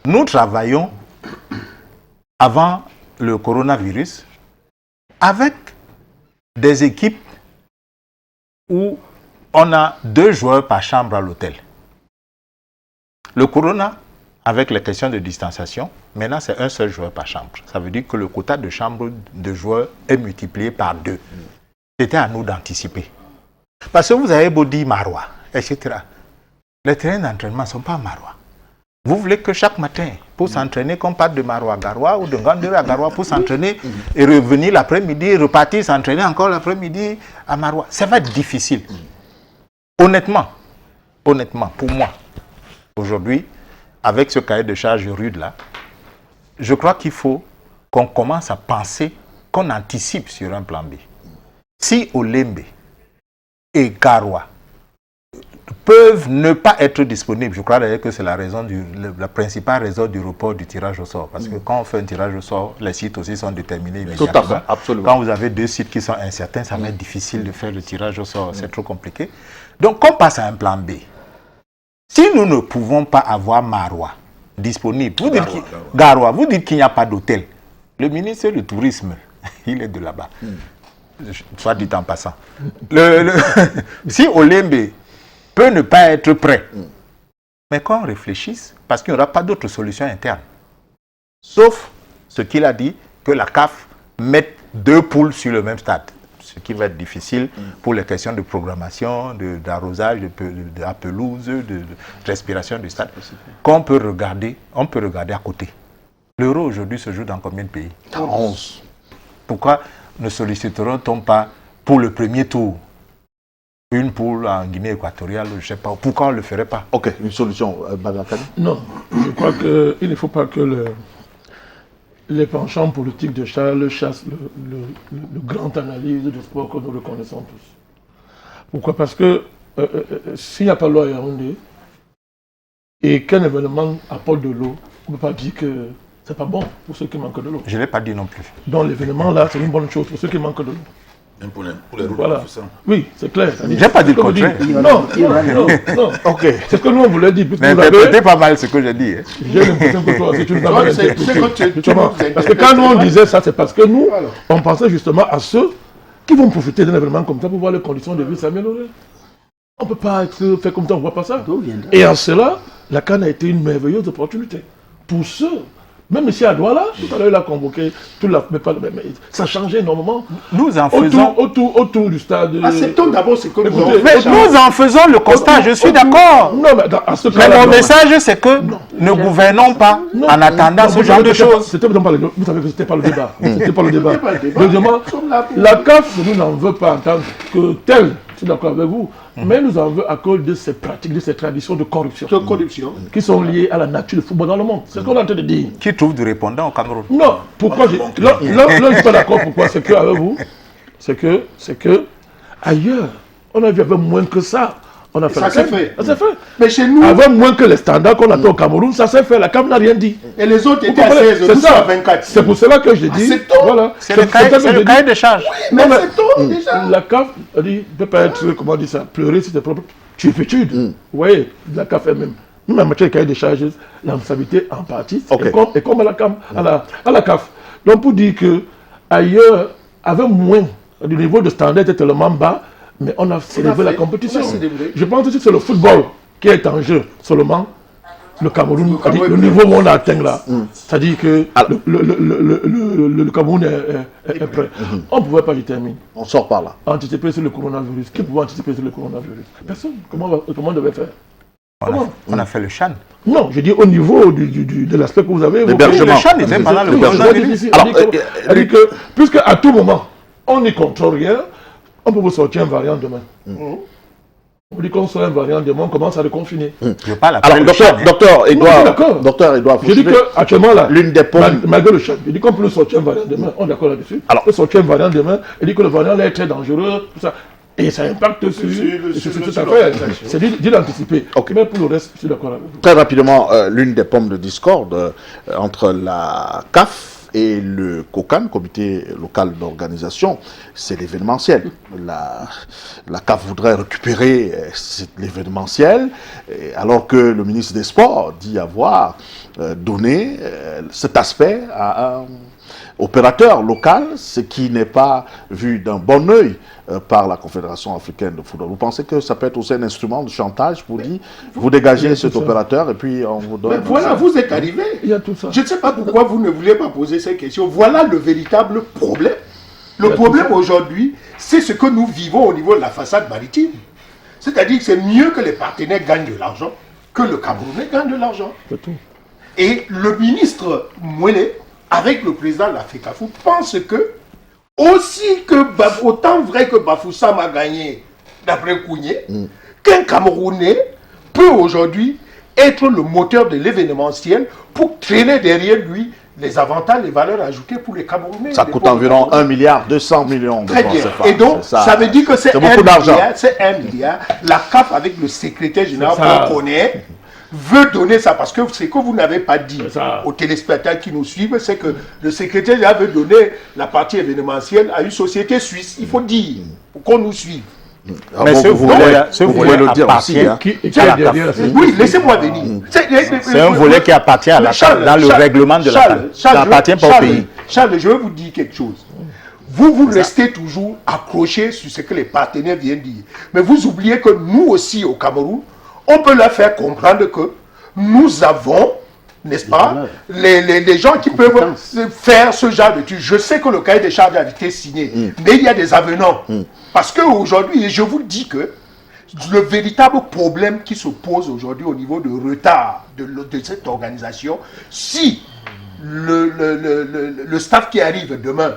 nous travaillons avant le coronavirus avec des équipes où on a 2 joueurs par chambre à l'hôtel. Le corona, avec les questions de distanciation, maintenant c'est un seul joueur par chambre. Ça veut dire que le quota de chambres de joueurs est multiplié par 2. C'était à nous d'anticiper. Parce que vous avez beau dire Marois, etc. Les terrains d'entraînement ne sont pas Marois. Vous voulez que chaque matin, pour s'entraîner, qu'on parte de Marois à Garoua ou de Ngandere à Garoua pour s'entraîner et revenir l'après-midi, repartir, s'entraîner encore l'après-midi à Marois. Ça va être difficile. Honnêtement, pour moi, aujourd'hui, avec ce cahier de charge rude là, je crois qu'il faut qu'on commence à penser, qu'on anticipe sur un plan B. Si Olembe et Garoua peuvent ne pas être disponibles, je crois d'ailleurs que c'est la principale raison du report du tirage au sort. Parce que quand on fait un tirage au sort, les sites aussi sont déterminés immédiatement. Tout à fait, absolument. Quand vous avez 2 sites qui sont incertains, ça va être difficile de faire le tirage au sort, c'est trop compliqué. Donc qu'on passe à un plan B. Si nous ne pouvons pas avoir Marois disponible, Garoua, vous dites qu'il n'y a pas d'hôtel. Le ministre du Tourisme, il est de là-bas. Soit dit en passant. Si Olembe peut ne pas être prêt, mais qu'on réfléchisse, parce qu'il n'y aura pas d'autre solution interne. Sauf ce qu'il a dit, que la CAF mette 2 poules sur le même stade. Ce qui va être difficile pour les questions de programmation, d'arrosage, de la pelouse, de respiration du stade. On peut regarder à côté. L'euro aujourd'hui se joue dans combien de pays? 11. Pourquoi ne solliciterons-on pas pour le premier tour une poule en Guinée équatoriale, je ne sais pas. Pourquoi on ne le ferait pas? Ok, une solution, Mme Kani? Non, je crois qu'il ne faut pas que les penchants politiques de Charles chassent le grand analyse de sport que nous reconnaissons tous. Pourquoi? Parce que s'il n'y a pas l'eau à Yaoundé et qu'un événement apporte de l'eau, on ne peut pas dire que ce n'est pas bon pour ceux qui manquent de l'eau. Je ne l'ai pas dit non plus. Donc l'événement là, c'est une bonne chose pour ceux qui manquent de l'eau. Pour les routes, voilà. ça. Oui, c'est clair. Je n'ai pas dit le contraire. Non. Ok. C'est ce que nous on voulait dire. N'interprétez pas mal ce que j'ai dit. J'ai l'impression que toi aussi tu nous as mal interprété. Parce que quand nous on disait ça, c'est parce que nous, on pensait justement à ceux qui vont profiter d'un événement comme ça pour voir les conditions de vie s'améliorer. On ne peut pas être fait comme ça, on ne voit pas ça. Et en cela, la CAN a été une merveilleuse opportunité. Pour ceux, même ici à Douala, tout à l'heure il a convoqué, mais ça a changé énormément. Nous en faisons... Autour du stade... Acceptons d'abord ce que nous avons fait. Nous en faisons le constat, je suis d'accord. Non, mais à ce cas-là... Mais mon message, c'est que ne gouvernons pas en attendant ce genre de choses. Vous savez que ce n'était pas le débat. C'était pas le débat. Deuxièmement, la CAF nous n'en veut pas en tant que telle. Je suis d'accord avec vous, mais nous en veut à cause de ces pratiques, de ces traditions de corruption. Qui sont liées à la nature du football dans le monde. C'est ce qu'on est en train de dire. Qui trouve du répondant au Cameroun? Non, pourquoi là, je ne suis pas d'accord. Pourquoi? C'est que avec vous, c'est que ailleurs, on a vu avec moins que ça. On a fait ça s'est fait. Ça s'est fait. Mais chez nous... Avec moins que les standards qu'on attend au Cameroun, ça s'est fait. La CAF n'a rien dit. Et les autres étaient à 16, nous sommes à 24. C'est pour cela que je dis... Voilà. C'est le cahier de charge. Oui, mais c'est déjà. La CAF ne peut pas être, comment on dit ça, pleurer sur ses propres turpitudes. Vous voyez, la CAF elle-même. Même en matière de cahier de charges, la responsabilité en partie est comme à la CAF. Donc pour dire que ailleurs, avec moins, le niveau de standard était tellement bas, mais on a célébré la compétition. Je pense que c'est le football qui est en jeu seulement. Le Cameroun, le niveau où on a atteint là, c'est-à-dire que le Cameroun est prêt. On ne pouvait pas, je termine. On sort par là. Anticiper sur le coronavirus. Qui pouvait anticiper sur le coronavirus? Personne. Comment on devait faire? On a fait le CHAN. Non, je dis au niveau de l'aspect que vous avez. Le CHAN était pendant le coronavirus. C'est-à-dire que, puisque à tout moment, on n'y contrôle rien, on peut vous sortir un variant demain. On dit qu'on soit un variant demain, on commence à le confiner. Je parle Alors, docteur Edouard, je dis qu'actuellement, là, l'une des pommes... malgré le chat, je dis qu'on peut le sortir un variant demain, on est d'accord là-dessus. On peut sortir un variant demain, et dit que le variant là est très dangereux, tout ça. Et ça impacte sur cette affaire. C'est dit d'anticiper. Okay. Mais pour le reste, je suis d'accord avec vous. Très rapidement, l'une des pommes de discorde entre la CAF et le COCAN, comité local d'organisation, c'est l'événementiel. La CAF voudrait récupérer l'événementiel, alors que le ministre des Sports dit avoir donné cet aspect à un opérateur local, ce qui n'est pas vu d'un bon œil par la Confédération africaine de football. Vous pensez que ça peut être aussi un instrument de chantage pour dire, vous dégagez cet opérateur et puis on vous donne... Mais voilà, vous êtes arrivé. Il y a tout ça. Je ne sais pas pourquoi vous ne voulez pas poser ces questions. Voilà le véritable problème. Le problème aujourd'hui, c'est ce que nous vivons au niveau de la façade maritime. C'est-à-dire que c'est mieux que les partenaires gagnent de l'argent que le Camerounais gagne de l'argent. Et le ministre Mouélé, avec le président de la FECAFOOT, pense que autant vrai que Bafoussam a gagné d'après Kounié, qu'un Camerounais peut aujourd'hui être le moteur de l'événementiel pour traîner derrière lui les avantages, les valeurs ajoutées pour les Camerounais. Ça coûte environ 1,2 milliard de francs Très bien. CFA. Et donc, ça veut dire que c'est beaucoup d'argent. C'est 1 milliard. La CAF, avec le secrétaire général qu'on connaît, veut donner ça, parce que ce que vous n'avez pas dit aux téléspectateurs qui nous suivent, c'est que le secrétaire général veut donner la partie événementielle à une société suisse. Il faut dire, pour qu'on nous suive. Mais ce volet le dire aussi. Oui, laissez-moi venir. C'est un volet qui appartient à la CAF, dans le règlement de la CAF. Ça n'appartient pas au pays. Charles, je vais vous dire quelque chose. Vous restez toujours accrochés sur ce que les partenaires viennent dire. Mais vous oubliez que nous aussi, au Cameroun, on peut leur faire comprendre que nous avons, n'est-ce pas, les gens qui peuvent faire ce genre de trucs. Je sais que le cahier des charges a été signé, mais il y a des avenants. Parce qu'aujourd'hui, je vous dis que le véritable problème qui se pose aujourd'hui au niveau de retard de cette organisation, si le staff qui arrive demain,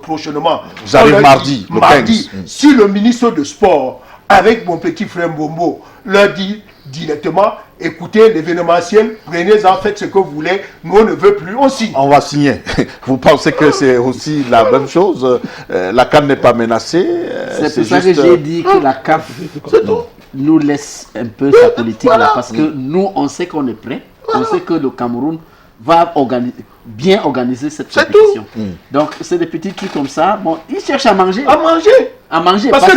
prochainement, j'arrive mardi, le 15. Si le ministre de Sport, avec mon petit frère Mbombo, leur dit directement, écoutez, l'événementiel, prenez-en, faites ce que vous voulez, nous on ne veut plus, on signe. On va signer. Vous pensez que c'est aussi la même chose? La CAF n'est pas menacée. C'est pour ça que j'ai dit que la CAF nous laisse un peu sa politique là, parce que nous, on sait qu'on est prêt, on sait que le Cameroun va bien organiser cette compétition. Donc, c'est des petits trucs comme ça. Bon, ils cherchent à manger. À manger. Parce que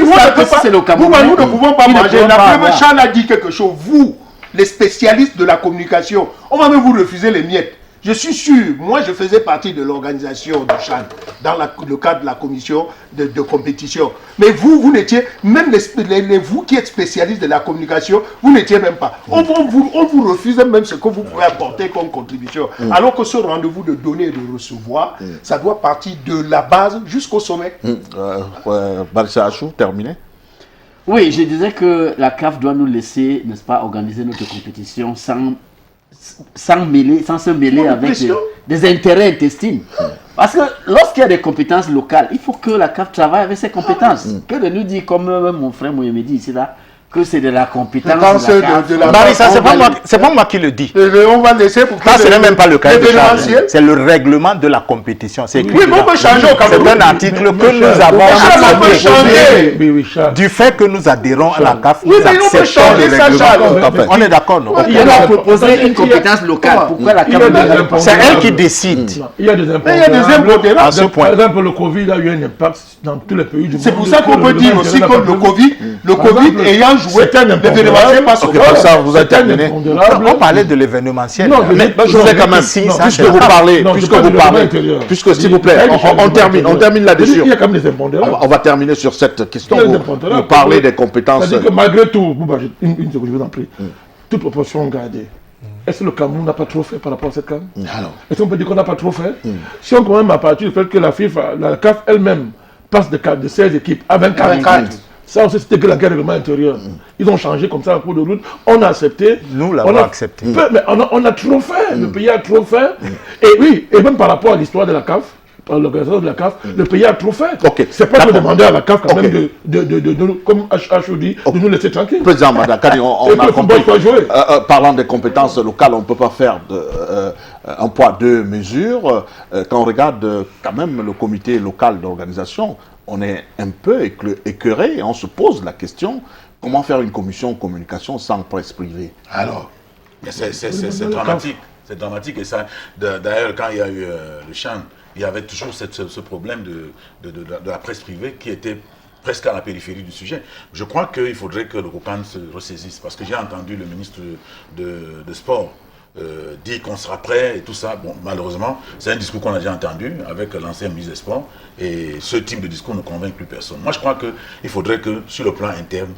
c'est le Cameroun. Nous ne pouvons pas manger. La première Charles a dit quelque chose. Vous, les spécialistes de la communication, on va même vous refuser les miettes. Je suis sûr, moi je faisais partie de l'organisation de Chan dans le cadre de la commission de compétition. Mais vous n'étiez, même vous qui êtes spécialistes de la communication, vous n'étiez même pas. On vous refuse même ce que vous pouvez apporter comme contribution. Alors que ce rendez-vous de donner et de recevoir, ça doit partir de la base jusqu'au sommet. Barissa Achou, terminé. Oui, je disais que la CAF doit nous laisser, n'est-ce pas, organiser notre compétition sans se mêler avec des intérêts intestins. Parce que lorsqu'il y a des compétences locales, il faut que la CAF travaille avec ses compétences. Que de nous dire, comme mon frère Mouyemedi dit ici, là, que c'est de la compétence de la Barissa, c'est pas moi qui le dis. On va laisser pour ça, ce n'est même pas le cas de charge. C'est le règlement de la compétition. C'est oui, mais on peut changer au Cameroun. C'est un article que nous avons accepté. Du fait que nous adhérons à la CAF, nous acceptons le règlement. On est d'accord, non? Il doit proposer une compétence locale. Pourquoi la CAF? C'est elle qui décide. Il y a des impondérables. À ce point. Par exemple, le Covid a eu un impact dans tous les pays du monde. C'est pour ça qu'on peut dire aussi que le Covid ayant joué l'événementiel passe au ça vous a terminé. On parlait de l'événementiel. Mais je voudrais quand même, puisque vous parlez, puisque s'il vous plaît, on termine là-dessus. Il y a quand même des impondérables. On va terminer sur cette question. Vous parlez des compétences. C'est-à-dire que malgré tout, une seconde, je vous en prie, toute proportion gardée. Est-ce que le Cameroun n'a pas trop fait par rapport à cette CAN? Est-ce qu'on peut dire qu'on n'a pas trop fait? Si on commence à partir du fait que la FIFA, la CAF elle-même, passe de 16 équipes à 24. Ça aussi, c'était que la guerre règlement intérieur. Ils ont changé comme ça en cours de route. On a accepté. Nous l'avons accepté. Mais on a trop fait. Le pays a trop fait. Et oui, et même par rapport à l'histoire de la CAF, par l'organisation de la CAF, le pays a trop fait. Ok. C'est pas de demander à la CAF quand Ok. même comme H dit, de nous laisser tranquilles. Président Madakari, on Et que a le compris. football soit joué. Parlant des compétences locales, on ne peut pas faire un poids, deux mesures. Quand on regarde quand même le comité local d'organisation, on est un peu écœuré et on se pose la question, comment faire une commission de communication sans presse privée? Alors, Mais c'est dramatique. C'est dramatique. Et ça, d'ailleurs, quand il y a eu le Chan, il y avait toujours ce problème de la presse privée qui était presque à la périphérie du sujet. Je crois qu'il faudrait que le COCAN se ressaisisse. Parce que j'ai entendu le ministre de Sport dire qu'on sera prêt et tout ça. Bon, malheureusement, c'est un discours qu'on a déjà entendu avec l'ancien ministre des Sports. Et ce type de discours ne convainc plus personne. Moi, je crois qu'il faudrait que, sur le plan interne,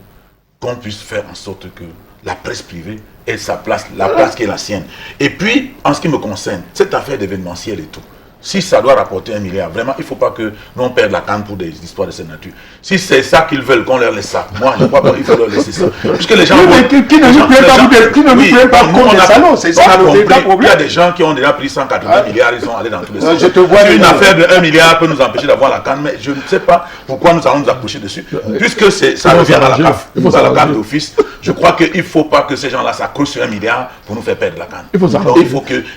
qu'on puisse faire en sorte que la presse privée ait sa place, la place qui est la sienne. Et puis, en ce qui me concerne, cette affaire d'événementiel et tout, si ça doit rapporter 1 milliard, vraiment, il ne faut pas que nous on perde la canne pour des histoires de cette nature. Si c'est ça qu'ils veulent, qu'on leur laisse ça. Moi, je crois qu'il faut leur laisser ça. Puisque les gens... Qui ne nous plaît pas contre les salons, c'est ça le véritable problème. Il y a des gens qui ont déjà pris 180 milliards, ils sont allés dans tous les sens. Je te vois Une affaire de 1 milliard peut nous empêcher d'avoir la canne, mais je ne sais pas pourquoi nous allons nous accrocher dessus. Puisque ça revient à la CAF, à la CAF d'office, je crois qu'il ne faut pas que ces gens-là s'accrochent sur 1 milliard pour nous faire perdre la canne. Donc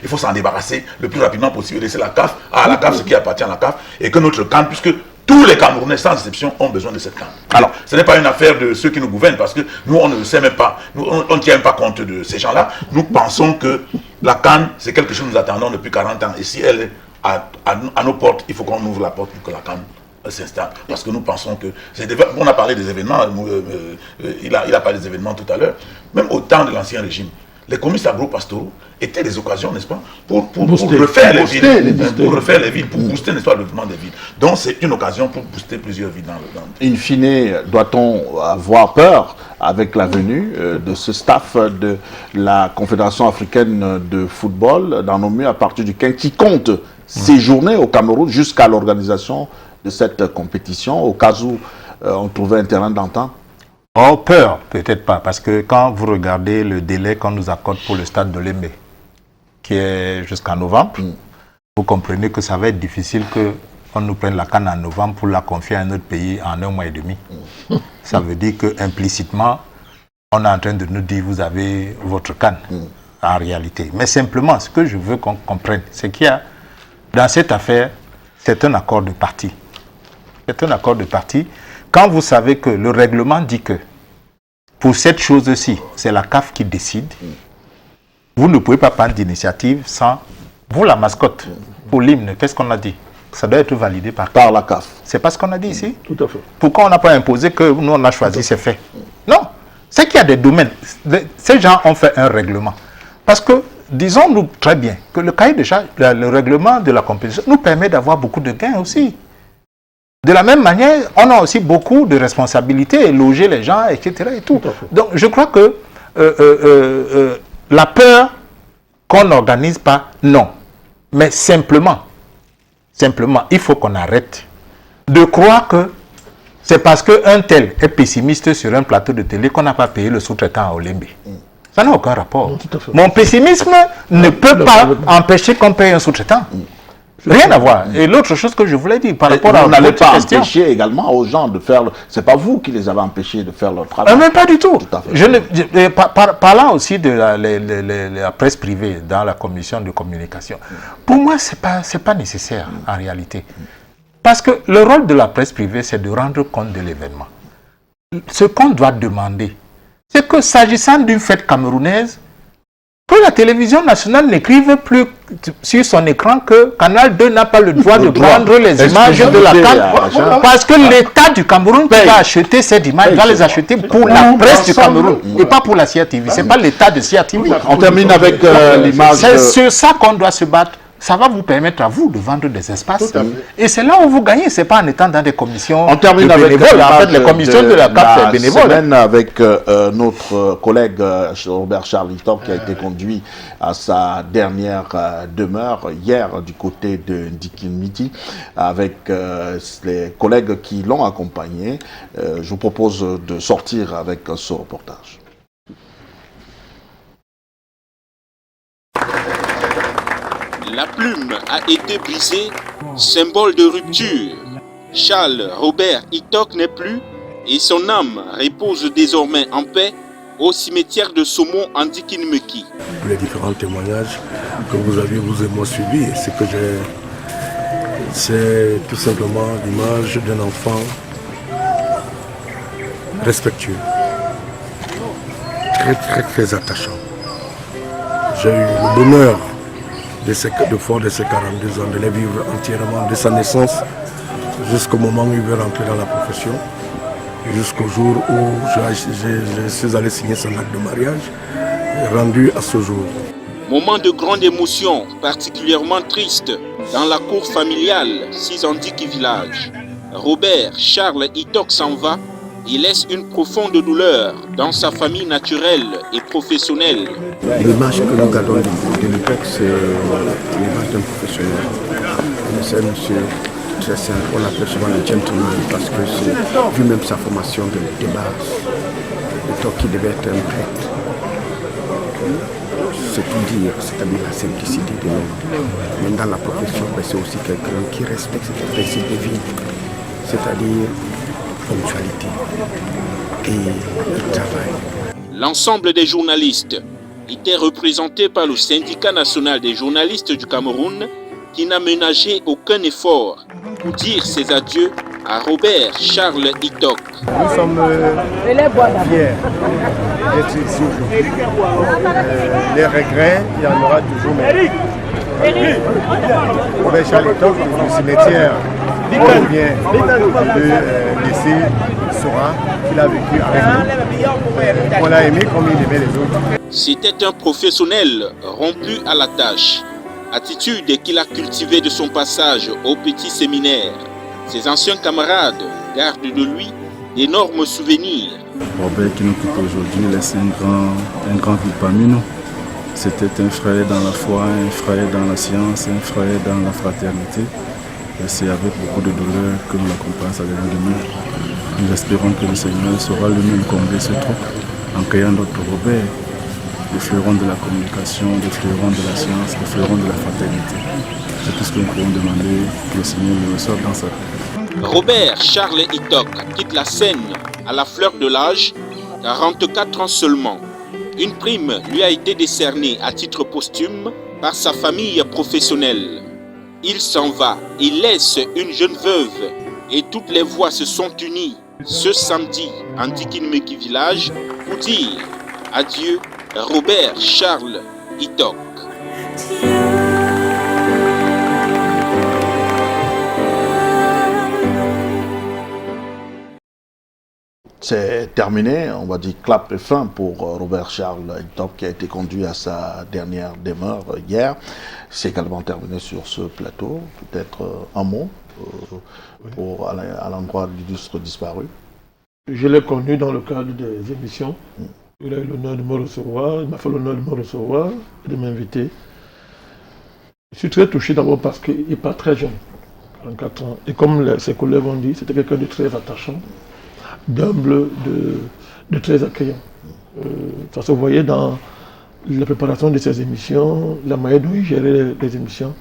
il faut s'en débarrasser le plus rapidement possible, laisser la CAF à la CAF, ce qui appartient à la CAF, et que notre canne, puisque tous les Camerounais, sans exception, ont besoin de cette canne. Alors, ce n'est pas une affaire de ceux qui nous gouvernent, parce que nous, on ne le sait même pas. Nous, on ne tient même pas compte de ces gens-là. Nous pensons que la canne, c'est quelque chose que nous attendons depuis 40 ans. Et si elle est à nos portes, il faut qu'on ouvre la porte pour que la canne s'installe. Parce que nous pensons que... On a parlé des événements, il a parlé des événements tout à l'heure. Même au temps de l'Ancien Régime, les comices agro-pastoraux étaient des occasions, n'est-ce pas, pour refaire les villes, pour booster, n'est-ce pas, le développement des villes. Donc c'est une occasion pour booster plusieurs villes dans le pays. In fine, doit-on avoir peur avec la venue de ce staff de la Confédération africaine de football dans nos milieux à partir du 15 qui compte séjourner au Cameroun jusqu'à l'organisation de cette compétition, au cas où on trouvait un terrain d'entente? Oh, peur, peut-être pas, parce que quand vous regardez le délai qu'on nous accorde pour le stade de Lembe, qui est jusqu'en novembre, vous comprenez que ça va être difficile qu'on nous prenne la canne en novembre pour la confier à un autre pays en 1 mois et demi. Ça veut dire qu'implicitement, on est en train de nous dire vous avez votre canne, en réalité. Mais simplement, ce que je veux qu'on comprenne, c'est qu'il y a, dans cette affaire, c'est un accord de parti. C'est un accord de parti. Quand vous savez que le règlement dit que pour cette chose-ci, c'est la CAF qui décide, vous ne pouvez pas prendre d'initiative sans vous, la mascotte. Pour l'hymne, qu'est-ce qu'on a dit? Ça doit être validé par la CAF. C'est pas ce qu'on a dit ici? Tout à fait. Pourquoi on n'a pas imposé que nous on a choisi, c'est fait? Non, c'est qu'il y a des domaines. Ces gens ont fait un règlement. Parce que, disons-nous très bien, que le cahier de charge, le règlement de la compétition nous permet d'avoir beaucoup de gains aussi. De la même manière, on a aussi beaucoup de responsabilités, loger les gens, etc. Et tout. Donc, je crois que la peur qu'on n'organise pas, non. Mais simplement, il faut qu'on arrête de croire que c'est parce qu'un tel est pessimiste sur un plateau de télé qu'on n'a pas payé le sous-traitant à Olembe. Ça n'a aucun rapport. Mon pessimisme ne peut pas empêcher qu'on paye un sous-traitant. Rien à voir. Et l'autre chose que je voulais dire par rapport à vous n'allez votre pas question, empêcher également aux gens de faire... C'est pas vous qui les avez empêchés de faire leur travail. mais pas du tout. Tout à fait. Parlant aussi de la presse privée dans la commission de communication, pour moi, c'est pas nécessaire en réalité. Parce que le rôle de la presse privée, c'est de rendre compte de l'événement. Ce qu'on doit demander, c'est que s'agissant d'une fête camerounaise, que la télévision nationale n'écrive plus sur son écran que Canal 2 n'a pas le droit de prendre les images de la CAN, parce que l'État du Cameroun qui va acheter ces images va les acheter pour la presse du Cameroun et pas pour la CRTV. Ce n'est pas l'État de CRTV. On termine avec l'image. C'est sur ça qu'on doit se battre. Ça va vous permettre à vous de vendre des espaces. Et c'est là où vous gagnez, ce n'est pas en étant dans des commissions. On termine avec en fait, les commissions de la CAF, c'est bénévole. Semaine avec notre collègue Robert Charlton qui a été conduit à sa dernière demeure hier du côté de Ndikilmiti avec les collègues qui l'ont accompagné. Je vous propose de sortir avec ce reportage. la plume a été brisée, symbole de rupture. Charles Robert Itok n'est plus et son âme repose désormais en paix au cimetière de Saumon en Dikinmeki. Les différents témoignages que vous avez vous et moi suivis, c'est tout simplement l'image d'un enfant respectueux, très attachant. J'ai eu le bonheur de ces 42 ans, de les vivre entièrement, de sa naissance jusqu'au moment où il veut rentrer dans la profession, jusqu'au jour où je suis allé signer son acte de mariage, rendu à ce jour. Moment de grande émotion, particulièrement triste, dans la cour familiale Sizandiki village. Robert Charles Itok s'en va et laisse une profonde douleur dans sa famille naturelle et professionnelle. L'image que nous gardons de l'Itok, c'est l'image d'un professionnel. C'est un monsieur très simple, on l'appelle souvent le gentleman parce que c'est, vu même sa formation de base, Itok qui devait être un prêtre. C'est tout dire, c'est-à-dire la simplicité de l'homme. Même dans la profession, c'est aussi quelqu'un qui respecte ses principes de vie, c'est-à-dire ponctualité et le travail. L'ensemble des journalistes était représenté par le syndicat national des journalistes du Cameroun qui n'a ménagé aucun effort pour dire ses adieux à Robert Charles Itok. Nous sommes fiers d'être ici aujourd'hui. Les regrets, il y en aura toujours, mais Robert Charles Itok, le cimetière, on vient de laisser Sora, qu'il a vécu avec nous. On l'a aimé comme il aimait les autres. C'était un professionnel rompu à la tâche, attitude qu'il a cultivée de son passage au petit séminaire. Ses anciens camarades gardent de lui d'énormes souvenirs. Robert qui nous quitte aujourd'hui laisse un grand vide parmi nous. C'était un frère dans la foi, un frère dans la science, un frère dans la fraternité. Et c'est avec beaucoup de douleur que nous l'accompagnons à la demi. Nous espérons que le Seigneur saura lui-même combler ce trou en créant notre Robert, le fleuron de la communication, le fleuron de la science, le fleuron de la fraternité. C'est tout ce que nous pouvons demander, que le Seigneur le reçoive dans sa paix. Robert Charles Itok quitte la scène à la fleur de l'âge, 44 ans seulement. Une prime lui a été décernée à titre posthume par sa famille professionnelle. Il s'en va, il laisse une jeune veuve et toutes les voix se sont unies ce samedi en Dikinmeki village pour dire adieu Robert Charles Itok. C'est terminé, on va dire clap et fin pour Robert Charles Itok qui a été conduit à sa dernière demeure hier. C'est également terminé sur ce plateau. Peut-être un mot à l'endroit de l'illustre disparu. Je l'ai connu dans le cadre des émissions. Il a eu l'honneur de me recevoir, il m'a fait l'honneur de me recevoir et de m'inviter. Je suis très touché d'abord parce qu'il n'est pas très jeune, 44 ans. Et comme ses collègues ont dit, c'était quelqu'un de très attachant, d'humble, de très accueillant. Ça se voyait dans la préparation de ses émissions, la manière dont il gérait les émissions.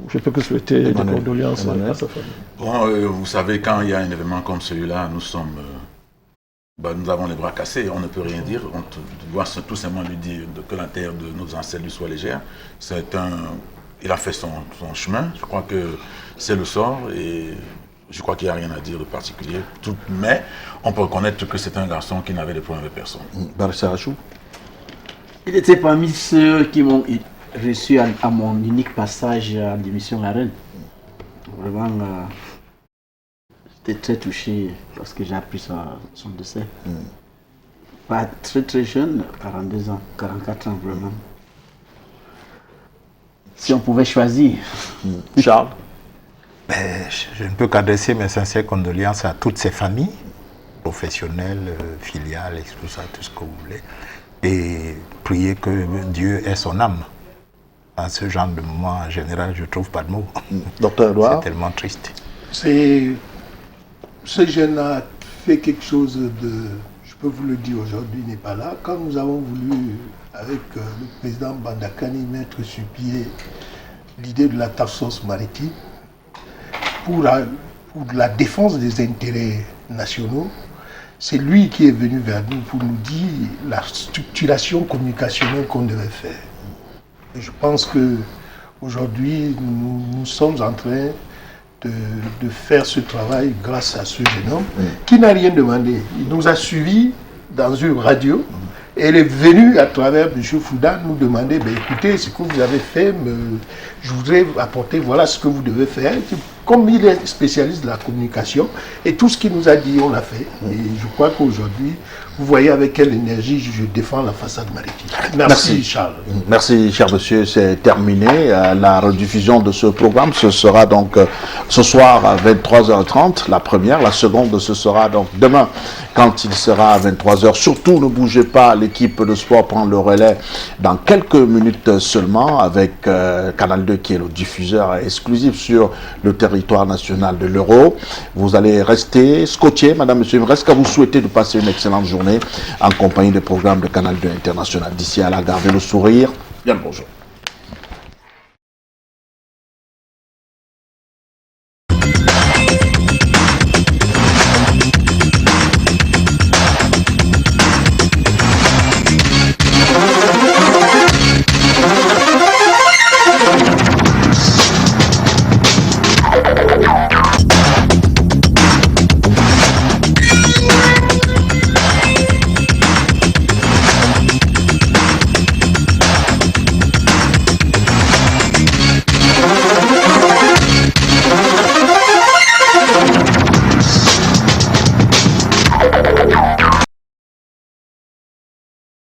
Je peux que souhaiter des condoléances à sa famille. Bon, vous savez, quand il y a un événement comme celui-là, nous avons les bras cassés, on ne peut rien dire. On doit tout simplement lui dire que la terre de nos ancêtres lui soit légère. Il a fait son chemin, je crois que c'est le sort et je crois qu'il n'y a rien à dire de particulier. Mais on peut reconnaître que c'est un garçon qui n'avait de problème avec personne. Barissarachou. Il était parmi ceux qui m'ont reçu à mon unique passage à l'émission La Reine. Vraiment, j'étais très touché parce que j'ai appris son décès. Pas très jeune, 42 ans, 44 ans vraiment. Si on pouvait choisir. Charles. Je ne peux qu'adresser mes sincères condoléances à toutes ces familles, professionnelles, filiales, et tout ça, tout ce que vous voulez. Et prier que Dieu ait son âme. À ce genre de moment, en général, je ne trouve pas de mots. Docteur Edouard. C'est tellement triste. Ce jeune a fait quelque chose de... Je peux vous le dire aujourd'hui, il n'est pas là. Quand nous avons voulu avec le président Bandakani, mettre sur pied l'idée de la task force maritime pour la défense des intérêts nationaux. C'est lui qui est venu vers nous pour nous dire la structuration communicationnelle qu'on devait faire. Et je pense qu'aujourd'hui, nous sommes en train de faire ce travail grâce à ce jeune homme qui n'a rien demandé. Il nous a suivis dans une radio et il est venu à travers M. Fouda nous demander, écoutez, ce que vous avez fait, je voudrais apporter, voilà ce que vous devez faire. Comme il est spécialiste de la communication, et tout ce qu'il nous a dit, on l'a fait. Et je crois qu'aujourd'hui, vous voyez avec quelle énergie je défends la façade maritime. Merci Charles. Merci cher monsieur, c'est terminé. La rediffusion de ce programme, ce sera donc ce soir à 23h30, la première. La seconde, ce sera donc demain quand il sera à 23h. Surtout, ne bougez pas, l'équipe de sport prend le relais dans quelques minutes seulement avec Canal 2 qui est le diffuseur exclusif sur le territoire national de l'Euro. Vous allez rester scotché, madame, monsieur. Il me reste qu'à vous souhaiter de passer une excellente journée en compagnie des programmes de Canal 2 International. D'ici à là, gardez le sourire. Bien le bonjour.